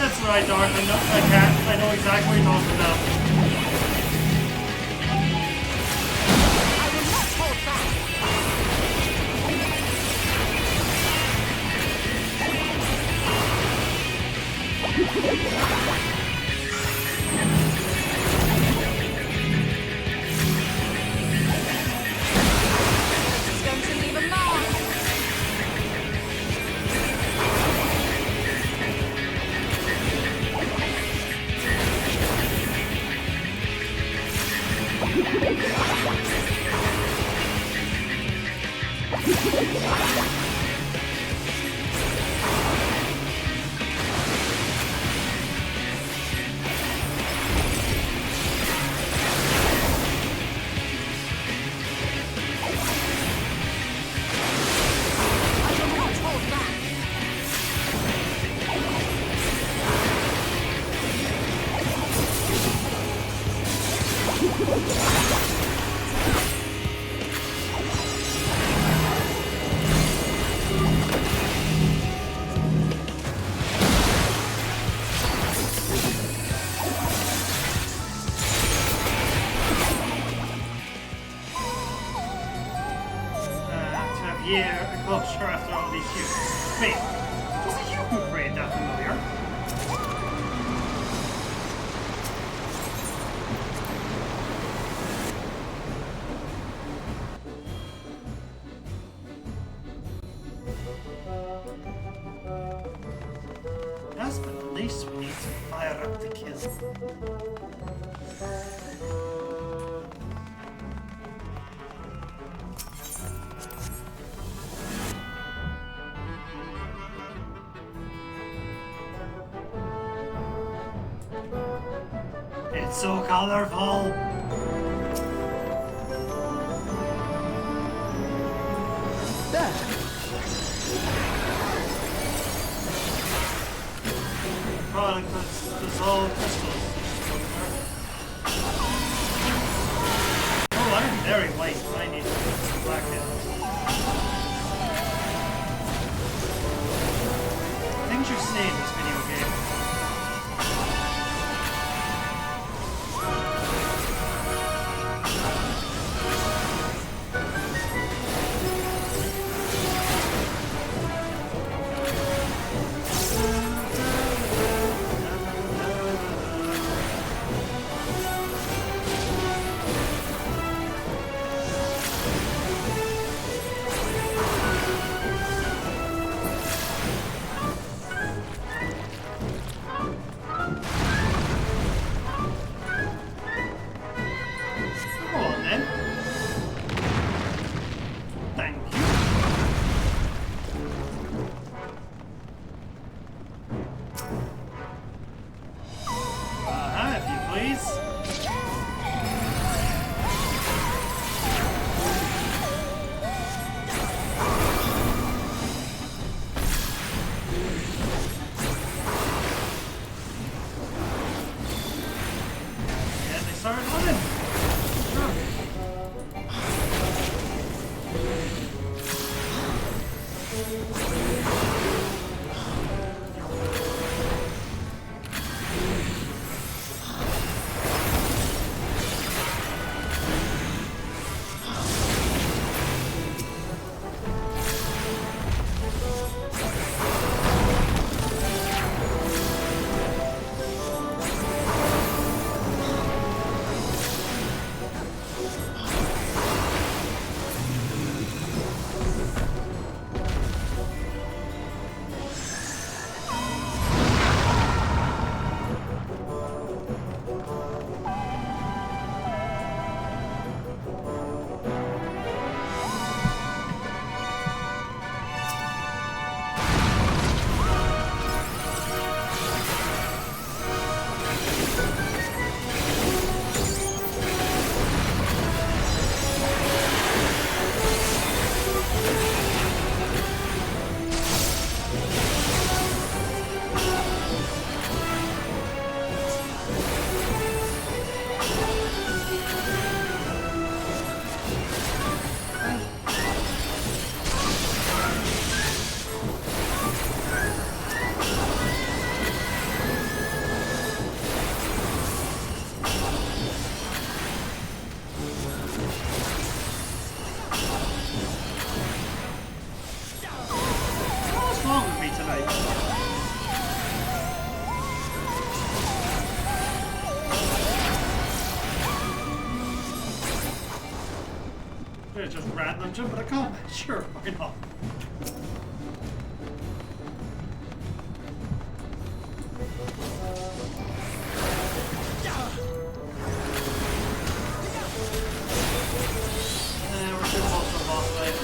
That's right, Darth. I know exactly what you're talking about. I will not hold back. It's going to leave a mark. A closure after all these years. Wait, was it you who created that familiar? Last but not least, we need to fire up the kill. It's so colorful. There. Product that's dissolved crystals. Oh, I'm very light. I need to black it. Things you're saying in this video game. Just random jump, but I can't. Sure, why not? We're too close to the boss fight.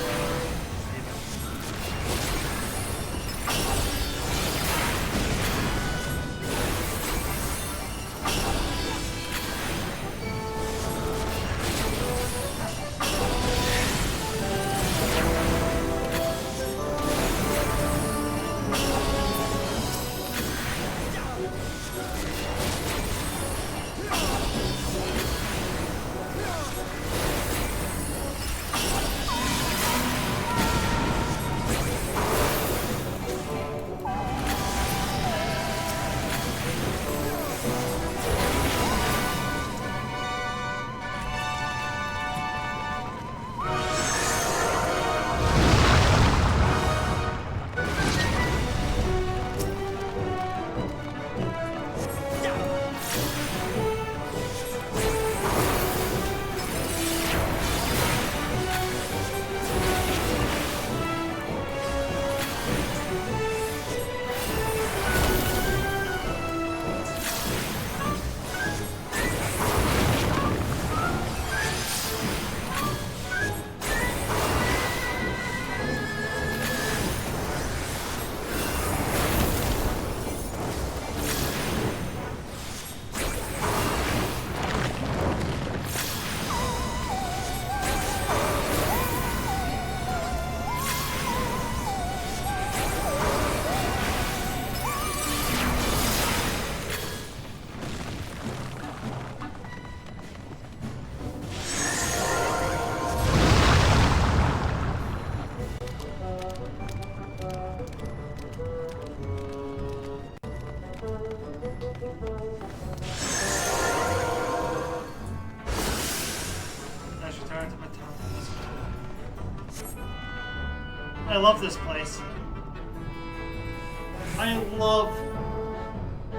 I love this place. I love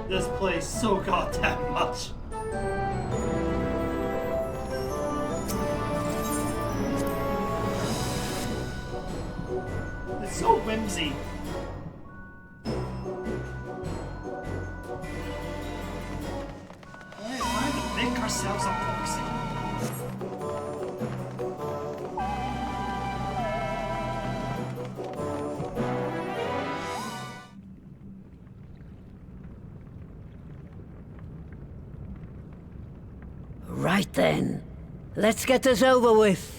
this place so goddamn much. It's so whimsy. Alright, time to make ourselves a proxy. Right then, let's get this over with.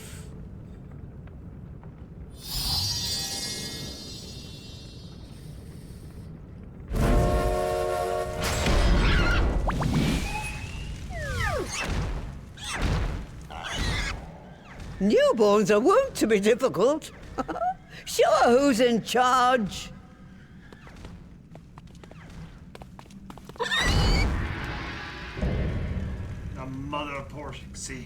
Newborns are wont to be difficult. Sure, who's in charge? The mother of Portuguese.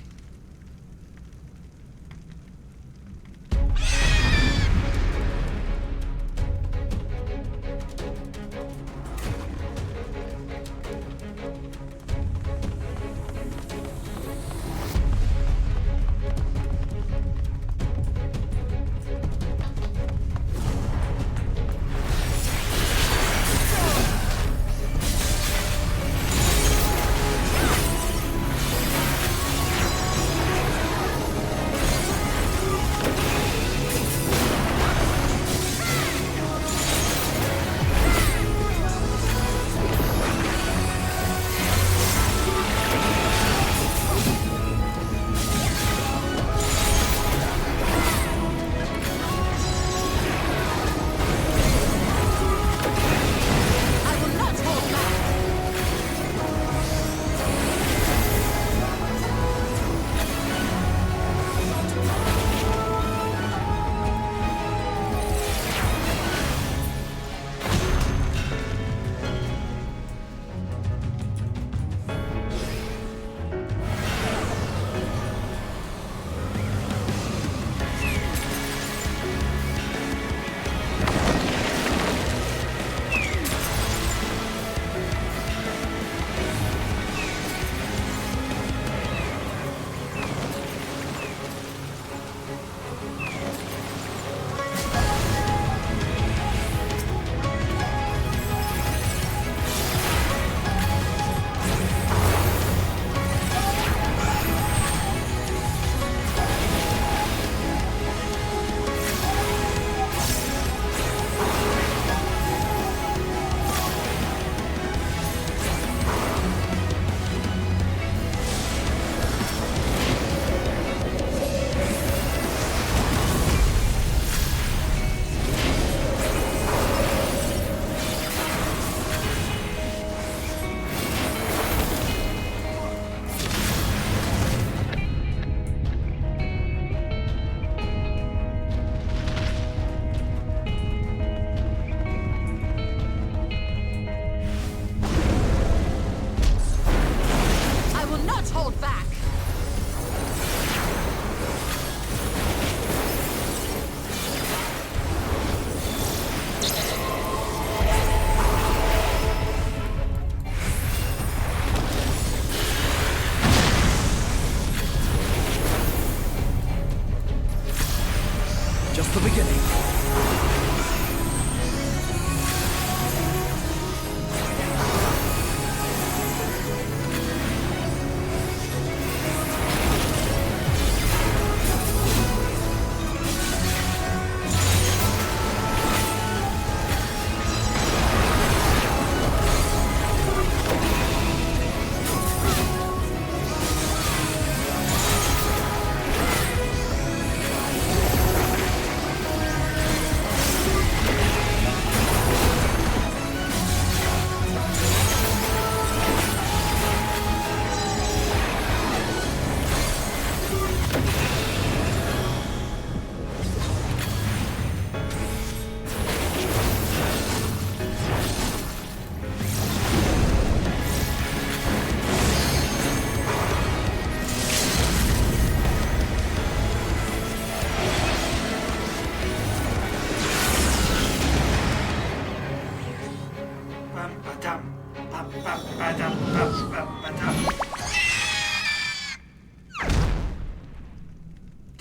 Just the beginning.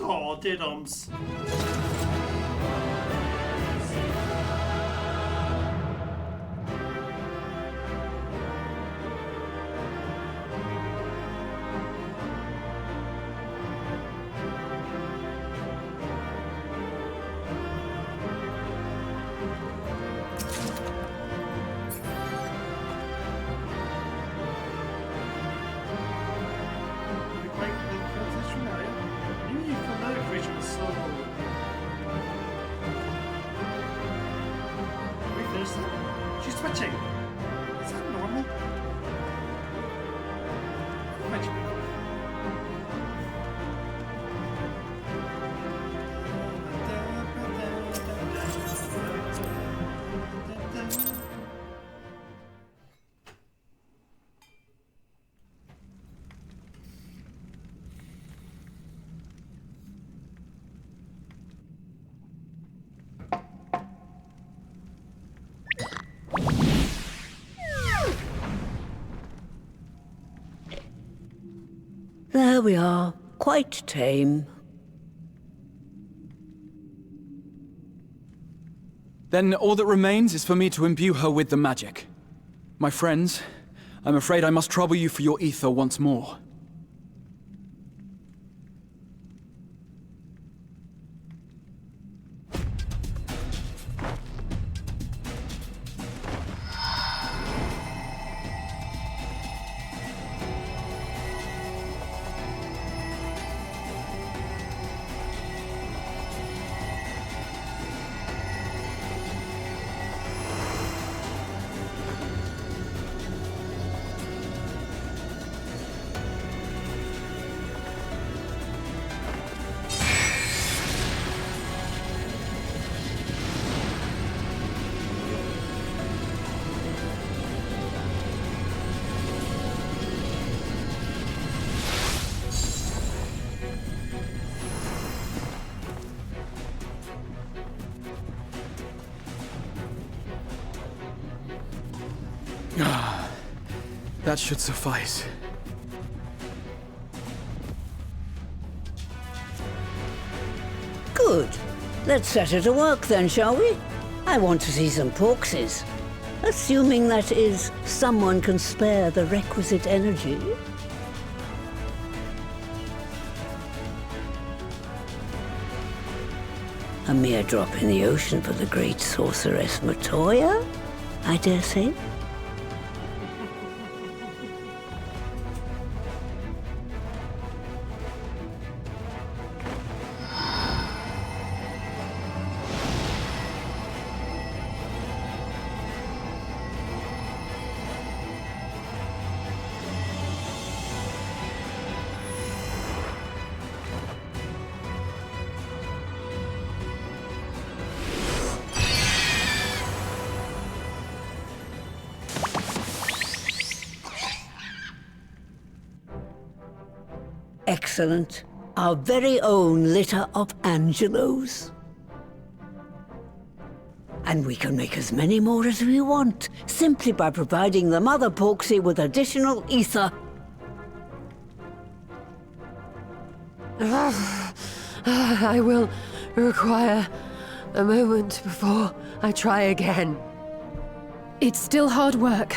Oh, diddums. Creature was so There we are. Quite tame. Then all that remains is for me to imbue her with the magic. My friends, I'm afraid I must trouble you for your ether once more. That should suffice. Good. Let's set her to work then, shall we? I want to see some porkses. Assuming that is, someone can spare the requisite energy. A mere drop in the ocean for the great sorceress Matoya, I dare say. Excellent. Our very own litter of Angelos. And we can make as many more as we want, simply by providing the Mother Porksy with additional ether. I will require a moment before I try again. It's still hard work,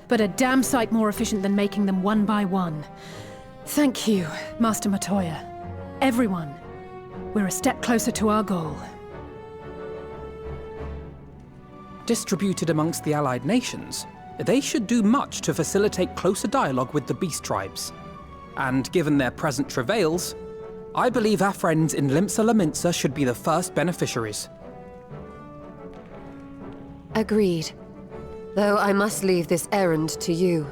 but a damn sight more efficient than making them one by one. Thank you, Master Matoya. Everyone, we're a step closer to our goal. Distributed amongst the allied nations, they should do much to facilitate closer dialogue with the beast tribes. And given their present travails, I believe our friends in Limsa Laminsa should be the first beneficiaries. Agreed. Though I must leave this errand to you.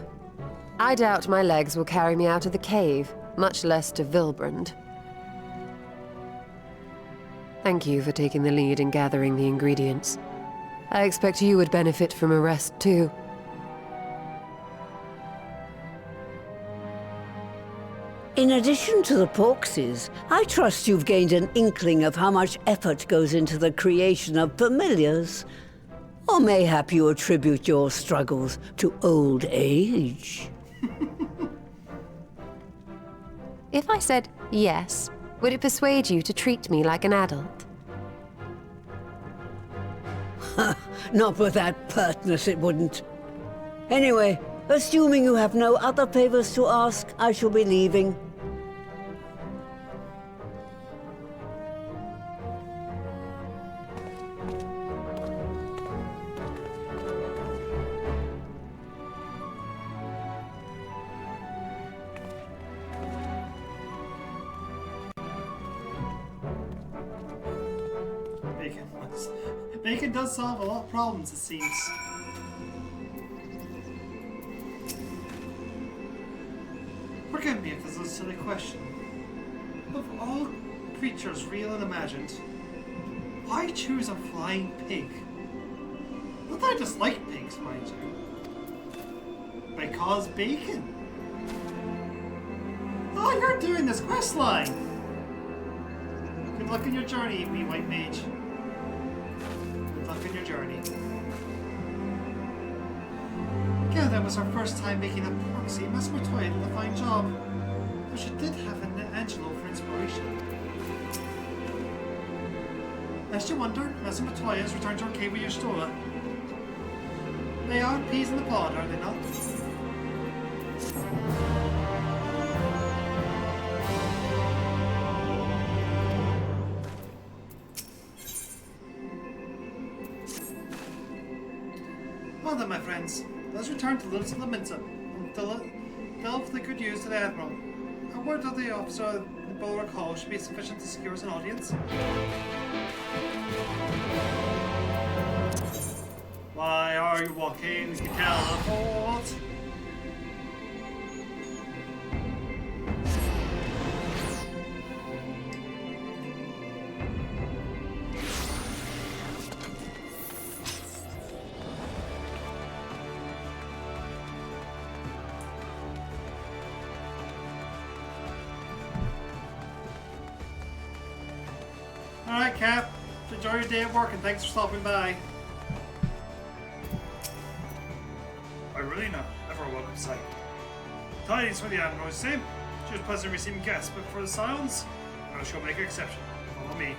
I doubt my legs will carry me out of the cave, much less to Vilbrand. Thank you for taking the lead in gathering the ingredients. I expect you would benefit from a rest too. In addition to the porksies, I trust you've gained an inkling of how much effort goes into the creation of familiars. Or mayhap you attribute your struggles to old age. If I said yes, would it persuade you to treat me like an adult? Not with that pertness, it wouldn't. Anyway, assuming you have no other favors to ask, I shall be leaving. Bacon does solve a lot of problems, it seems. Forgive me if this is a silly question. Of all creatures, real and imagined, why choose a flying pig? Not that I dislike pigs, mind you. Because bacon. Oh, you're doing this quest line! Good luck in your journey, wee white mage. Good luck in your journey. Again, that was our first time making a proxy. Master Matoya did a fine job. Though she did have an Angelo for inspiration. Lest you wonder, Master Matoya has returned to her cave with your Stola. They are peas in the pod, are they not? Well then, my friends, let's return to Littles of the Minza and delve the good news to the Admiral. A word of the officer of the Bulwark Hall should be sufficient to secure us an audience. Why are you walking the Caliphort? Alright, Cap. Enjoy your day at work and thanks for stopping by. I really not ever a welcome sight. Tidings for the Admiral is the same. She was pleasant receiving guests, but for the Scions, I shall make an exception. Follow me.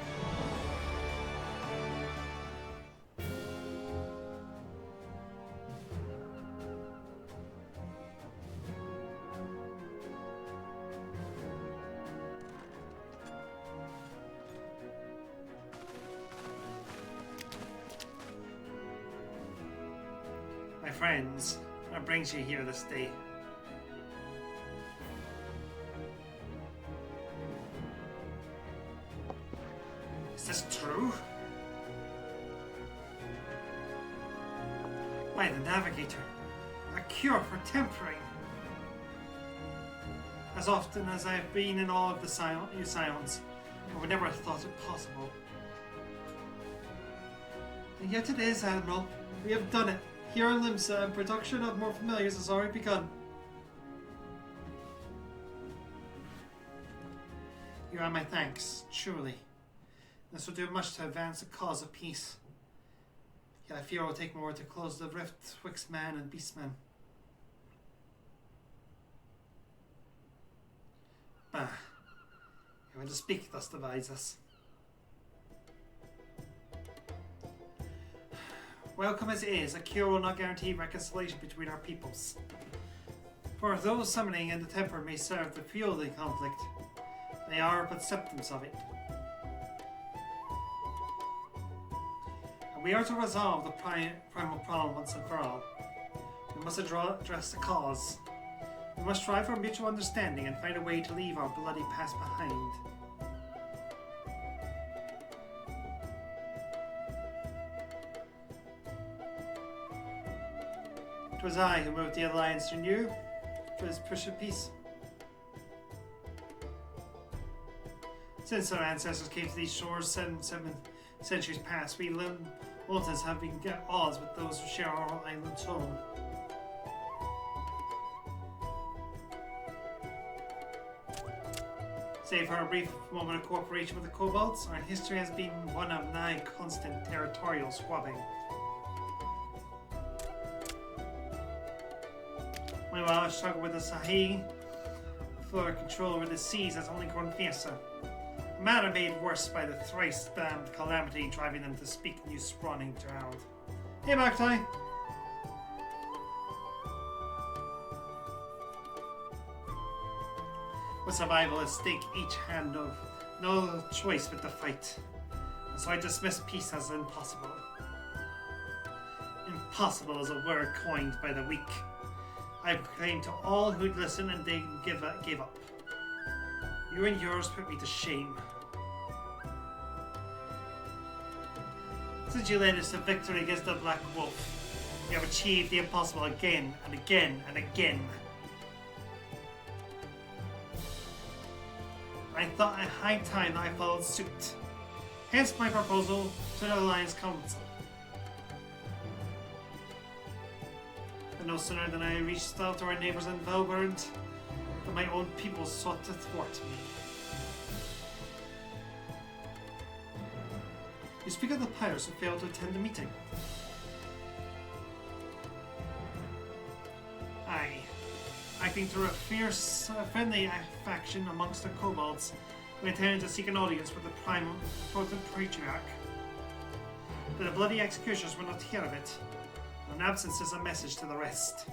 My friends, what brings you here this day? Is this true? By the Navigator, a cure for tempering. As often as I've been in awe of the you Scions, I would never have thought it possible. And yet it is, Admiral. We have done it. Here in Limsa, and production of more familiars has already begun. You are my thanks, truly. This will do much to advance the cause of peace. Yet I fear it will take more to close the rift twixt man and beastman. Bah, even to speak thus divides us. Welcome as it is, a cure will not guarantee reconciliation between our peoples. For those summoning and the temper may serve to fuel the conflict, they are but symptoms of it. And we are to resolve the primal problem once and for all. We must address the cause. We must strive for mutual understanding and find a way to leave our bloody past behind. It was I who moved the Alliance to you. It was push of peace. Since our ancestors came to these shores 7 centuries past, we Waltons have been at odds with those who share our island's home. Save for a brief moment of cooperation with the Kobolds, our history has been one of nigh constant territorial squabbling. Meanwhile, our struggle with the Sahi for control over the seas has only grown fiercer. A matter made worse by the thrice damned calamity driving them to speak new spawning ground. Hey, Magtai! With survival at stake, each hand of no choice but to fight. And so I dismiss peace as impossible. Impossible is a word coined by the weak. I proclaim to all who'd listen and they gave up. You and yours put me to shame. Since you led us to victory against the Black Wolf, you have achieved the impossible again and again and again. I thought it high time that I followed suit. Hence my proposal to the Alliance Council. But no sooner than I reached out to our neighbours in Valburn, than my own people sought to thwart me. You speak of the pirates who failed to attend the meeting. I reacting to a fierce, friendly faction amongst the kobolds, we intended to seek an audience with the patriarch. But the bloody executioners will not hear of it. An absence is a message to the rest.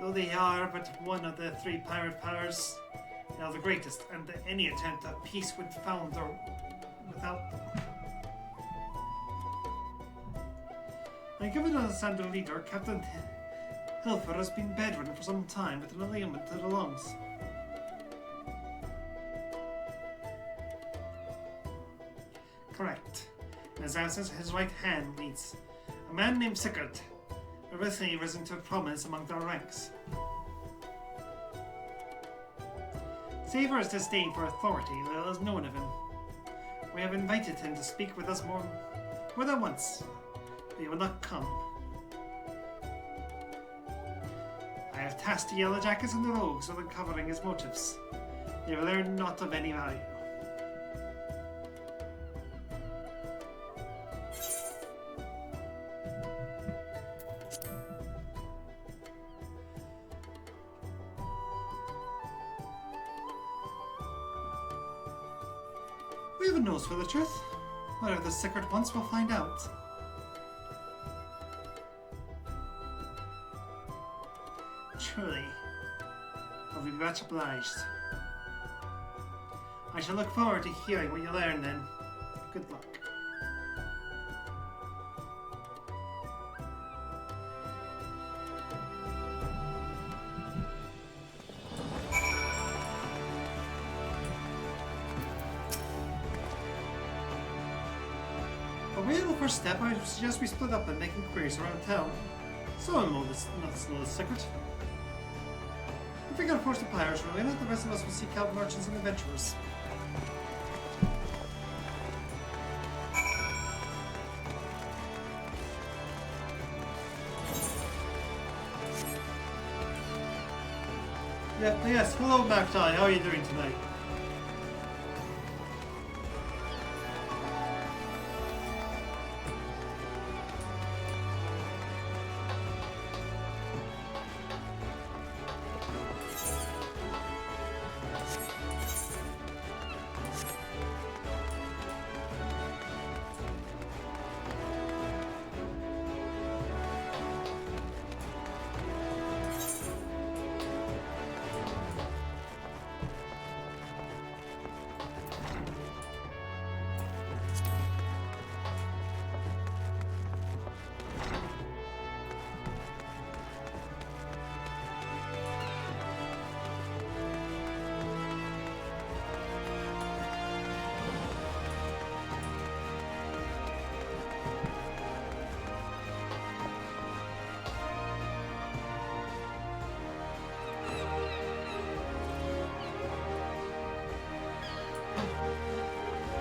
Though they are but one of the 3 pirate powers, they are the greatest, and any attempt at peace would founder without them. I give it to understand their leader, Captain Hilfer, has been bedridden for some time with an ailment to the lungs. Correct. In his absence, his right hand leads a man named Sigurd, who recently risen to prominence among our ranks. Save for his disdain for authority, little is known of him. We have invited him to speak with us more than once, but he will not come. I have tasked the Yellow Jackets and the Rogues with uncovering his motives. They will learn not of any value. We have a nose for the truth. Whatever the Sigurd wants, we'll find out. Truly, I'll be much obliged. I shall look forward to hearing what you learn then. Good luck. For real, the first step, I suggest we split up and make inquiries around town. Someone will not know the secret. If we can force the pirates really in it, the rest of us will seek out merchants and adventurers. Yes, hello Magpie, how are you doing tonight?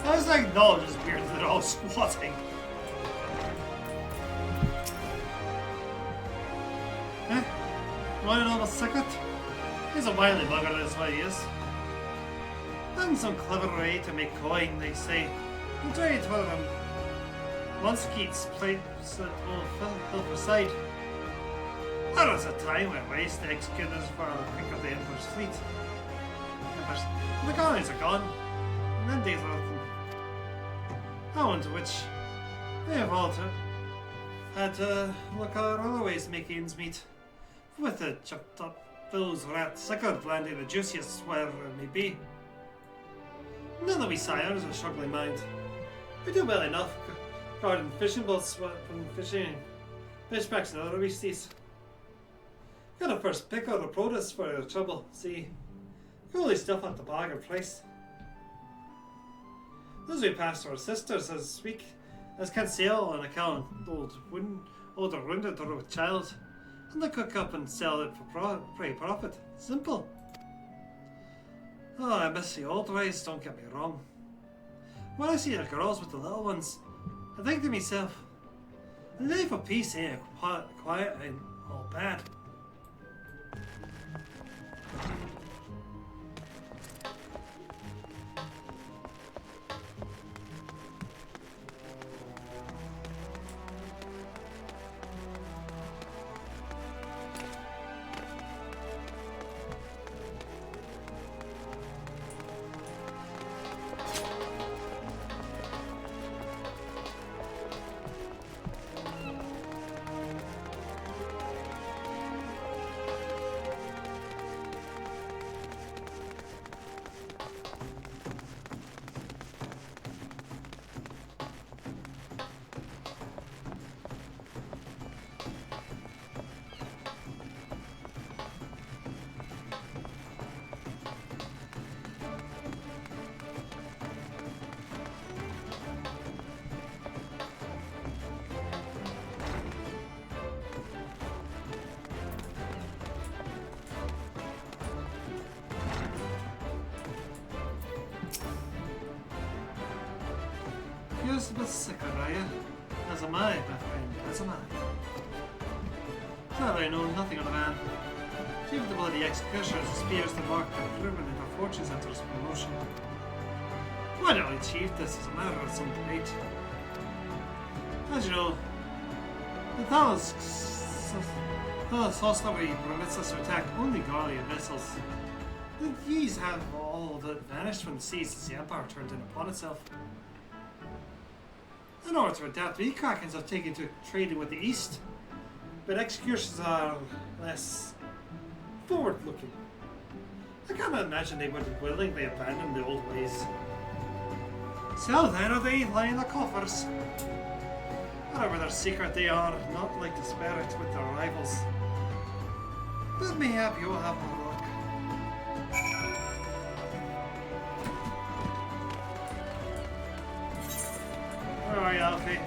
I was like, no, it's weird that they're all squatting. Eh? Want to know the secret? He's a wily bugger, that's what he is. And some clever way to make coin, they say. Enjoy it for them. Once Keats played Hill aside. There was a time when race the executors for the pick of the Emperor's fleet. The colonies are gone, and then days left them. Owing to which they have all had to look at other ways to make ends meet. With the chucked up bills rat Sigurd landing the juiciest wherever it may be. None of we sires are struggling mind. We do well enough guarding fishing boats from fishing fish packs and other beasties. Gotta first pick out the produce for your trouble, see. Holy stuff at the bargain price. Those we pass to our sisters as weak as can sail on account older wounded or with child, and they cook up and sell it for profit. Simple. Oh, I miss the old ways, don't get me wrong. When I see the girls with the little ones, I think to myself, the life of peace ain't quiet and all bad. just a bit sicker, are you? As am I, my friend, as am I. Sadly, I know nothing of the man. Even the bloody executioners spears the mark and ruin in their fortunes after his promotion. Why not achieve this as a matter of some debate? As you know, the Thalos hostility permits us to attack only Garlean vessels. These have all but vanished when the seas as the Empire turned in upon itself. In order to adapt, we Krakens have taken to trading with the East, but executions are less forward-looking. I cannot imagine they would willingly abandon the old ways. So then are they lie in the coffers. Whatever their secret, they are not like to spare it with their rivals. But mayhap you'll have more luck. Where are you, Alfie?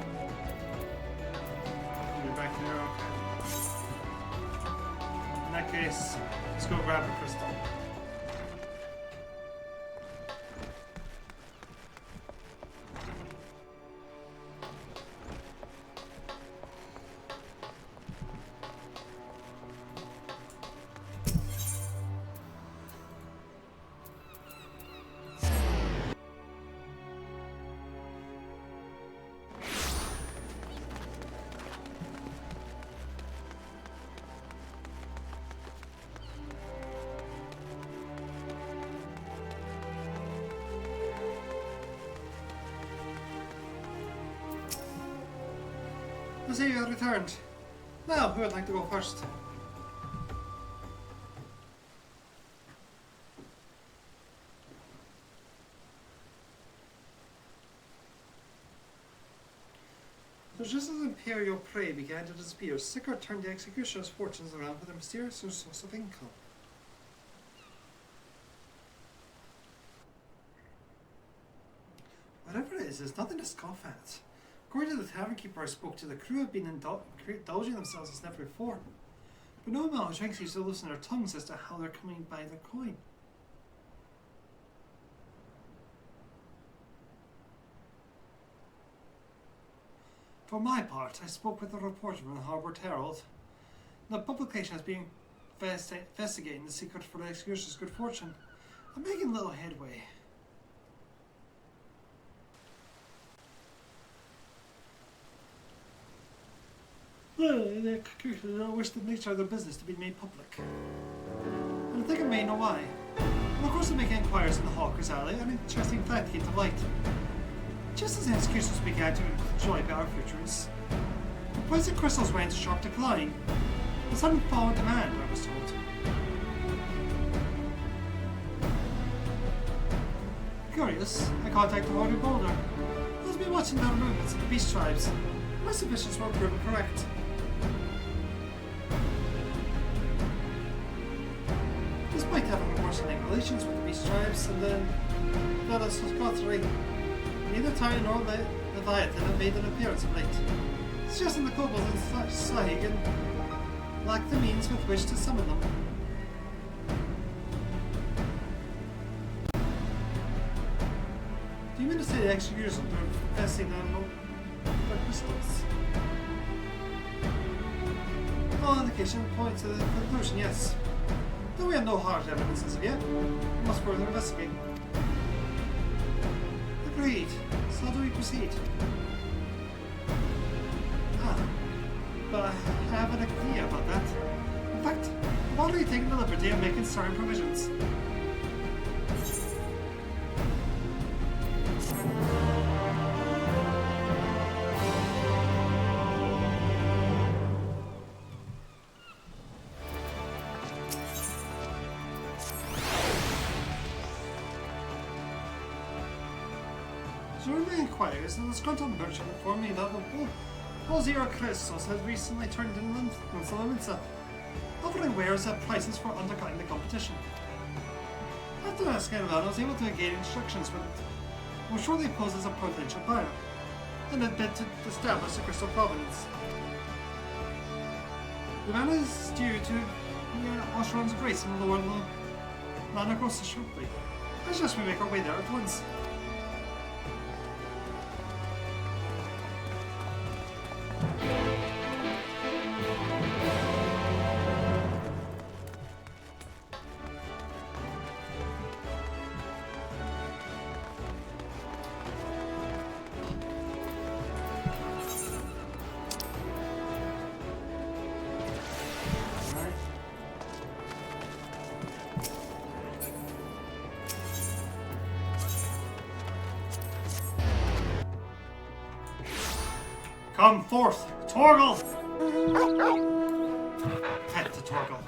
You're back there, okay. In that case, let's go grab a crystal. I see you have returned. Now, who would like to go first? So just as Imperial prey began to disappear, Sickard turned the executioner's fortunes around with a mysterious source of income. Whatever it is, there's nothing to scoff at. According to the tavern keeper I spoke to, the crew have been indulging themselves as never before. But no amount of drinks seems to loosen their tongues as to how they're coming by their coin. For my part, I spoke with a reporter from the Harbour Herald. The publication has been investigating the secret for the executioner's good fortune. I'm making little headway. The executioners don't wish the nature of their business to be made public. And I think I may know why. And of course, they make inquiries in the Hawker's Alley, an interesting fact came to light. Just as the executioners began to enjoy better futures, the price of crystals went into sharp decline. A sudden fall in demand, I was told. Curious, I contacted Warder Boulder. He's been watching their movements in the beast tribes. My suspicions were proven correct. Despite having worsening relations with the beast tribes and the Velas of Gothry, neither Tyrion nor Leviathan have made an appearance of late. Suggesting the kobolds and Sahigan lack the means with which to summon them. Do you mean to say the executors are professing their crystals? All indication points to the conclusion, yes. Though we have no hard evidence as of yet, we must further investigate. Agreed. So how do we proceed? But I have an idea about that. In fact, I've already taken the liberty of making certain provisions. During my inquiries, the disgruntled merchant informed me that the Ozir crystals had recently turned inland in Salaminsa, offering wares at prices for undercutting the competition. After asking around, I was able to gain instructions with it, which shortly posed as a potential buyer, and had bid to establish a crystal provenance. The man is due to Oshron's grace in the lower land across the shortly. I suggest we make our way there at once. Come forth, Torgal! Head to Torgal.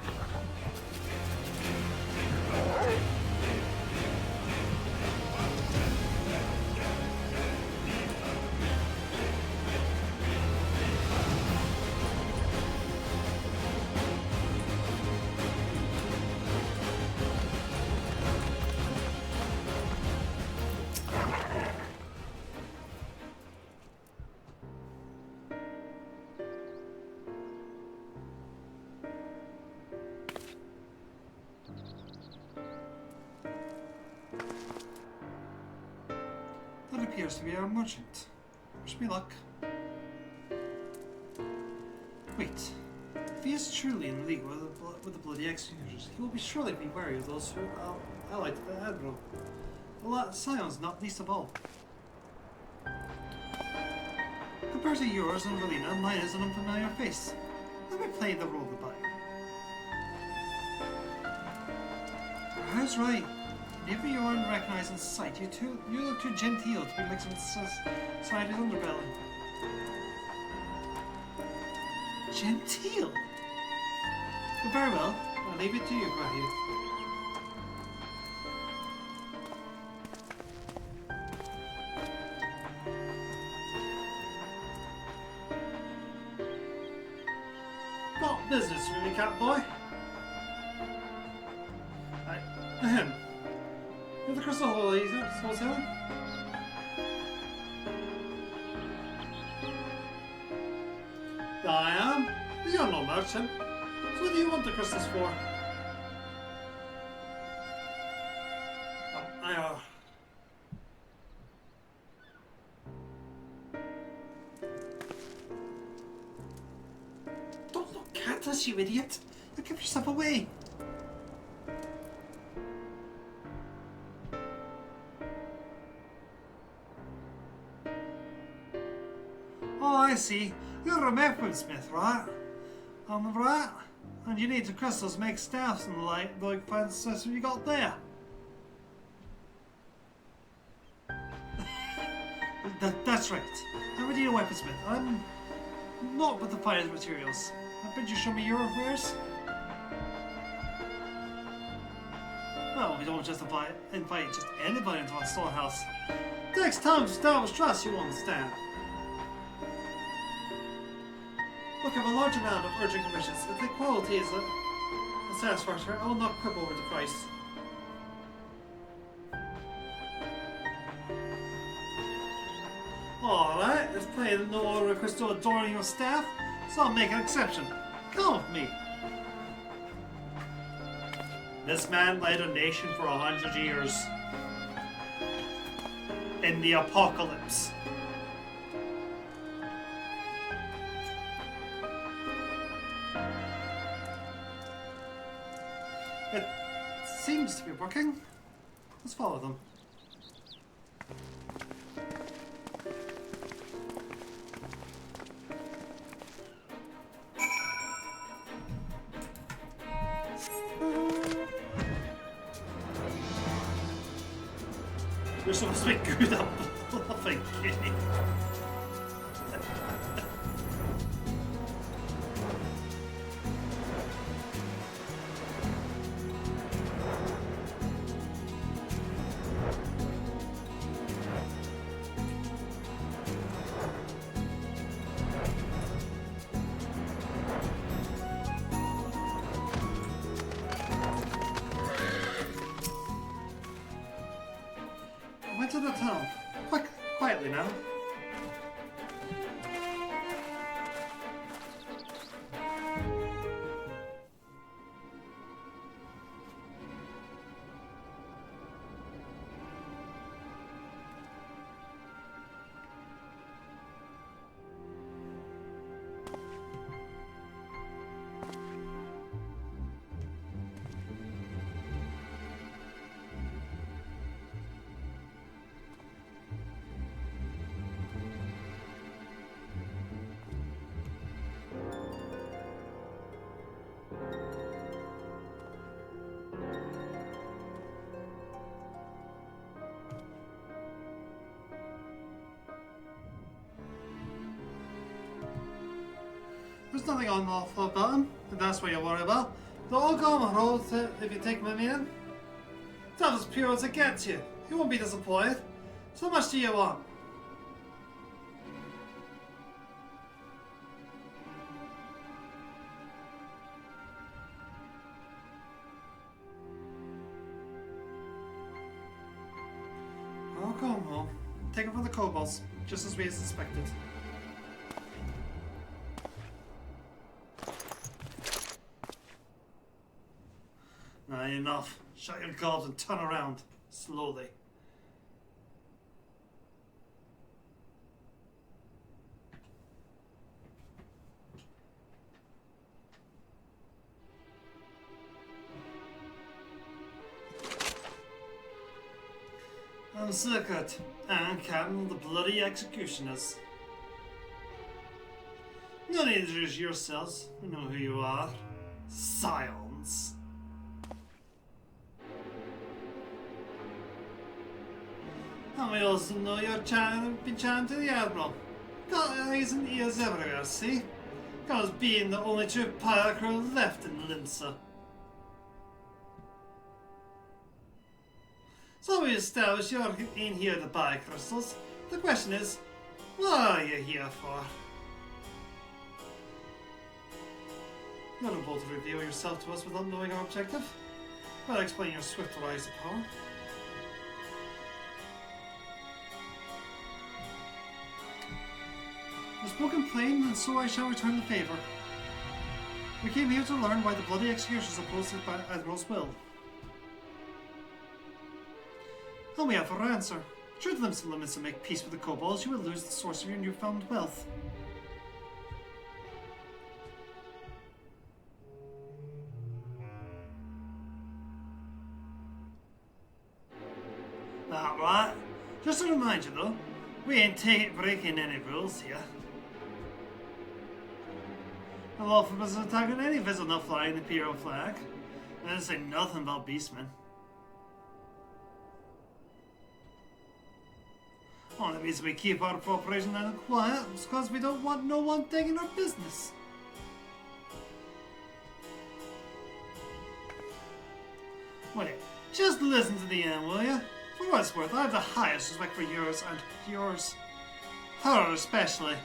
That appears to be our merchant. Wish me luck. Wait. If he is truly in league with the bloody executors, he will be surely be wary of those who are allied to the Admiral. Well, Sion's not least of all. Compared to yours and Valina, mine is an unfamiliar face. Let me play the role of the buyer. Who's right? If you aren't recognized in sight, you look too genteel to be mixed with society's underbelly. Genteel? Well, very well. I'll leave it to you, Graham. What business, really, cat boy? Ahem. You're the Crystal Holy, Soul Sailor? I am, but you're no merchant. So what do you want the crystals for? Don't look at us, you idiot! You'll give yourself away! Oh, I see. You're a weaponsmith, right? Right? And you need the crystals to make staffs and the like fancy you got there. That's right. I'm indeed a weaponsmith. I'm not with the finest materials. I bet you show me your wares. Well, we don't just invite just anybody into our storehouse. Takes time to establish trust, you understand. Look, I have a large amount of urgent commissions. If the quality is a satisfactory, I will not quibble over the price. Alright, it's plain that no other crystal adorning your staff, so I'll make an exception. Come with me. This man led a nation for 100 years. In the apocalypse. It seems to be working. Let's follow them. You're supposed to be good at bluffing, kitty. To the tunnel. Quietly now. There's nothing unlawful about him, if that's what you worry about. They'll all go on the road if you take him in. That's as pure as it gets you. You won't be disappointed. So much do you want? Oh, come on. Take him for the kobolds, just as we had suspected. Nah, enough. Shut your gobs and turn around. Slowly. I'm Circuit, and Captain of the Bloody Executioners. No need to introduce yourselves. We know who you are. Scions. And we also know you're been chatting to the Admiral. Got eyes and ears everywhere, see? Got us being the only true pirate crew left in Limsa. So we established you're in here to buy crystals. The question is, what are you here for? You're not able to reveal yourself to us without knowing our objective. I'll explain your swift rise to power. You've spoken plain, and so I shall return the favour. We came here to learn why the bloody executions opposed it by Admiral's will. And we have our answer. Should Limsa limits to make peace with the kobolds, you will lose the source of your newfound wealth. That right. Just to remind you though, we ain't breaking any rules here. The lawful business attacking any vessel not flying the Imperial flag. I didn't say nothing about beastmen. Only reason we keep our cooperation and quiet is because we don't want no one taking our business. Wait, just listen to the end, will you? For what it's worth, I have the highest respect for yours and yours. Her especially.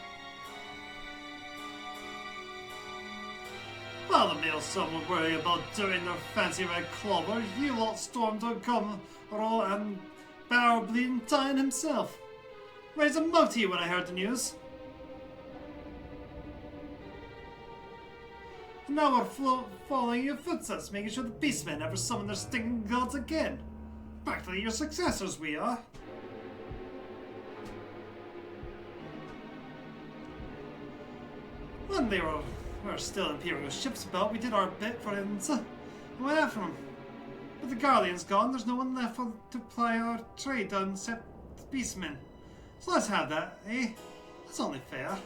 While the male son would worry about doing their fancy red clobber, you lot stormed to come roll and barrel bleeding Titan himself. Raised a mug to you when I heard the news. And now we're following your footsteps, making sure the beastmen never summon their stinking gods again. Practically your successors we are. When there were still Imperial ships about, we did our bit for Inza and went after them. With the Guardians gone, there's no one left to ply our trade on except the beastmen. So let's have that, eh? That's only fair.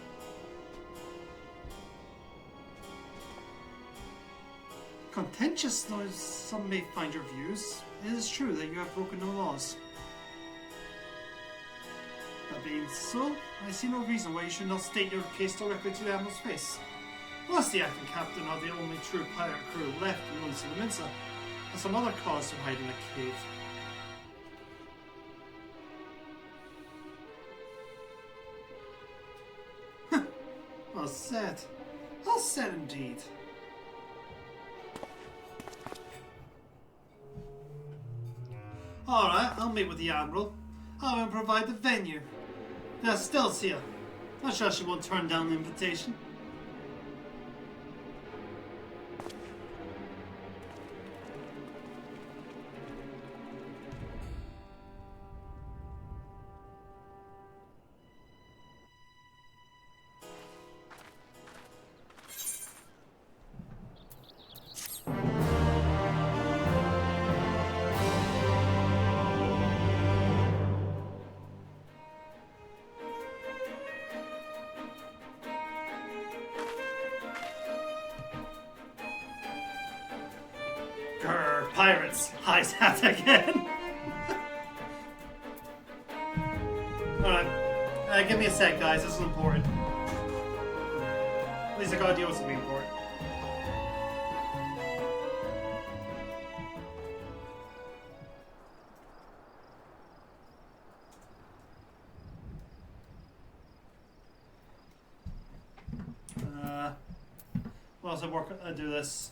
Contentious though some may find your views, it is true that you have broken no laws. That being so, I see no reason why you should not state your case directly to the Admiral's face. Unless the acting captain of the only true pirate crew left in Limsa has some other cause to hide in a cave. Well said. Well said indeed. Alright, I'll meet with the Admiral. I'll even provide the venue. There's Stills here. Not sure she won't turn down the invitation. Grr, pirates! Highs hat again! Alright, give me a sec guys, this is important. At least I gotta deal with something important. What else I do this?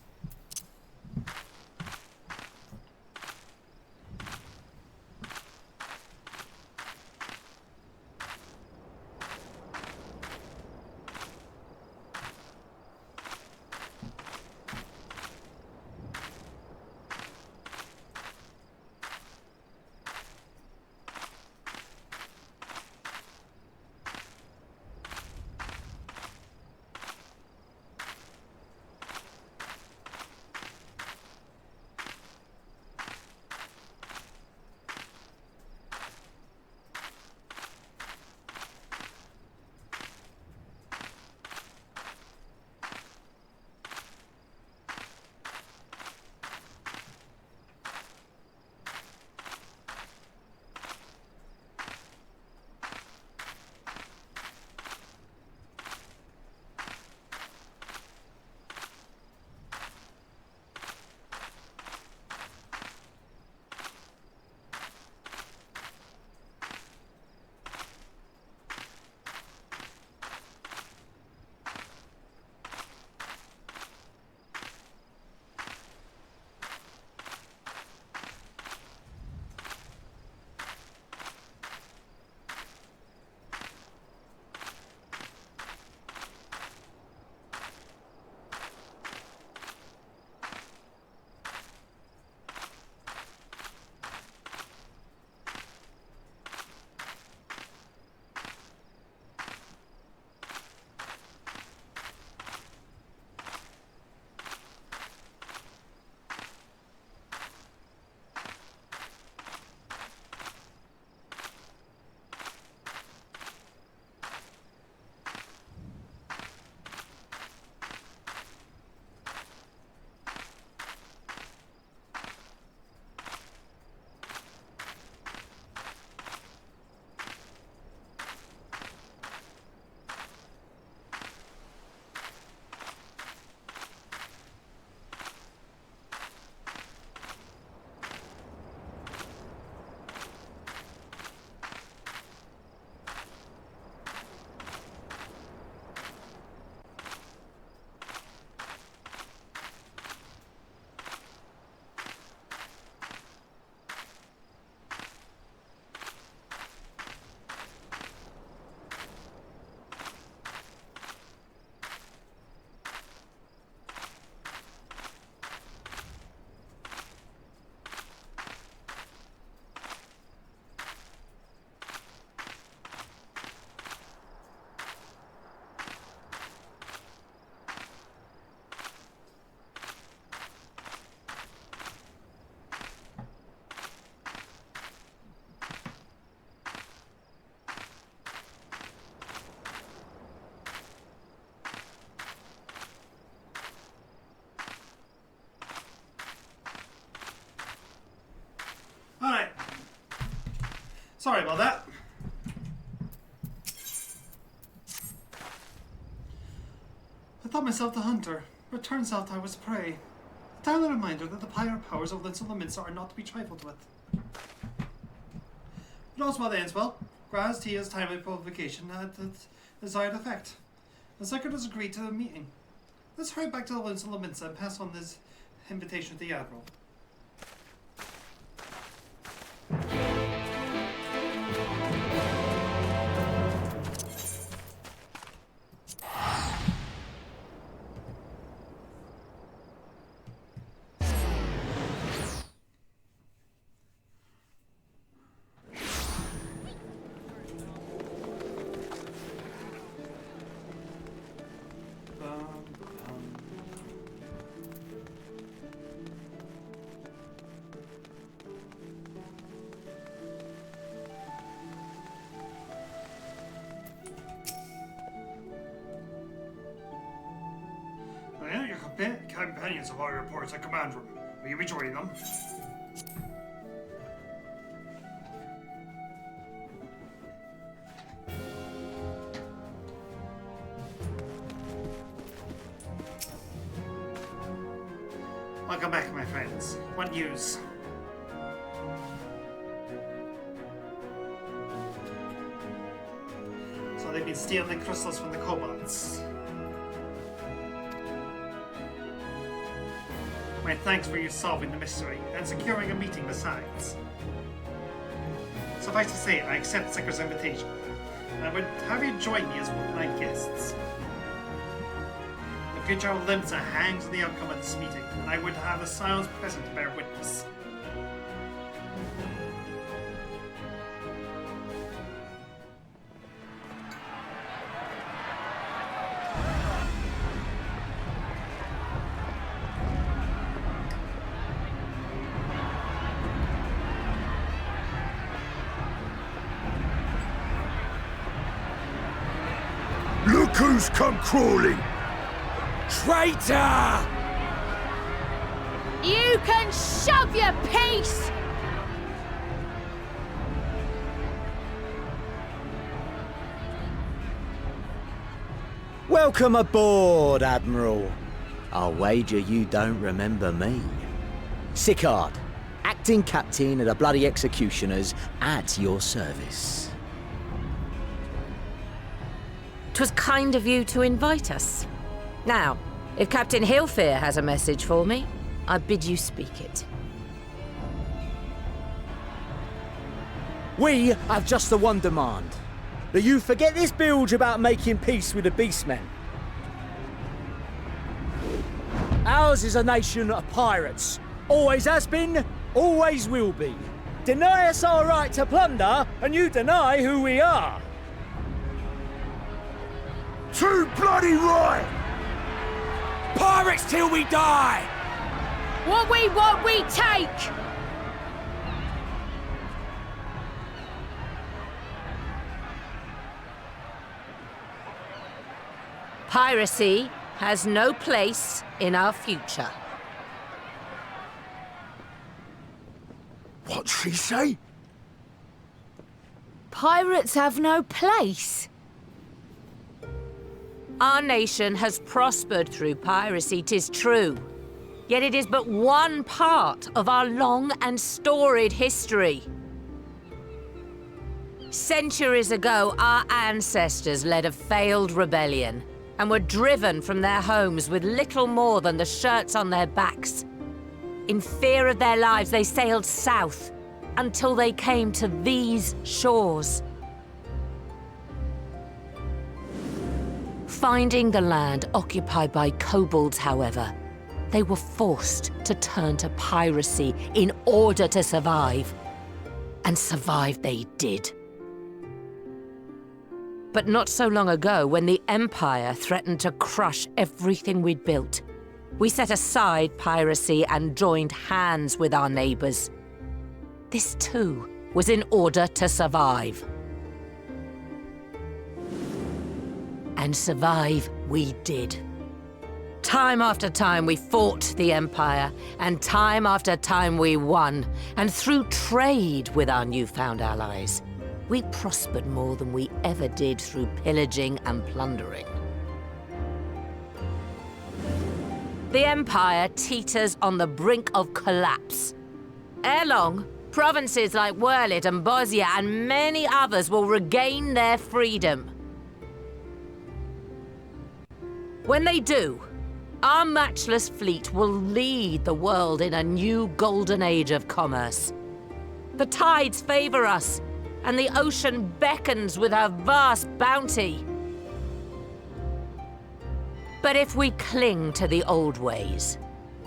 Alright. Sorry about that. I thought myself the hunter, but turns out I was prey. A timely reminder that the higher powers of Linz and Lominsa are not to be trifled with. But all's well that ends well. Graz Tia's timely provocation had the desired effect. The Secret has agreed to the meeting. Let's hurry back to the Linz and Lominsa and pass on this invitation to the Admiral. Companions of our reports at command room. Will you be joining them? Welcome back, my friends. What news? So they've been stealing crystals from the kobolds. My thanks for you solving the mystery and securing a meeting besides. Suffice to say, I accept Seeker's invitation, and I would have you join me as one of my guests. The future of Limsa hangs on the outcome of this meeting, and I would have the Scions present to bear witness. Look who's come crawling! Traitor! You can shove your peace! Welcome aboard, Admiral. I'll wager you don't remember me. Sicard, acting captain of the bloody executioners, at your service. 'Twas kind of you to invite us. Now, if Captain Hillfear has a message for me, I bid you speak it. We have just the one demand. That you forget this bilge about making peace with the Beastmen. Ours is a nation of pirates. Always has been, always will be. Deny us our right to plunder, and you deny who we are. Too bloody right! Pirates till we die! What we want, we take! Piracy has no place in our future. What'd she say? Pirates have no place. Our nation has prospered through piracy, 'tis true. Yet it is but one part of our long and storied history. Centuries ago, our ancestors led a failed rebellion and were driven from their homes with little more than the shirts on their backs. In fear of their lives, they sailed south until they came to these shores. Finding the land occupied by kobolds, however, they were forced to turn to piracy in order to survive. And survive they did. But not so long ago, when the Empire threatened to crush everything we'd built, we set aside piracy and joined hands with our neighbors. This too was in order to survive. And survive we did. Time after time we fought the Empire, and time after time we won. And through trade with our newfound allies, we prospered more than we ever did through pillaging and plundering. The Empire teeters on the brink of collapse. Ere long, provinces like Wurlit and Bosnia and many others will regain their freedom. When they do, our matchless fleet will lead the world in a new golden age of commerce. The tides favor us, and the ocean beckons with her vast bounty. But if we cling to the old ways,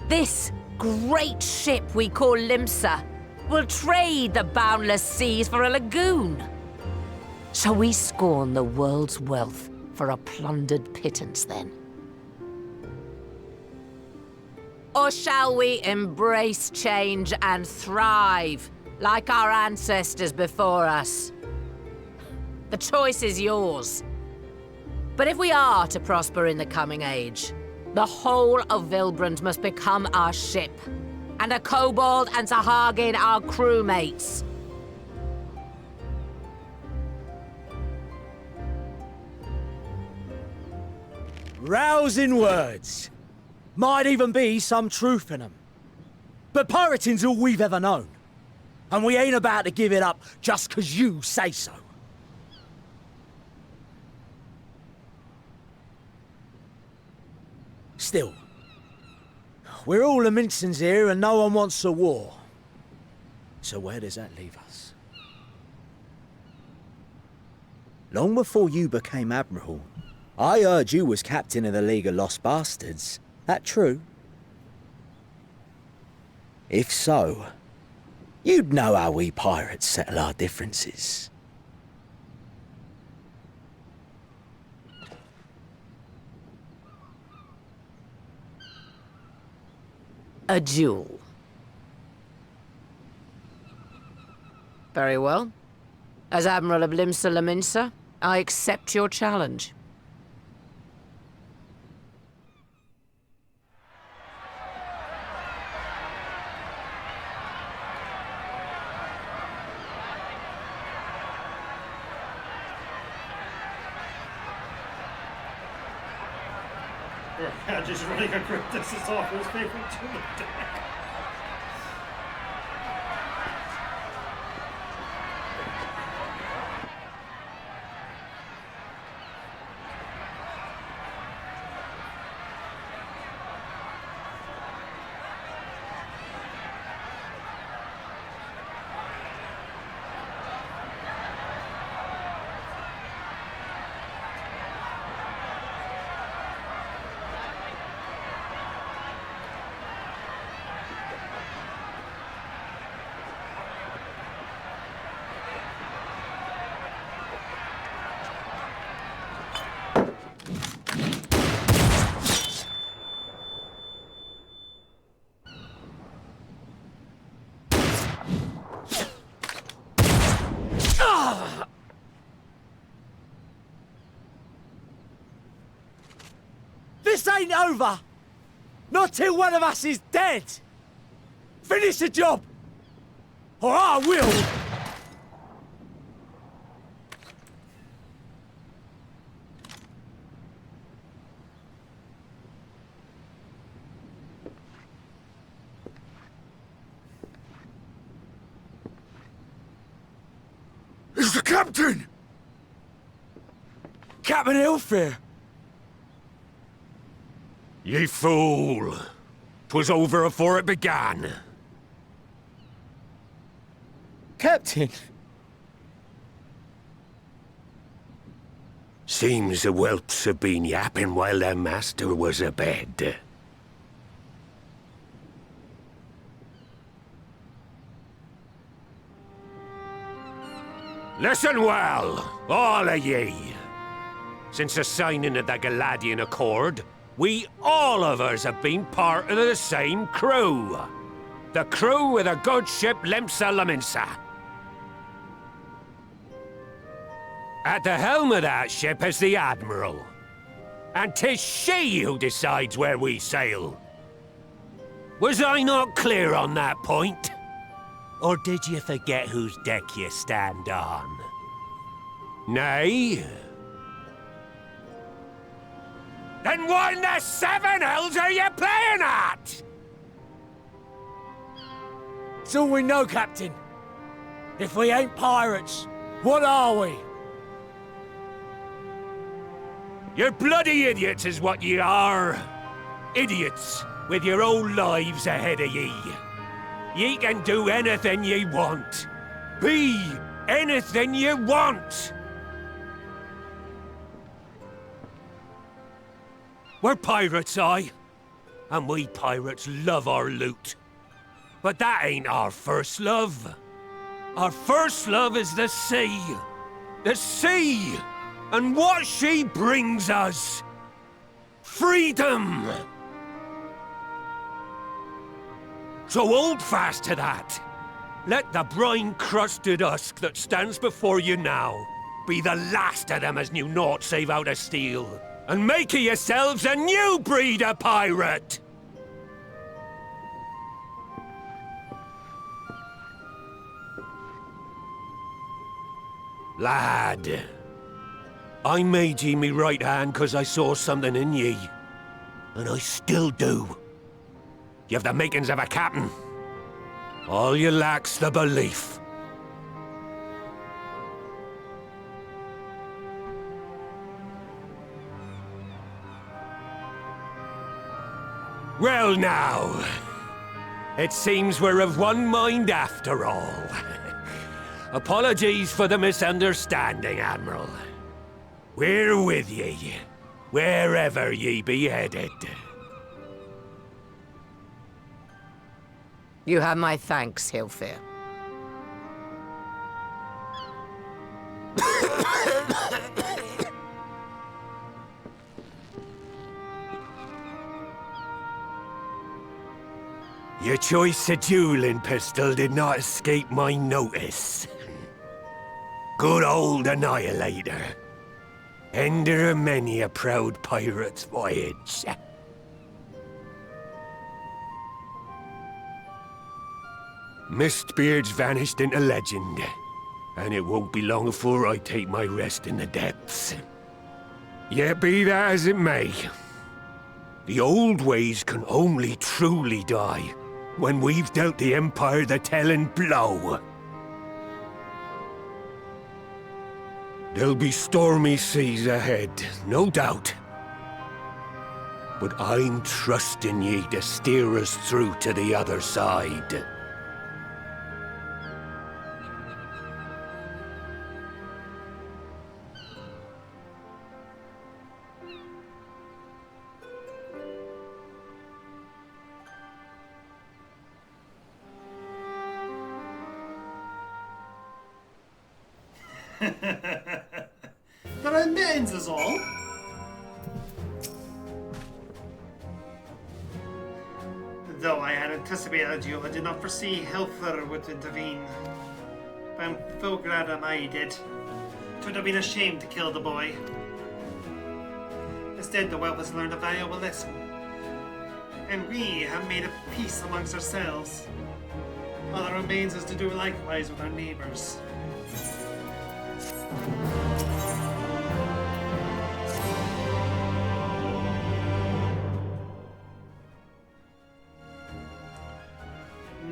this great ship we call Limsa will trade the boundless seas for a lagoon. Shall we scorn the world's wealth for a plundered pittance then? Or shall we embrace change and thrive, like our ancestors before us? The choice is yours. But if we are to prosper in the coming age, the whole of Vilbrand must become our ship, and a kobold and Sahagin our crewmates. Rousing words. Might even be some truth in them. But pirating's all we've ever known. And we ain't about to give it up just 'cause you say so. Still, we're all Mincins here and no one wants a war. So where does that leave us? Long before you became Admiral, I heard you was captain of the League of Lost Bastards. That true? If so, you'd know how we pirates settle our differences. A duel. Very well. As Admiral of Limsa Laminsa, I accept your challenge. Yeah, just running a grip. This is off his favorite tool deck. This ain't over! Not till one of us is dead! Finish the job! Or I will! It's the captain! Captain Elfair! Ye fool! 'Twas over afore it began. Captain! Seems the whelps have been yapping while their master was abed. Listen well, all of ye. Since the signing of the Galadian Accord, we all of us have been part of the same crew. The crew of the good ship Limsa Laminsa. At the helm of that ship is the Admiral. And 'tis she who decides where we sail. Was I not clear on that point? Or did you forget whose deck you stand on? Nay? Then what in the seven hells are you playing at? It's all we know, Captain. If we ain't pirates, what are we? You're bloody idiots is what ye are. Idiots with your own lives ahead of ye. Ye can do anything ye want. Be anything ye want. We're pirates, aye. And we pirates love our loot. But that ain't our first love. Our first love is the sea. The sea! And what she brings us. Freedom! So hold fast to that. Let the brine-crusted husk that stands before you now be the last of them as knew naught save out of steel. And make of yourselves a new breed of pirate! Lad, I made ye me right hand 'cause I saw something in ye. And I still do. You have the makings of a captain, All you lack's the belief. Well now, it seems we're of one mind after all. Apologies for the misunderstanding, Admiral. We're with ye, wherever ye be headed. You have my thanks, Hilfir. Your choice of dueling pistol did not escape my notice. Good old Annihilator. Ender of many a proud pirate's voyage. Mistbeard's vanished into legend, and it won't be long before I take my rest in the depths. Yet be that as it may, the old ways can only truly die when we've dealt the Empire the telling blow. There'll be stormy seas ahead, no doubt. But I'm trusting ye to steer us through to the other side. There are mittens is all. Though I had anticipated a duel, I did not foresee Hilfir would intervene. But I'm full glad I did. It would have been a shame to kill the boy. Instead, the whelp has learned a valuable lesson. And we have made a peace amongst ourselves. All that remains is to do likewise with our neighbours.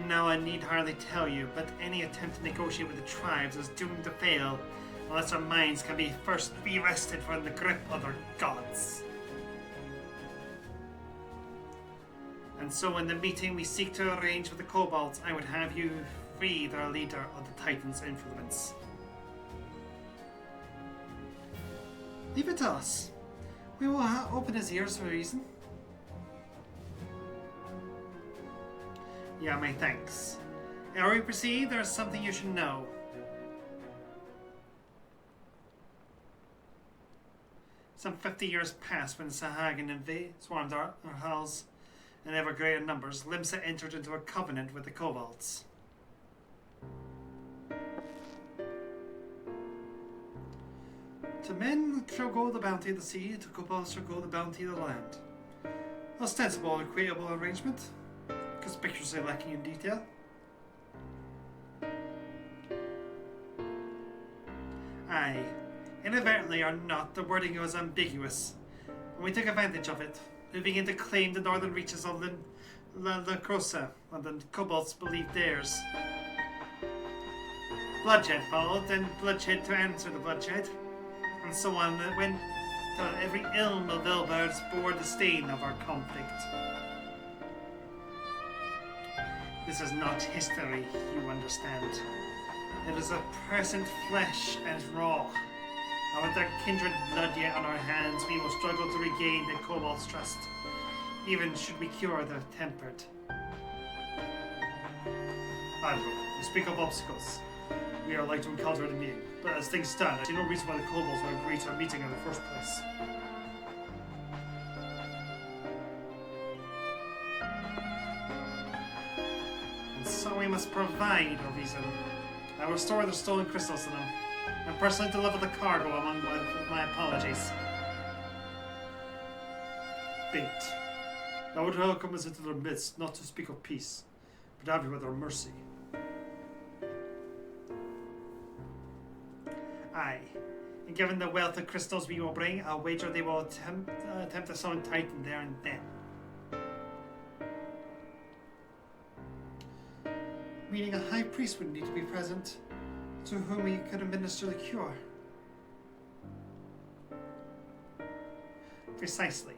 Now I need hardly tell you, but any attempt to negotiate with the tribes is doomed to fail unless our minds can be first re-wrested from the grip of their gods. And so in the meeting we seek to arrange with the kobolds, I would have you free their leader of the Titan's influence. Leave it to us. We will open his ears for a reason. Yeah, my thanks. Ere we proceed, there is something you should know. Some 50 years past, when Sahagan swarmed our halls in ever greater numbers, Limsa entered into a covenant with the kobolds. To men shall go the bounty of the sea, to kobolds shall go the bounty of the land. Ostensible and equitable arrangement, conspicuously lacking in detail. Aye, inadvertently or not, the wording was ambiguous, and we took advantage of it, moving in to claim the northern reaches of La Crosa, and the kobolds believed theirs. Bloodshed followed, then bloodshed to answer the bloodshed, and so on it went till every ilm of Velbards bore the stain of our conflict. This is not history, you understand. It is a present flesh and raw. And with our kindred blood yet on our hands, we will struggle to regain the kobold's trust, even should we cure the tempered. Admiral, you speak of obstacles. We are like to encounter them new, but as things stand, I see no reason why the kobolds would agree to a meeting in the first place. And so we must provide a reason. I will restore the stolen crystals to them, and personally deliver the cargo among my apologies. Bait. I would welcome us into their midst, not to speak of peace, but have you with their mercy. Aye, and given the wealth of crystals we will bring, I'll wager they will attempt to summon Titan there and then. meaning a high priest would need to be present, to whom he could administer the cure. Precisely.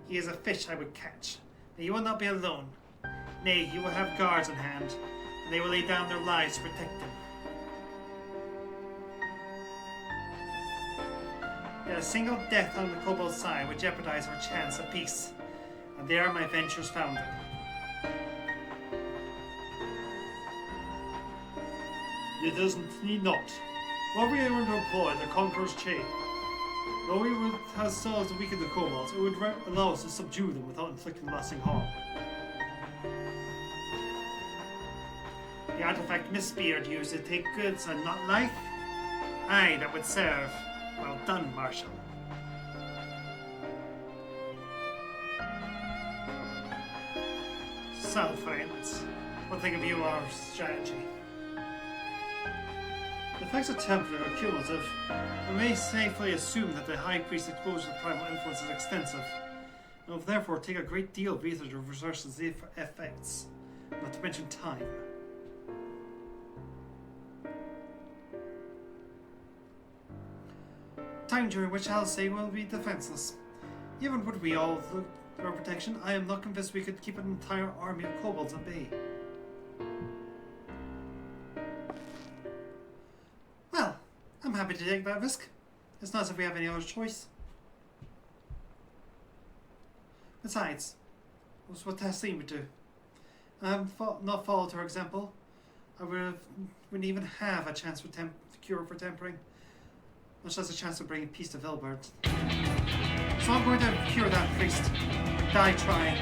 He is a fish I would catch, but he will not be alone. Nay, he will have guards on hand, and they will lay down their lives to protect him. Yet a single death on the kobold side would jeopardize our chance of peace, and there my ventures founded. It need not. Were we able to employ the Conqueror's chain, though we would have souls to weaken the kobolds, it would allow us to subdue them without inflicting lasting harm. The artifact Miss Beard used to take goods and not life? Aye, that would serve. Well done, Marshal. So, friends, what think of you of our strategy? The effects of temporary are cumulative. We may safely assume that the High Priest's exposure to primal influence is extensive, and will therefore take a great deal of ether to reverse the effects, not to mention time. Time during which I'll say will be defenseless. Even would we all look to our protection, I am not convinced we could keep an entire army of kobolds at bay. Well, I'm happy to take that risk. It's not as if we have any other choice. Besides, that's what Tassim would do. I have not followed her example. I wouldn't even have a chance for cure for tempering, much less a chance of bringing peace to Vilbert. So I'm going to cure that priest and die trying.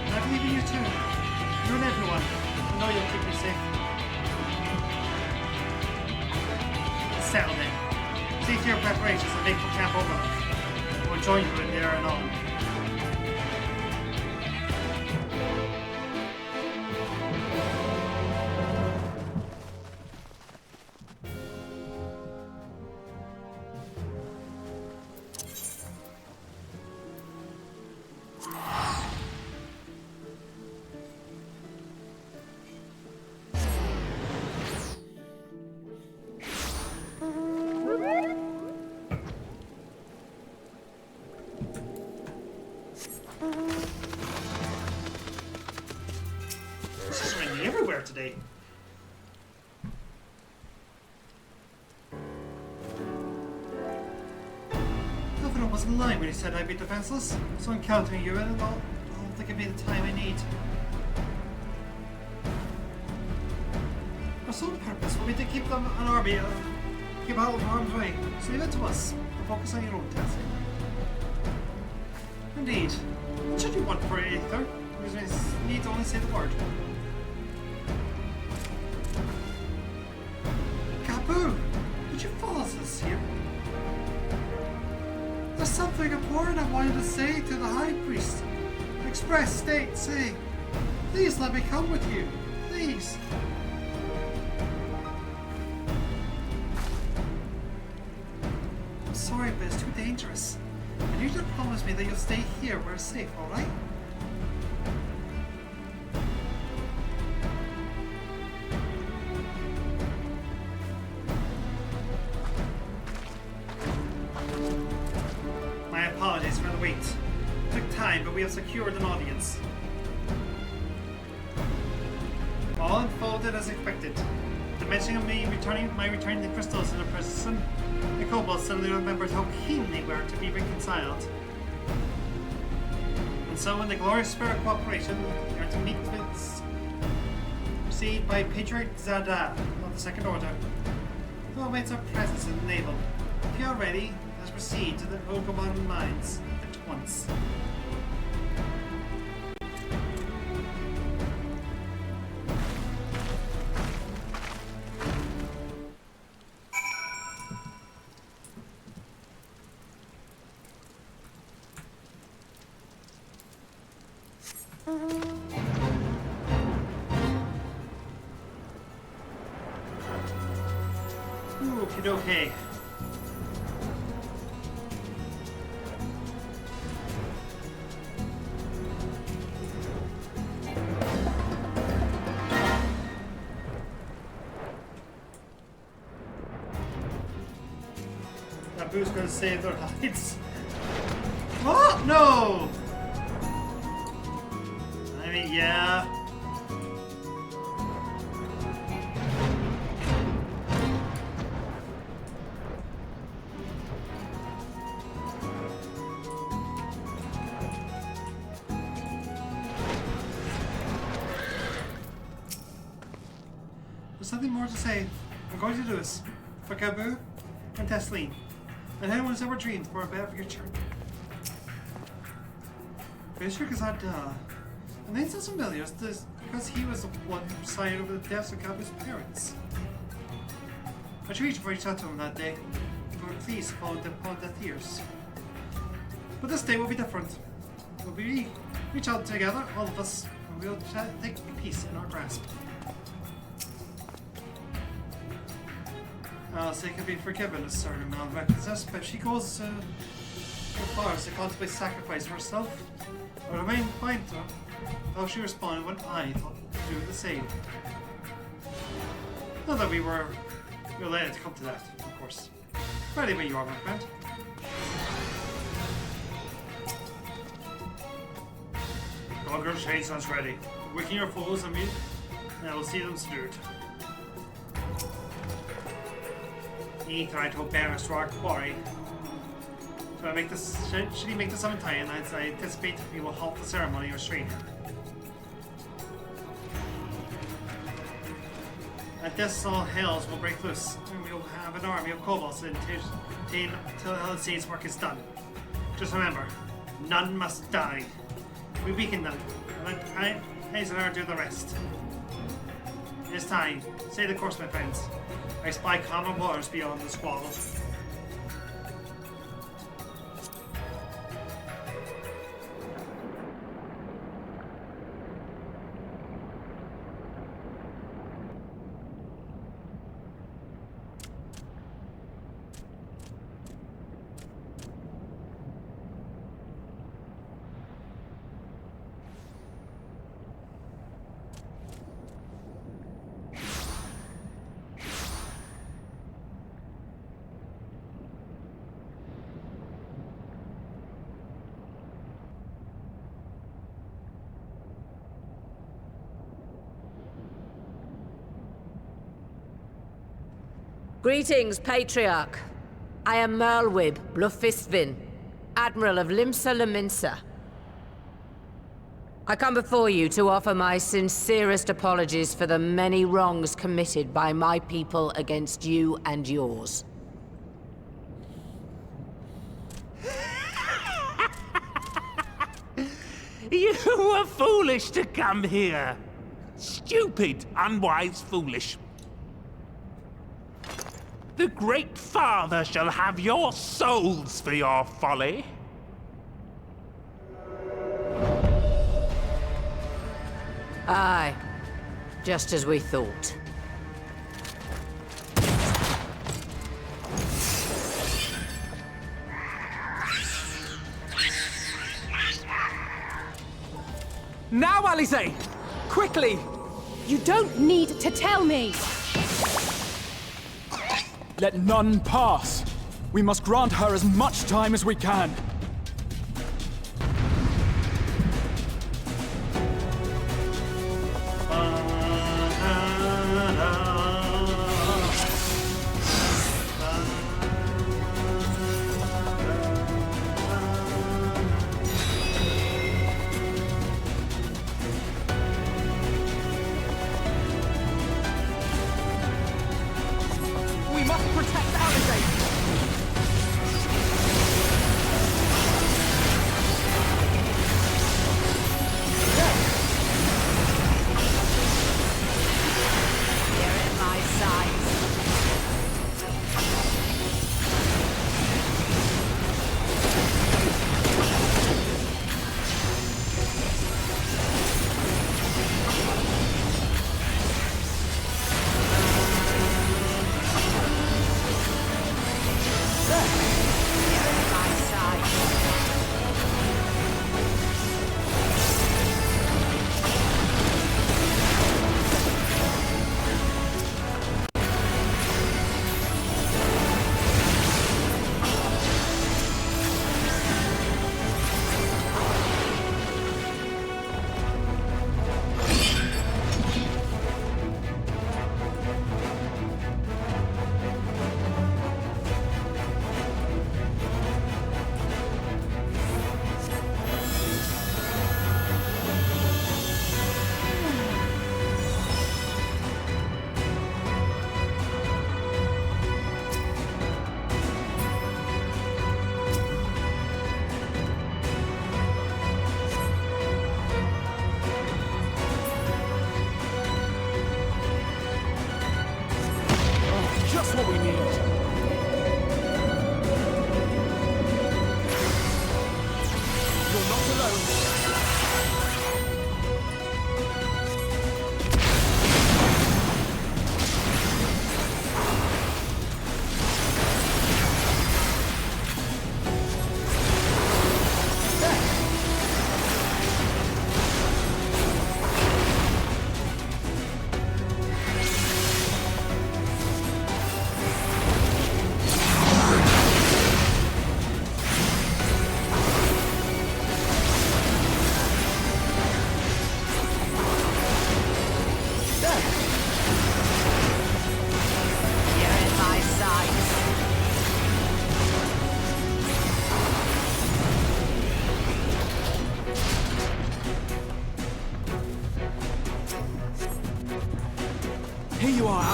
I believe in you too. You and everyone. I know you'll keep me safe. Settle then. See to your preparations and make for Camp Overlook. We'll join you in there and all. Today. Governor wasn't lying when he said I'd be defenseless, so encountering you and all to give me the time I need. Our sole purpose will be to keep them an army, keep out of harm's way, so leave it to us to focus on your own task. Indeed. What should you want for it, Aether? You need to only say the word. Boo! Did you follow us here? There's something important I wanted to say to the High Priest. Express, state, say. Please let me come with you. Please. I'm sorry, but it's too dangerous. I need you to promise me that you'll stay here where it's safe, alright? Apologies for the wait. It took time, but we have secured an audience. All unfolded as expected. The mention of my returning the crystals in the prison, the kobolds suddenly remembered how keen they were to be reconciled. And so, in the glorious spirit of cooperation, they are to meet with received by Patriarch Zada of the Second Order, who awaits our presence in the navel. If you are ready, let's proceed to the Ogomon mines at once. Okay. who's going to save their lives? What? No! I mean, yeah. There's nothing more to say. I'm going to do this for Gabu and Tesleen, and anyone who's ever dreamed for a better future. Bishop is not the name sounds familiar because he was the one who presided over the deaths of Gabu's parents. I treated to reach out to him that day. We were pleased to follow their tears. But this day will be different. We'll reach out together, all of us, and we'll take peace in our grasp. Alice can be forgiven a certain amount of recklessness, but if she goes so far as to contemplate sacrifice herself, I remain blind to her. How she responded when I thought to do the same. Not that we were related to come to that, of course. Ready when you are, my friend. Conqueror's Chainsawn's ready. Wicking your foes on me, and I will see them subdued. He tried to bear us to our quarry. Should he make this on time, I anticipate he will halt the ceremony or restrain him. At this, all hells will break loose, and we will have an army of kobolds until Alice's work is done. Just remember, none must die. We weaken them, and let Hazenar do the rest. It is time. Stay the course, my friends. I spy common waters beyond the squabble. Greetings, Patriarch. I am Merlwib Blufistvin, Admiral of Limsa Laminsa. I come before you to offer my sincerest apologies for the many wrongs committed by my people against you and yours. You were foolish to come here. Stupid, unwise, foolish. The Great Father shall have your souls for your folly. Aye, just as we thought. Now, Alize! Quickly! You don't need to tell me! Let none pass. We must grant her as much time as we can. We must protect Alize!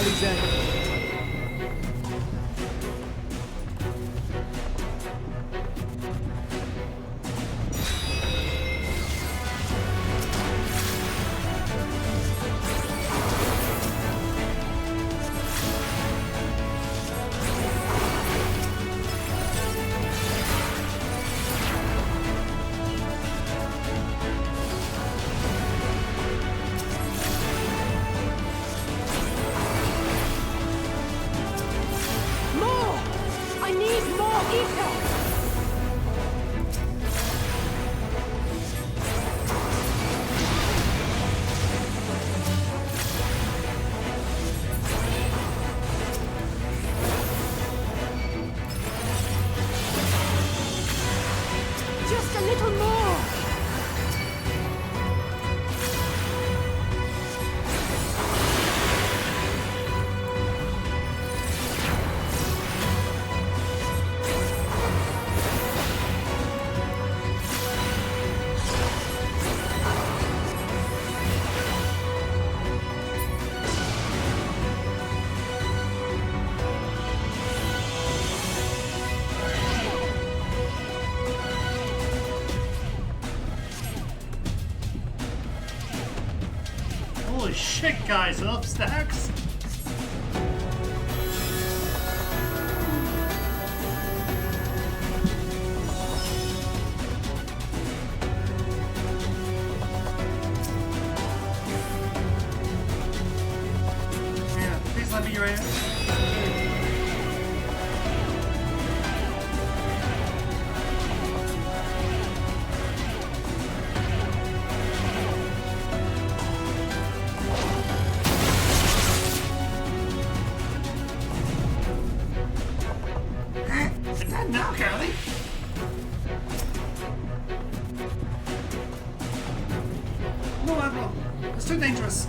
Alize. Just a little more! Holy shit, guys, enough stacks? Yeah, please let me your now, Carly. No, Admiral. It's too dangerous.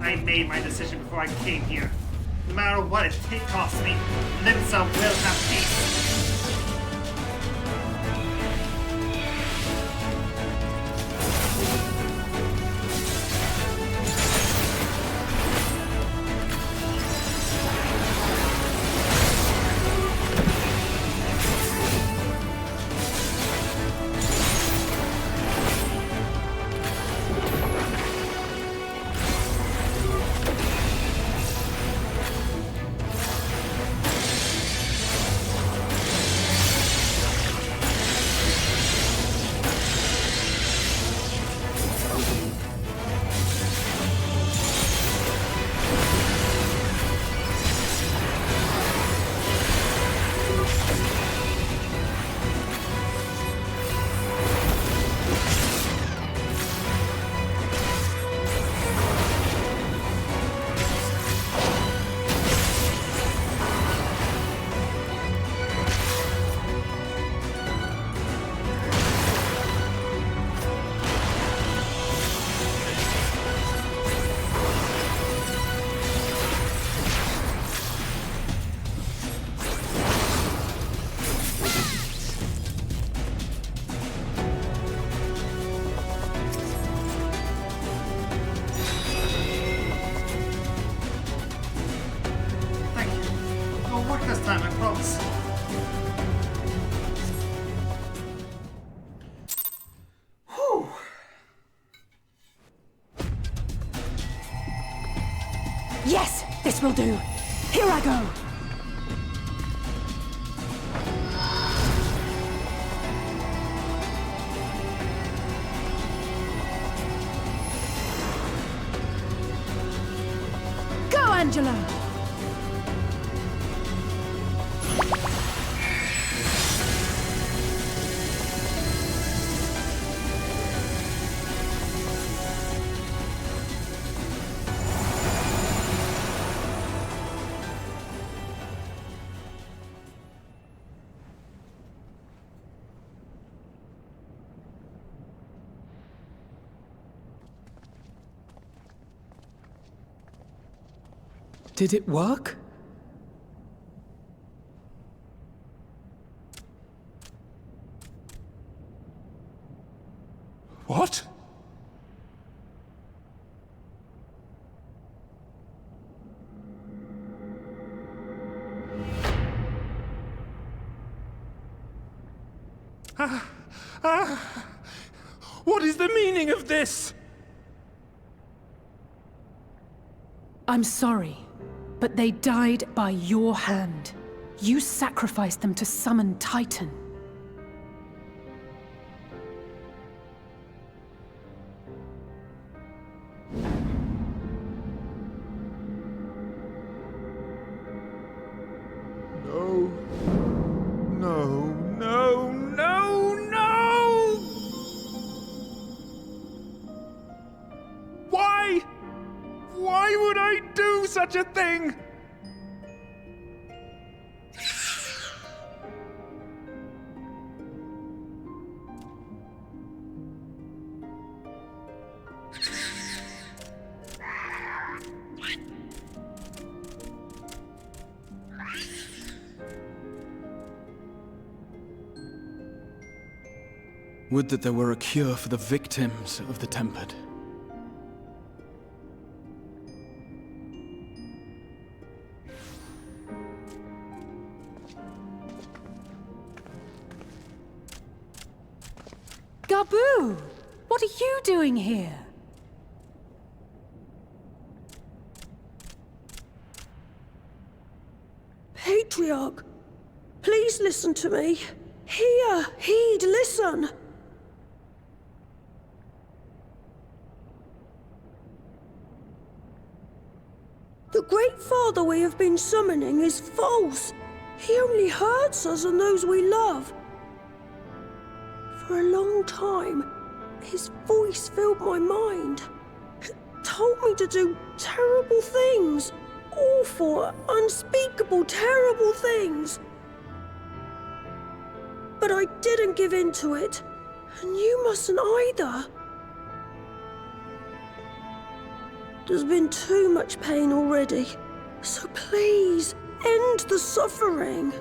I made my decision before I came here. No matter what it costs me, Limsa will have peace. This time, I promise. Whew. Yes, this will do. Here I go. Go, Angelo! Did it work? What? What is the meaning of this? I'm sorry, but they died by your hand. You sacrificed them to summon Titan. No. No, no, no, no! Why? Why would I do such a thing? Would that there were a cure for the victims of the Tempered. Gabu! What are you doing here? Patriarch, please listen to me. Hear, heed, listen. The Great Father we have been summoning is false. He only hurts us and those we love. For a long time, his voice filled my mind. It told me to do terrible things. Awful, unspeakable, terrible things. But I didn't give in to it, and you mustn't either. There's been too much pain already, so please, end the suffering.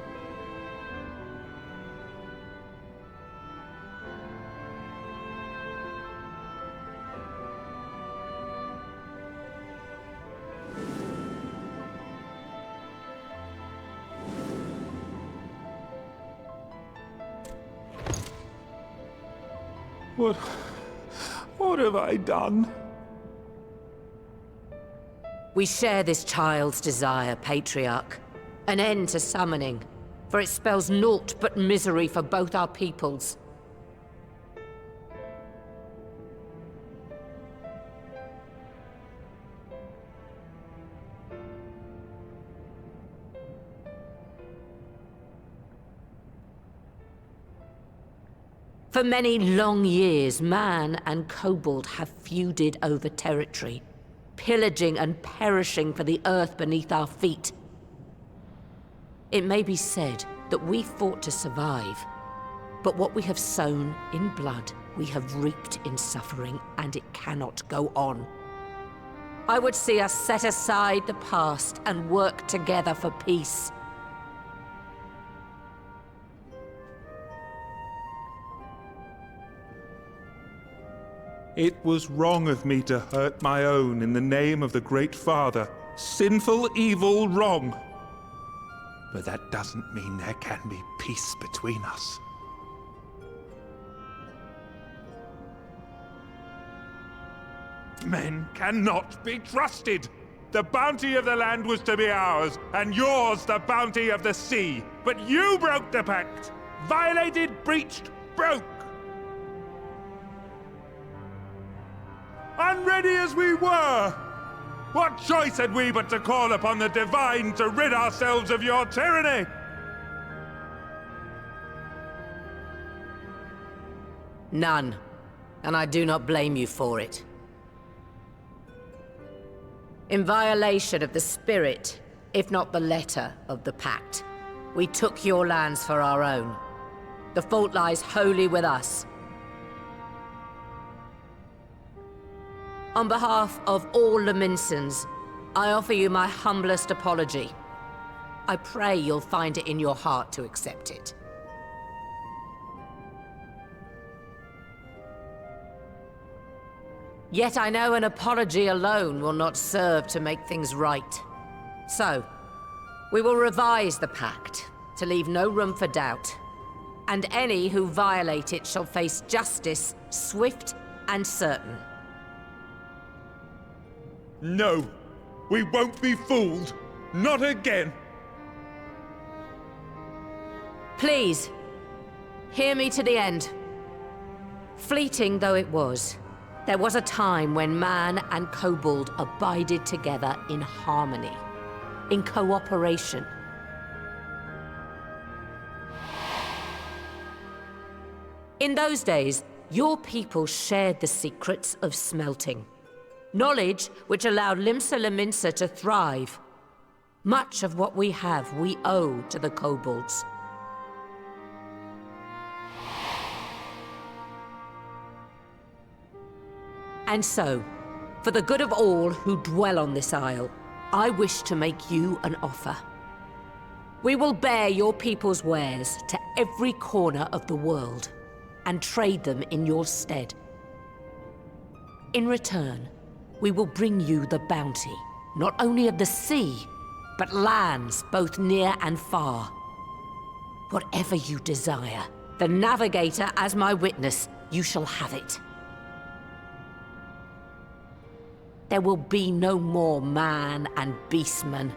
What have I done? We share this child's desire, Patriarch. An end to summoning, for it spells naught but misery for both our peoples. For many long years, man and kobold have feuded over territory, pillaging and perishing for the earth beneath our feet. It may be said that we fought to survive, but what we have sown in blood, we have reaped in suffering, and it cannot go on. I would see us set aside the past and work together for peace. It was wrong of me to hurt my own in the name of the Great Father. Sinful, evil, wrong. But that doesn't mean there can be peace between us. Men cannot be trusted. The bounty of the land was to be ours, and yours the bounty of the sea. But you broke the pact. Violated, breached, broke. Unready as we were, what choice had we but to call upon the Divine to rid ourselves of your tyranny? None, and I do not blame you for it. In violation of the spirit, if not the letter, of the pact, we took your lands for our own. The fault lies wholly with us. On behalf of all Laminsons, I offer you my humblest apology. I pray you'll find it in your heart to accept it. Yet I know an apology alone will not serve to make things right. So, we will revise the pact to leave no room for doubt. and any who violate it shall face justice, swift and certain. No, we won't be fooled. Not again. Please, hear me to the end. Fleeting though it was, there was a time when man and kobold abided together in harmony, in cooperation. In those days, your people shared the secrets of smelting. Knowledge which allowed Limsa Lominsa to thrive. Much of what we have, we owe to the kobolds. And so, for the good of all who dwell on this isle, I wish to make you an offer. We will bear your people's wares to every corner of the world, and trade them in your stead. In return, we will bring you the bounty, not only of the sea, but lands both near and far. Whatever you desire, the Navigator as my witness, you shall have it. There will be no more man and beastman,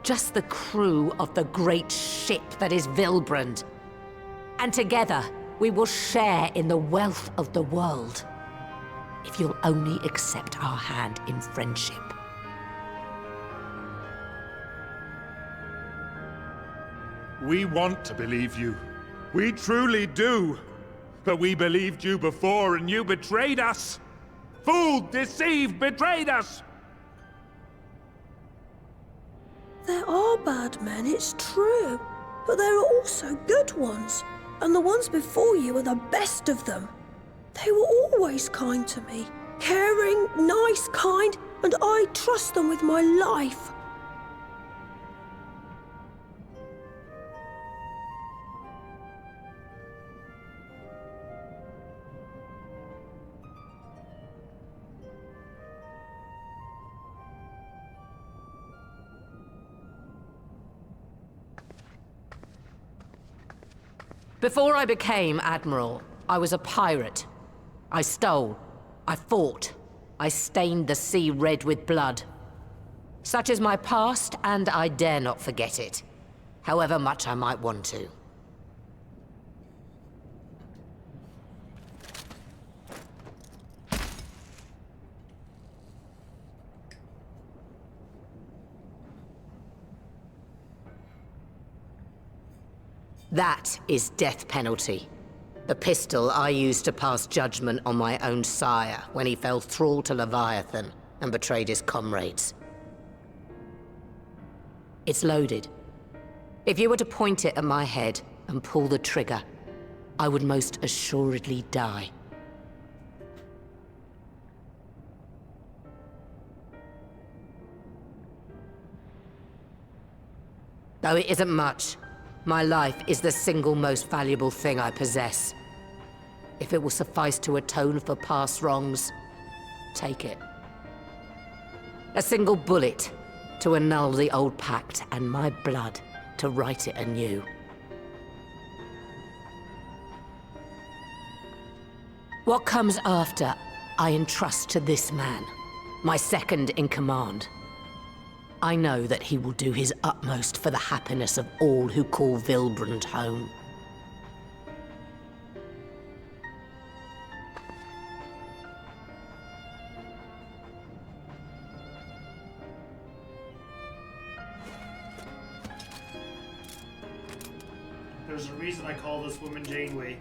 just the crew of the great ship that is Vilbrand. And together, we will share in the wealth of the world, if you'll only accept our hand in friendship. We want to believe you. We truly do. But we believed you before and you betrayed us. Fooled, deceived, betrayed us! There are bad men, it's true. But there are also good ones. And the ones before you are the best of them. They were always kind to me. Caring, nice, kind, and I trust them with my life. Before I became Admiral, I was a pirate. I stole, I fought, I stained the sea red with blood. Such is my past, and I dare not forget it, however much I might want to. That is death penalty. The pistol I used to pass judgment on my own sire when he fell thrall to Leviathan and betrayed his comrades. It's loaded. If you were to point it at my head and pull the trigger, I would most assuredly die. Though it isn't much, my life is the single most valuable thing I possess. If it will suffice to atone for past wrongs, take it. A single bullet to annul the old pact, and my blood to write it anew. What comes after, I entrust to this man, my second in command. I know that he will do his utmost for the happiness of all who call Vilbrand home. There's a reason I call this woman Janeway.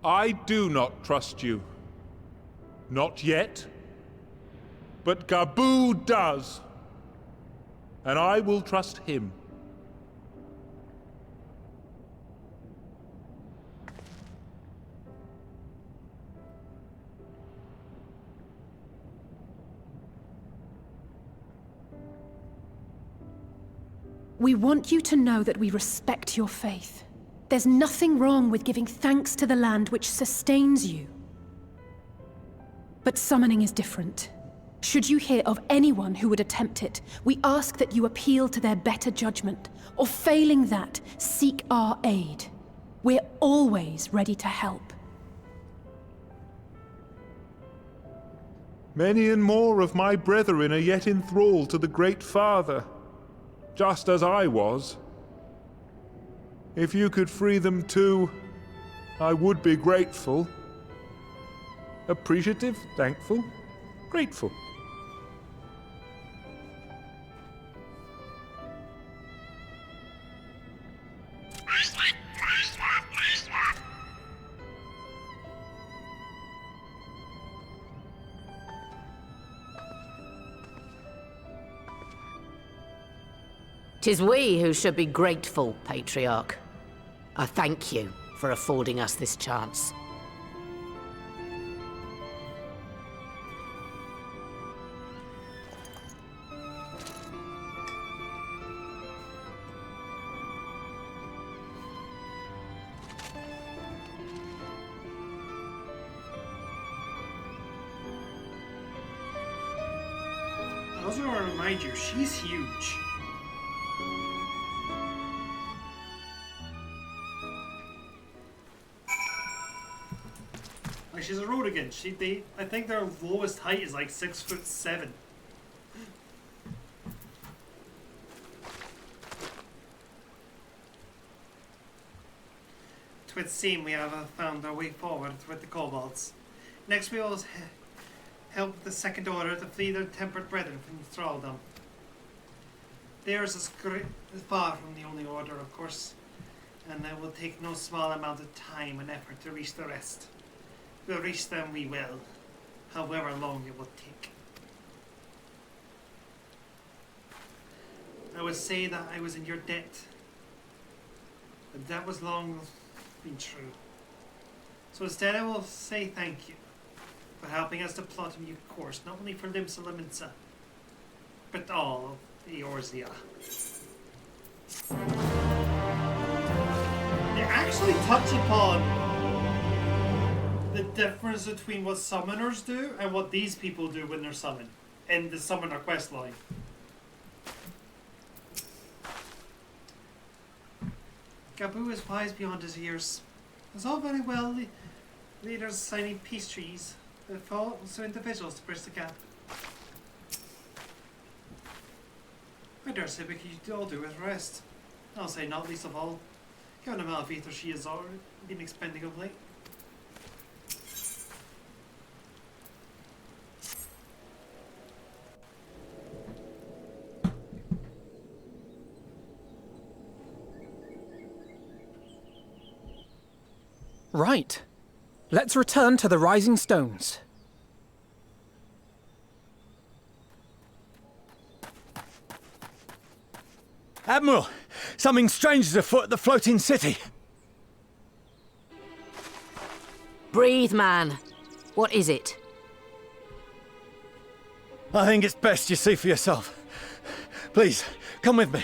I do not trust you. Not yet. But Gabu does. And I will trust him. We want you to know that we respect your faith. There's nothing wrong with giving thanks to the land which sustains you. But summoning is different. Should you hear of anyone who would attempt it, we ask that you appeal to their better judgment, or failing that, seek our aid. We're always ready to help. Many and more of my brethren are yet enthralled to the Great Father, just as I was. If you could free them too, I would be grateful. Appreciative, thankful, grateful. 'Tis we who should be grateful, Patriarch. I thank you for affording us this chance. I also want to remind you, she's huge. Like, she's a Rodigan. I think their lowest height is like 6'7". It seems we have found our way forward with the kobolds. Next we will help the Second Order to flee their tempered brethren from thraldom. Theirs is far from the only order, of course, and it will take no small amount of time and effort to reach the rest. We'll reach them, we will, however long it will take. I would say that I was in your debt, but that was long been true. So instead I will say thank you for helping us to plot a new course, not only for Limsa Laminsa, but all of Eorzea. They actually touch upon the difference between what summoners do and what these people do when they're summoned in the summoner quest line. Gabu is wise beyond his years. It's all very well leaders signing peace treaties, but fall also individuals to bridge the gap. I dare say we could all do with rest. I'll say not least of all, given the amount of ether she has already been expending of late. Right. Let's return to the Rising Stones. Admiral, something strange is afoot at the floating city. Breathe, man. What is it? I think it's best you see for yourself. Please, come with me.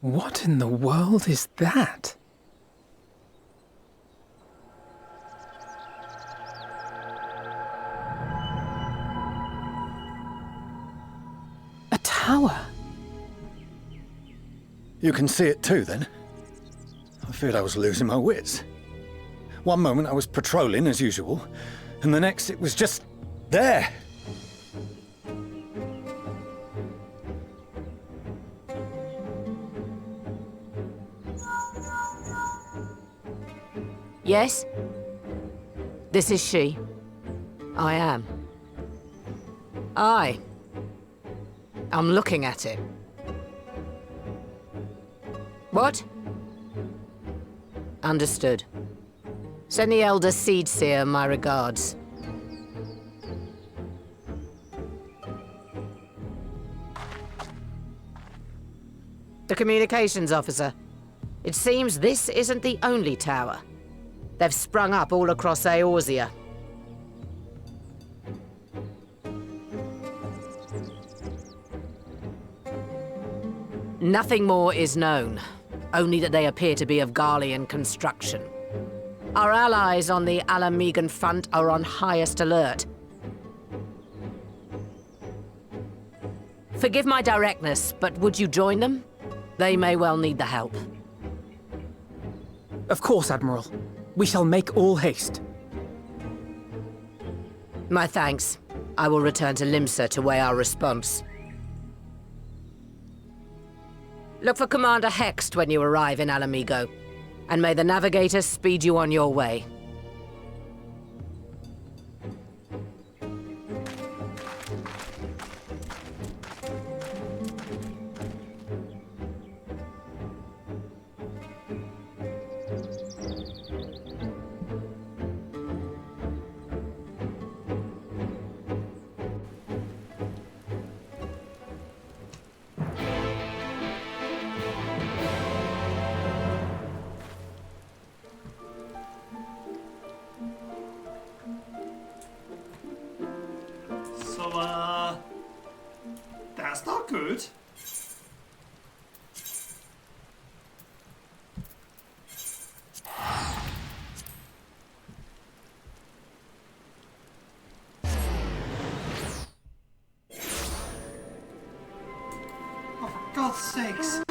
What in the world is that? A tower? You can see it too, then? I feared I was losing my wits. One moment I was patrolling as usual, and the next it was just There! Yes? This is she. I am. I'm looking at it. What? Understood. Send the Elder Seedseer my regards. The communications officer. It seems this isn't the only tower. They've sprung up all across Eorzea. Nothing more is known, only that they appear to be of Garlean construction. Our allies on the Alamegan front are on highest alert. Forgive my directness, but would you join them? They may well need the help. Of course, Admiral. We shall make all haste. My thanks. I will return to Limsa to weigh our response. Look for Commander Hext when you arrive in Alamigo, and may the Navigator speed you on your way. That's not good. Oh, for God's sakes.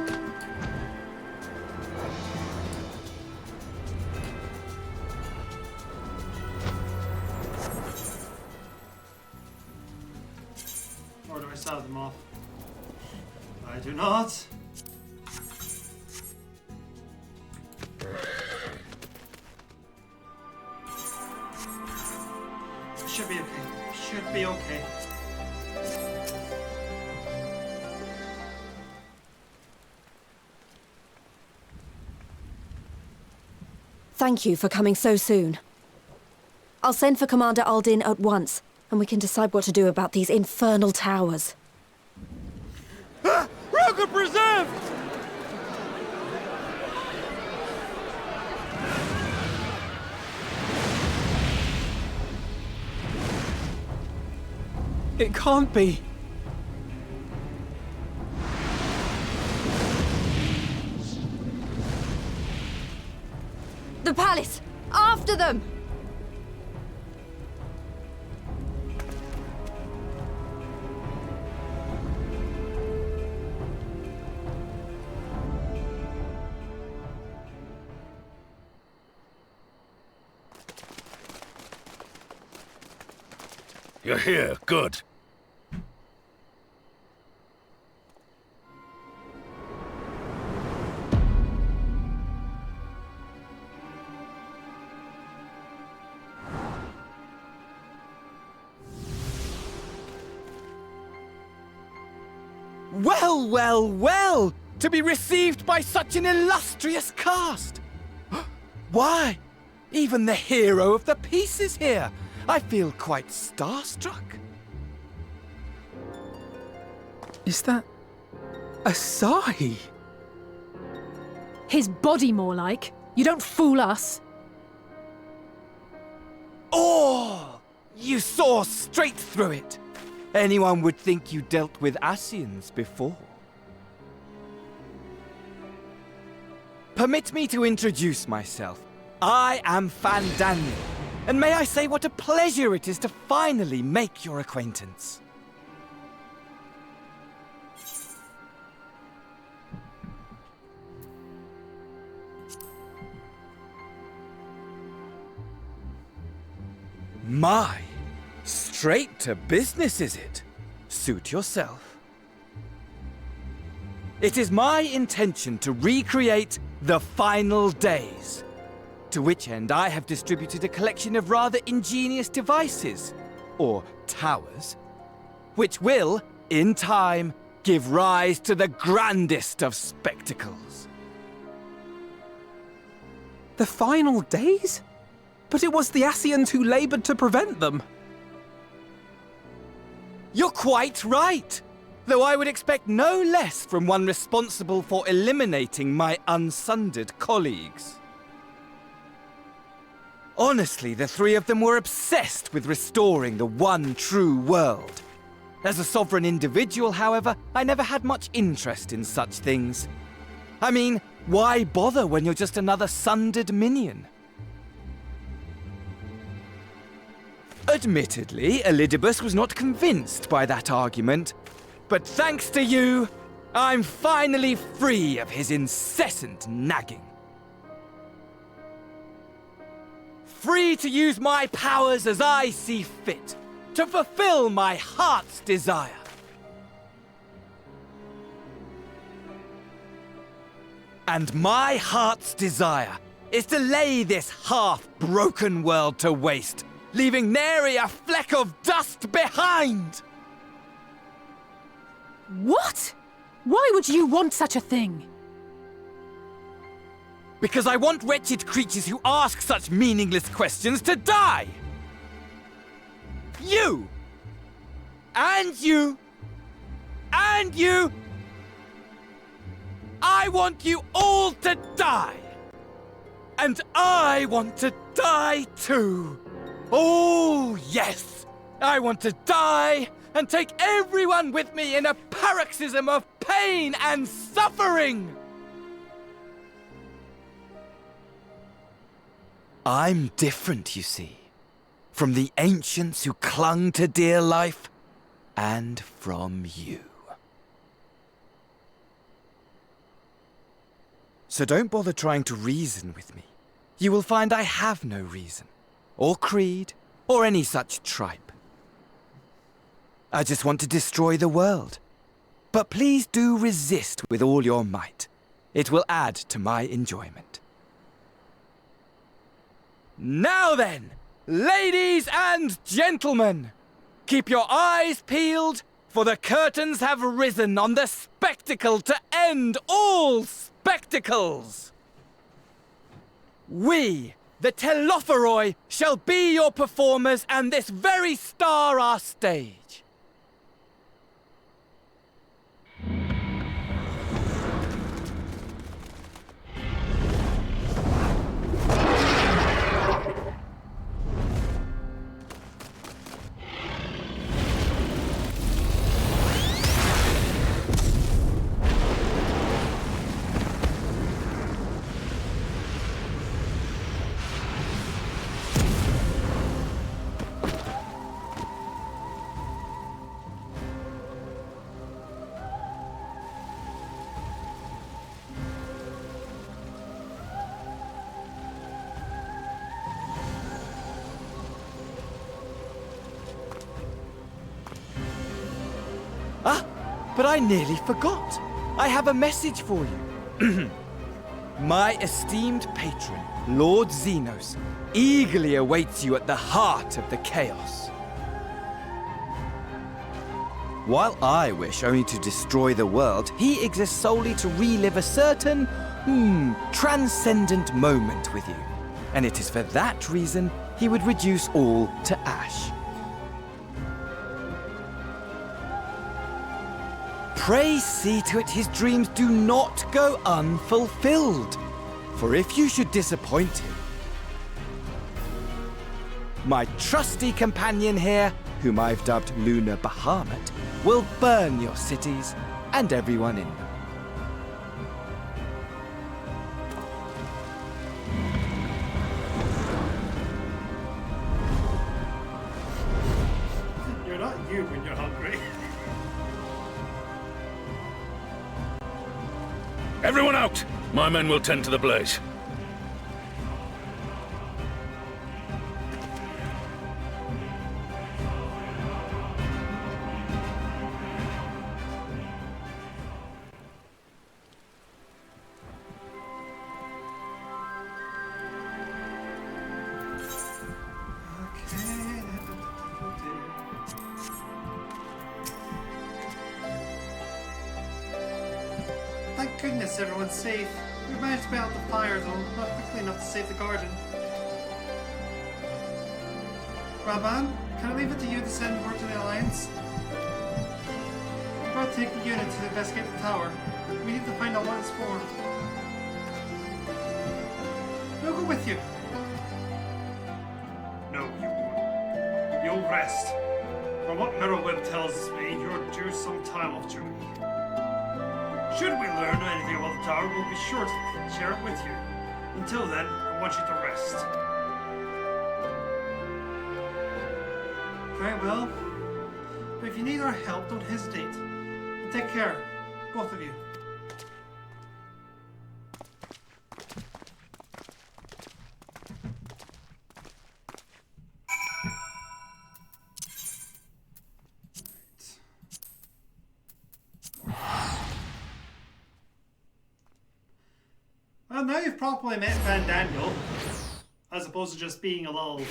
Or do I start them off? I do not. Should be okay. Should be okay. Thank you for coming so soon. I'll send for Commander Aldin at once, and we can decide what to do about these infernal towers. Roca preserved! It can't be. The palace! After them! You're here, good. Well, well, well! To be received by such an illustrious cast! Why, even the hero of the piece is here! I feel quite starstruck. Is that Asahi? His body, more like. You don't fool us. Oh! You saw straight through it! Anyone would think you dealt with Ascians before. Permit me to introduce myself. I am Fandaniel, and may I say what a pleasure it is to finally make your acquaintance. My Straight to business, is it? Suit yourself. It is my intention to recreate the final days, to which end I have distributed a collection of rather ingenious devices, or towers, which will, in time, give rise to the grandest of spectacles. The final days? But it was the Ascians who labored to prevent them. You're quite right, though I would expect no less from one responsible for eliminating my unsundered colleagues. Honestly, the three of them were obsessed with restoring the one true world. As a sovereign individual, however, I never had much interest in such things. I mean, why bother when you're just another sundered minion? Admittedly, Elidibus was not convinced by that argument, but thanks to you, I'm finally free of his incessant nagging. Free to use my powers as I see fit, to fulfill my heart's desire. And my heart's desire is to lay this half-broken world to waste, leaving nary a fleck of dust behind! What? Why would you want such a thing? Because I want wretched creatures who ask such meaningless questions to die! You! And you! And you! I want you all to die! And I want to die too! Oh, yes! I want to die and take everyone with me in a paroxysm of pain and suffering! I'm different, you see, from the ancients who clung to dear life, and from you. So don't bother trying to reason with me. You will find I have no reason, or creed, or any such tripe. I just want to destroy the world. But please do resist with all your might. It will add to my enjoyment. Now then, ladies and gentlemen, keep your eyes peeled, for the curtains have risen on the spectacle to end all spectacles. We, the Telophoroi, shall be your performers, and this very star our stage. But I nearly forgot. I have a message for you. My esteemed patron, Lord Xenos, eagerly awaits you at the heart of the chaos. While I wish only to destroy the world, he exists solely to relive a certain, transcendent moment with you. And it is for that reason he would reduce all to ash. Pray see to it his dreams do not go unfulfilled, for if you should disappoint him, my trusty companion here, whom I've dubbed Lunar Bahamut, will burn your cities and everyone in them. You're not you when you're hungry. Everyone out! My men will tend to the blaze. goodness everyone's safe. We managed to put out the fire though, not quickly enough to save the garden. Raban, can I leave it to you to send word to the Alliance? We're about to take the unit to investigate the tower. We need to find out what it's for. We'll go with you. No, you won't. You'll rest. From what Mirrorweb tells me, you're due some time off duty. Should we learn anything about the tower, we'll be sure to share it with you. Until then, I want you to rest. Very well. But if you need our help, don't hesitate. And take care, both of you. Well, now you've properly met Van Daniel, as opposed to just being a little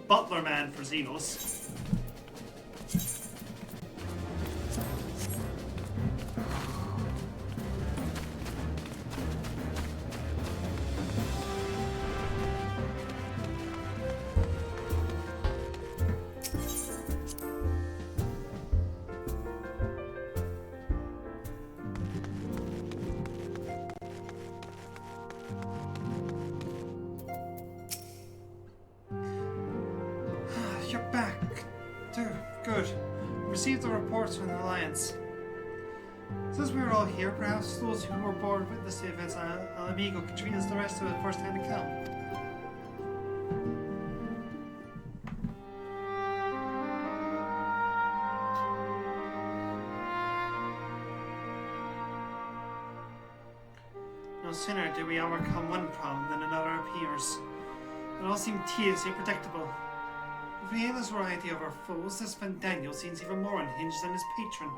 butler man for Xenos. You're back. Good. Received the reports from the Alliance. Since we are all here, perhaps those who were born witness the events at Alamigo can treat us the rest of a first-hand account. No sooner do we overcome one problem than another appears. It all seemed tediously predictable. With the endless variety of our foes, this Van Daniel seems even more unhinged than his patron.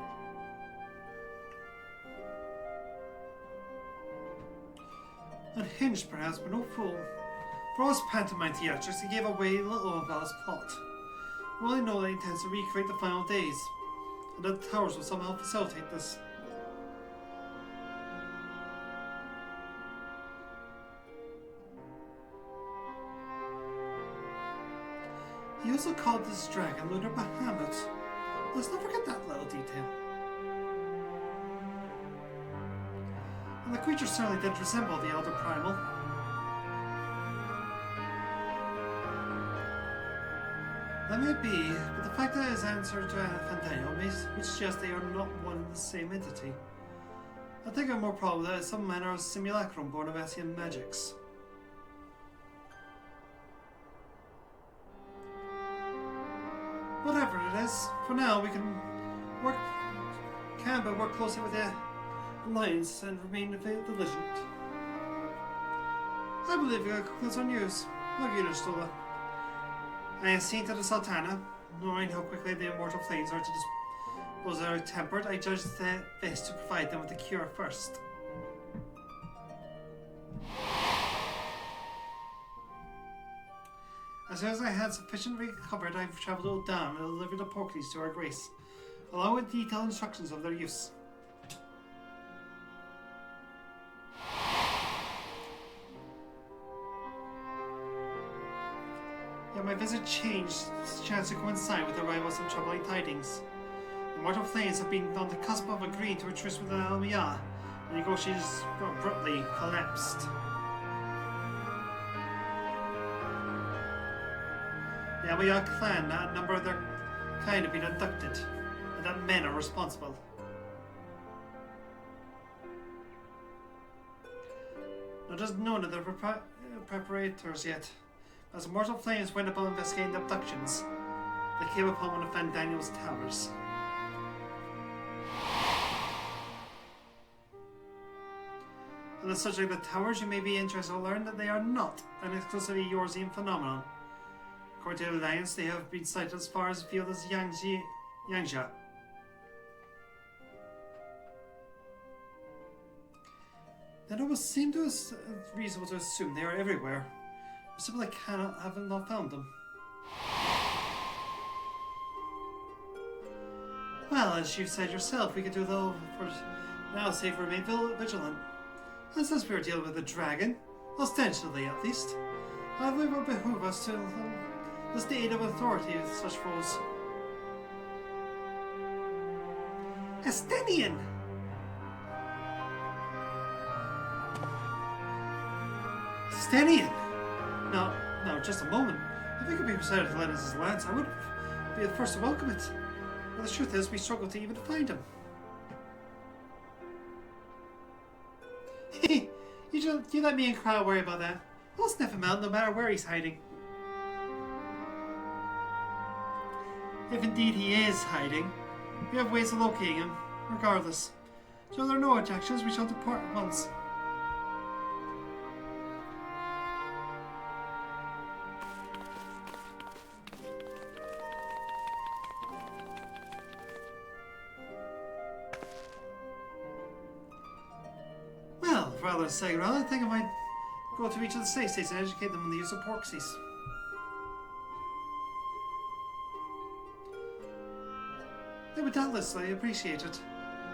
Unhinged perhaps, but no fool. For all his pantomime theatrics, he gave away little of Val's plot. We only know that he intends to recreate the final days, and that the towers will somehow facilitate this. He also called this dragon Lunar Bahamut. Let's not forget that little detail. And the creature certainly did resemble the Elder Primal. That may be, but the fact that his answer to Van Daniel would suggest they are not one and the same entity. I think I'm more probable that it's some manner of simulacrum born of Asian magics. Whatever it is, for now we can work closely with the Alliance and remain vigilant. I believe it concludes our news. Have you understood? I have seen to the Sultana, knowing how quickly the immortal flames are to dispose are tempered, I judged it best to provide them with the cure first. As soon as I had sufficiently recovered, I travelled down and delivered the porkies to our grace, along with detailed instructions of their use. Yet my visit changed, chance to coincide with the arrival of some troubling tidings. The mortal flames have been on the cusp of agreeing to a truce with the Almiya, and negotiations abruptly collapsed. The Almiya clan, a number of their kind have been abducted, and that men are responsible. Now, there's none of the preparators yet. As mortal flames went about investigating the abductions, they came upon one of Van Daniel's towers. On the subject of the towers, you may be interested to learn that they are not an exclusively Yorzian phenomenon. According to the Alliance, they have been sighted as far as the field as Yangzha. Then it would seem to us reasonable to assume they are everywhere. We simply have not found them. Well, as you said yourself, we could do little for Now it's safe to remain vigilant. And since we are dealing with a dragon, ostensibly at least, it will behoove us to enlist the aid of authority with such foes. Estinian! Estinian! No, just a moment. If we could be presented to Lennox's lance, I would be the first to welcome it. But the truth is, we struggle to even find him. You let me and Crowd worry about that. I'll sniff him out no matter where he's hiding. If indeed he is hiding, we have ways of locating him, regardless. So if there are no objections, we shall depart at once. Well, rather than saying rather, I think I might go to each of the states and educate them on the use of porksies. They would doubtlessly appreciate it.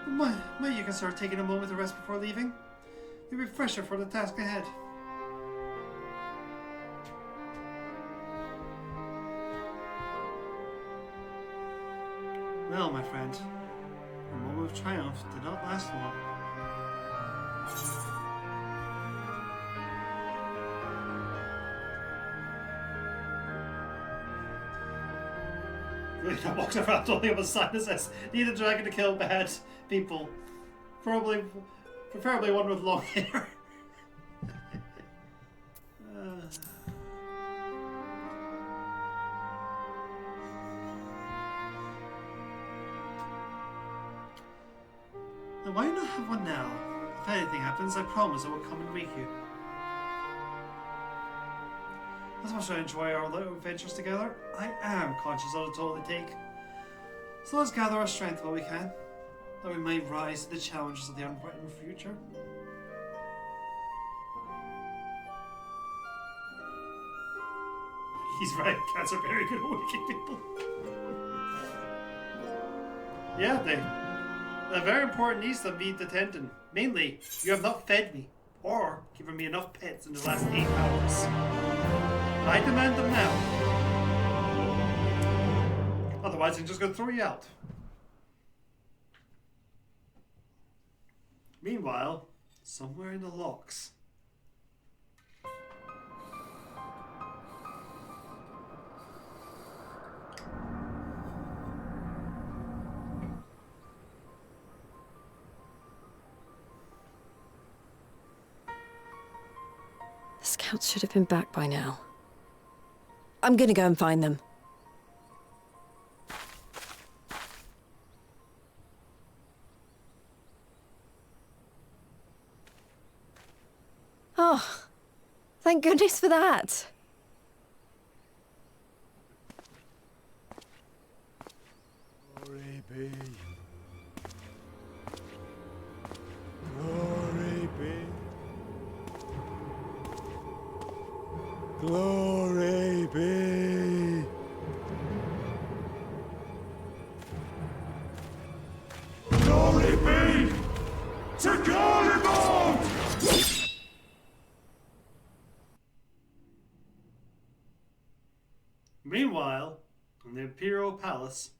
But might you consider taking a moment to rest before leaving? You'll be fresher for the task ahead. Well, my friend, the moment of triumph did not last long. That walks around holding up a sign that says, "Need a dragon to kill bad people. Preferably one with long hair." Then why not have one now? If anything happens, I promise I will come and wake you. As much as I enjoy our little adventures together, I am conscious of the toll they take. So let's gather our strength while we can, that we might rise to the challenges of the unwritten future. He's right, cats are very good at waking people. Yeah, they have very important needs that need attending. Mainly, you have not fed me, or given me enough pets in the last 8 hours. I demand them now. Otherwise, I'm just going to throw you out. Meanwhile, somewhere in the locks. The scouts should have been back by now. I'm gonna go and find them. Oh, thank goodness for that. Glory be. Glory be. Glory be. Glory be to Garibald! Meanwhile, in the Imperial Palace,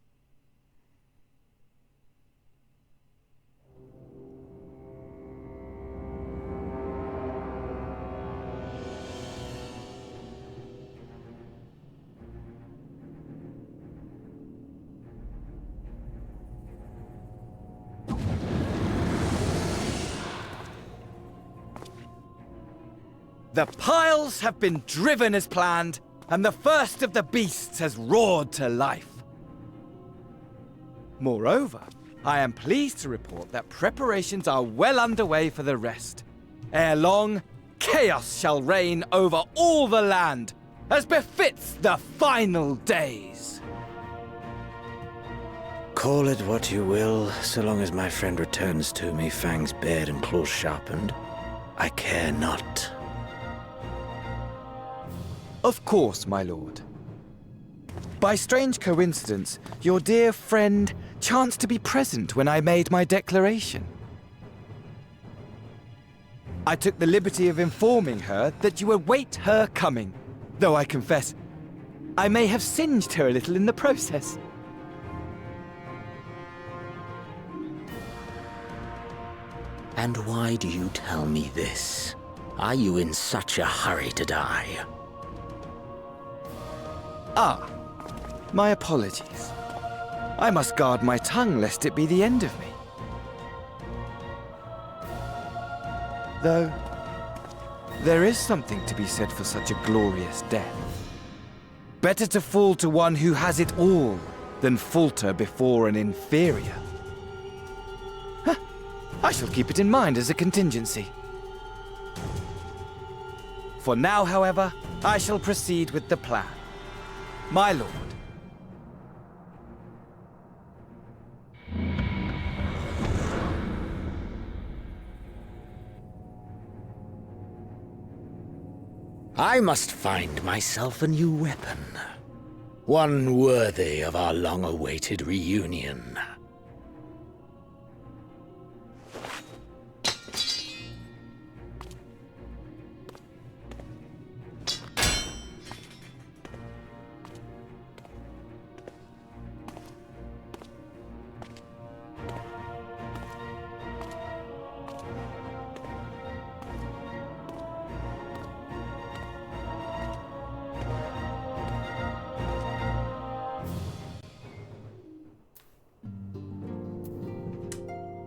The piles have been driven as planned, and the first of the beasts has roared to life. Moreover, I am pleased to report that preparations are well underway for the rest. Ere long, chaos shall reign over all the land, as befits the final days. Call it what you will, so long as my friend returns to me, fangs bared and claws sharpened. I care not. Of course, my lord. By strange coincidence, your dear friend chanced to be present when I made my declaration. I took the liberty of informing her that you await her coming. Though I confess, I may have singed her a little in the process. And why do you tell me this? Are you in such a hurry to die? Ah, my apologies. I must guard my tongue lest it be the end of me. Though, there is something to be said for such a glorious death. Better to fall to one who has it all than falter before an inferior. Huh. I shall keep it in mind as a contingency. For now, however, I shall proceed with the plan. My lord. I must find myself a new weapon. One worthy of our long-awaited reunion.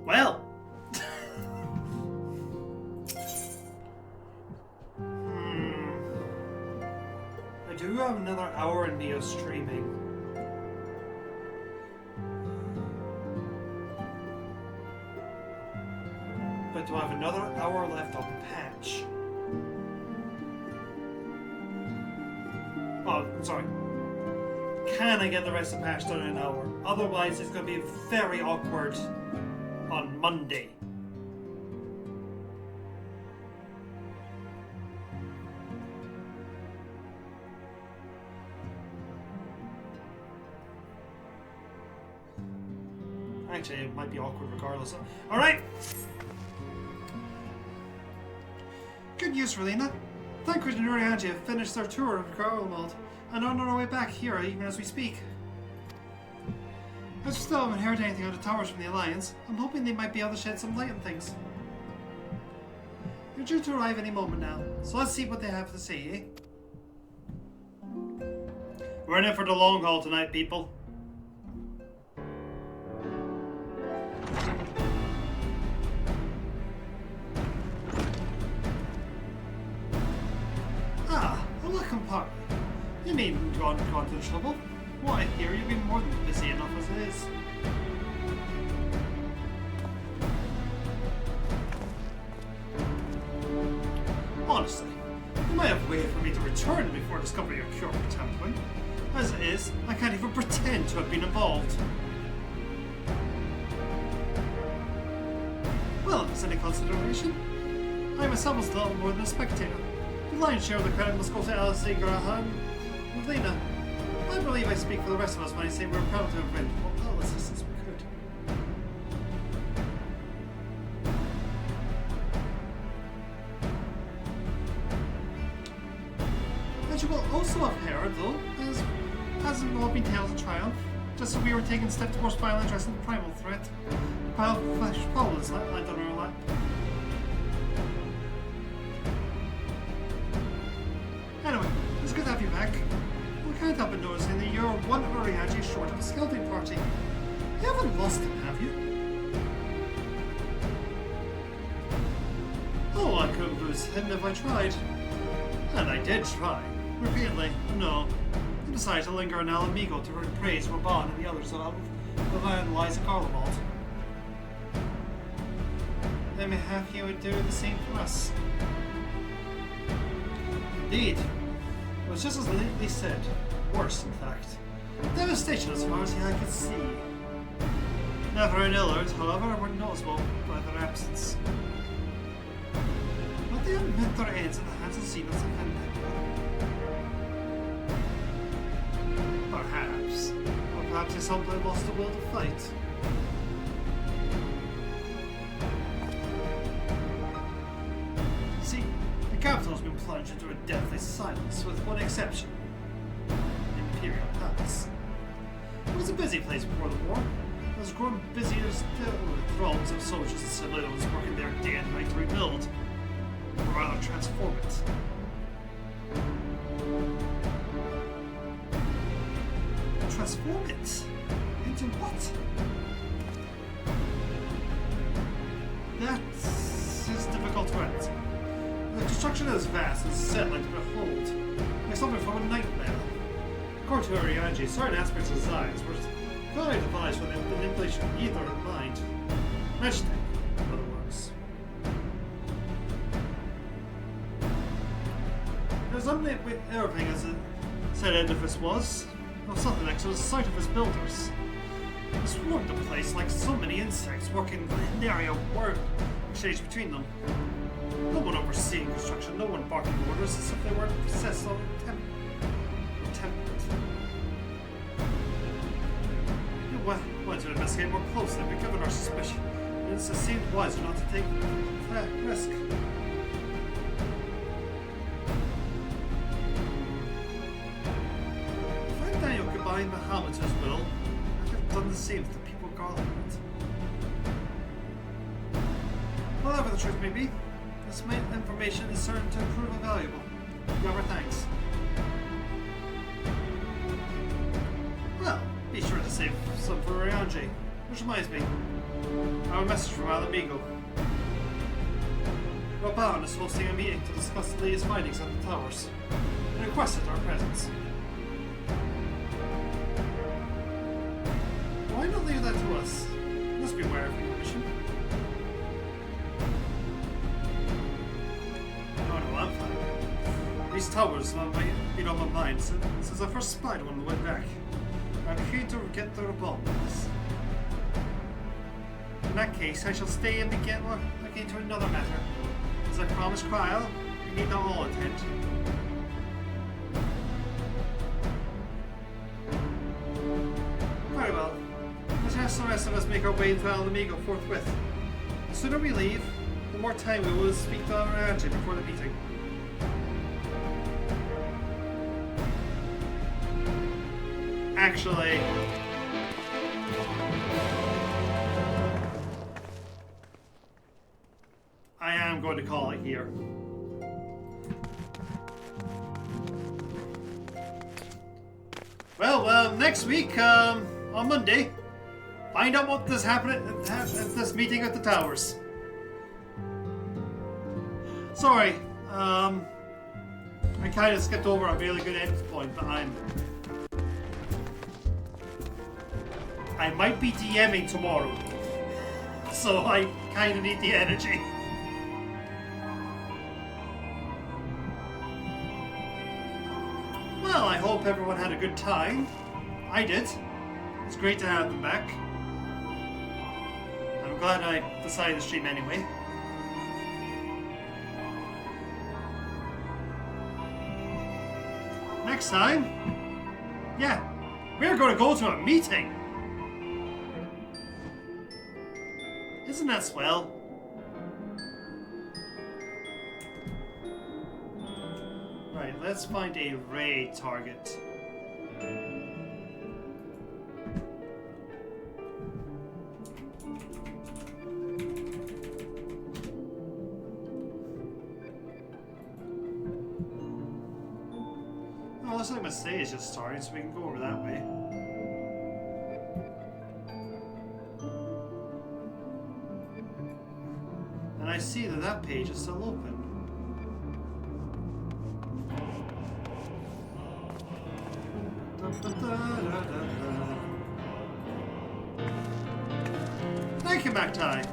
Well. I do have another hour in Neo streaming. But do I have another hour left on patch? Oh, I'm sorry. Can I get the rest of the patch done in an hour? Otherwise, it's going to be very awkward on Monday. Actually, it might be awkward regardless. Alright! Good news for Lena. Thancred and Urianger have finished their tour of Garlemald and are on their way back here even as we speak. I still haven't heard anything on the towers from the Alliance. I'm hoping they might be able to shed some light on things. They're due to arrive any moment now, so let's see what they have to say, eh? We're in it for the long haul tonight, people. Ah, a welcome party. You needn't go to the trouble. What I hear, you've been more than busy enough as it is. Honestly, you might have waited for me to return before discovering your cure for tampering. As it is, I can't even pretend to have been involved. Well, if there's any consideration, I myself was little more than a spectator. The lion's share of the credit must go to Alice Graham and Lena. I believe I speak for the rest of us when I say we're proud to have rendered all assistance we could. And you will also have heard, though, as hasn't all been tales of triumph, just as we were taking steps towards finally addressing the primal threat. Primal flesh problems I don't know that. Anyway, it's good to have you back. I can't help but noticing that you're one Urianger short of a scouting party. You haven't lost him, have you? Oh, I couldn't lose him if I tried. And I did try. Repeatedly. No. I decided to linger in Alamigo to earn praise for Bon and the others that I analyze at Garlemald. Let me have you would do the same for us. Indeed. It was just as lately said. Worse, in fact. Devastation as far as the eye could see. Never in Illard, however, were noticeable by their absence. But they had met their ends in the hands of Xenos and perhaps. Or perhaps they simply lost the will to fight. capital has been plunged into a deathly silence, with one exception. The Imperial Palace. It was a busy place before the war. It has grown busier still, with throngs of soldiers and civilians working there day and night to rebuild, or rather transform it. Transform it? Into what? That is difficult to answer. The construction is vast and set like to behold, like something from a nightmare. According to Arianji, certain aspects of designs were clearly devised with the manipulation of ether in mind. Magic, in other words. It was unlit everything as it said edifice was, or something next to the site of his builders. It swarmed the place like so many insects working in the area of work exchange between them. No one overseeing construction, no one barking orders as if they weren't possessed of temperament. We wanted to investigate more closely, but given our suspicion, it seemed wiser not to take that risk. If Daniel could bind Muhammad to his will, I could have done the same with the people of Garland. Whatever the truth may be, this information is certain to prove invaluable. You have our thanks. Well, be sure to save some for Rianji. Which reminds me, I have a message from Alamigo. Raban is hosting a meeting to discuss the latest findings at the towers, and requested our presence. Why not leave that to us? You must be aware of your mission. No, I'm fine. These towers have been on my mind since I first spied one on the way back. I'm keen to get to the bottom of this. In that case, I shall stay and begin looking into another matter. As I promised Cryle, we need not all attend. Very well. Let's have the rest of us make our way into Alamigo forthwith. The sooner we leave, the more time we will speak to our agent before the meeting. Actually, I am going to call it here. Well, next week, on Monday, find out what is happening at this meeting at the towers. Sorry, I kind of skipped over a really good end point, but I might be DMing tomorrow, so I kind of need the energy. Well, I hope everyone had a good time. I did. It's great to have them back. I'm glad I decided to stream anyway. Next time, yeah, we're going to go to a meeting. Isn't that swell? Right, let's find a raid target. Oh, looks like my stage just started, so we can go over that way. And I see that page is still open. Thank you, Mactai.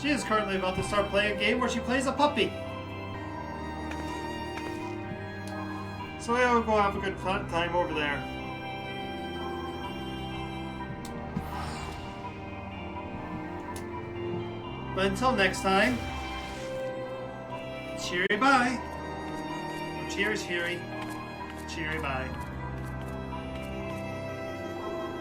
She is currently about to start playing a game where she plays a puppy. So yeah, we'll go have a good time over there. But until next time, cheery bye. Cheers, Cheery. Cheery, bye.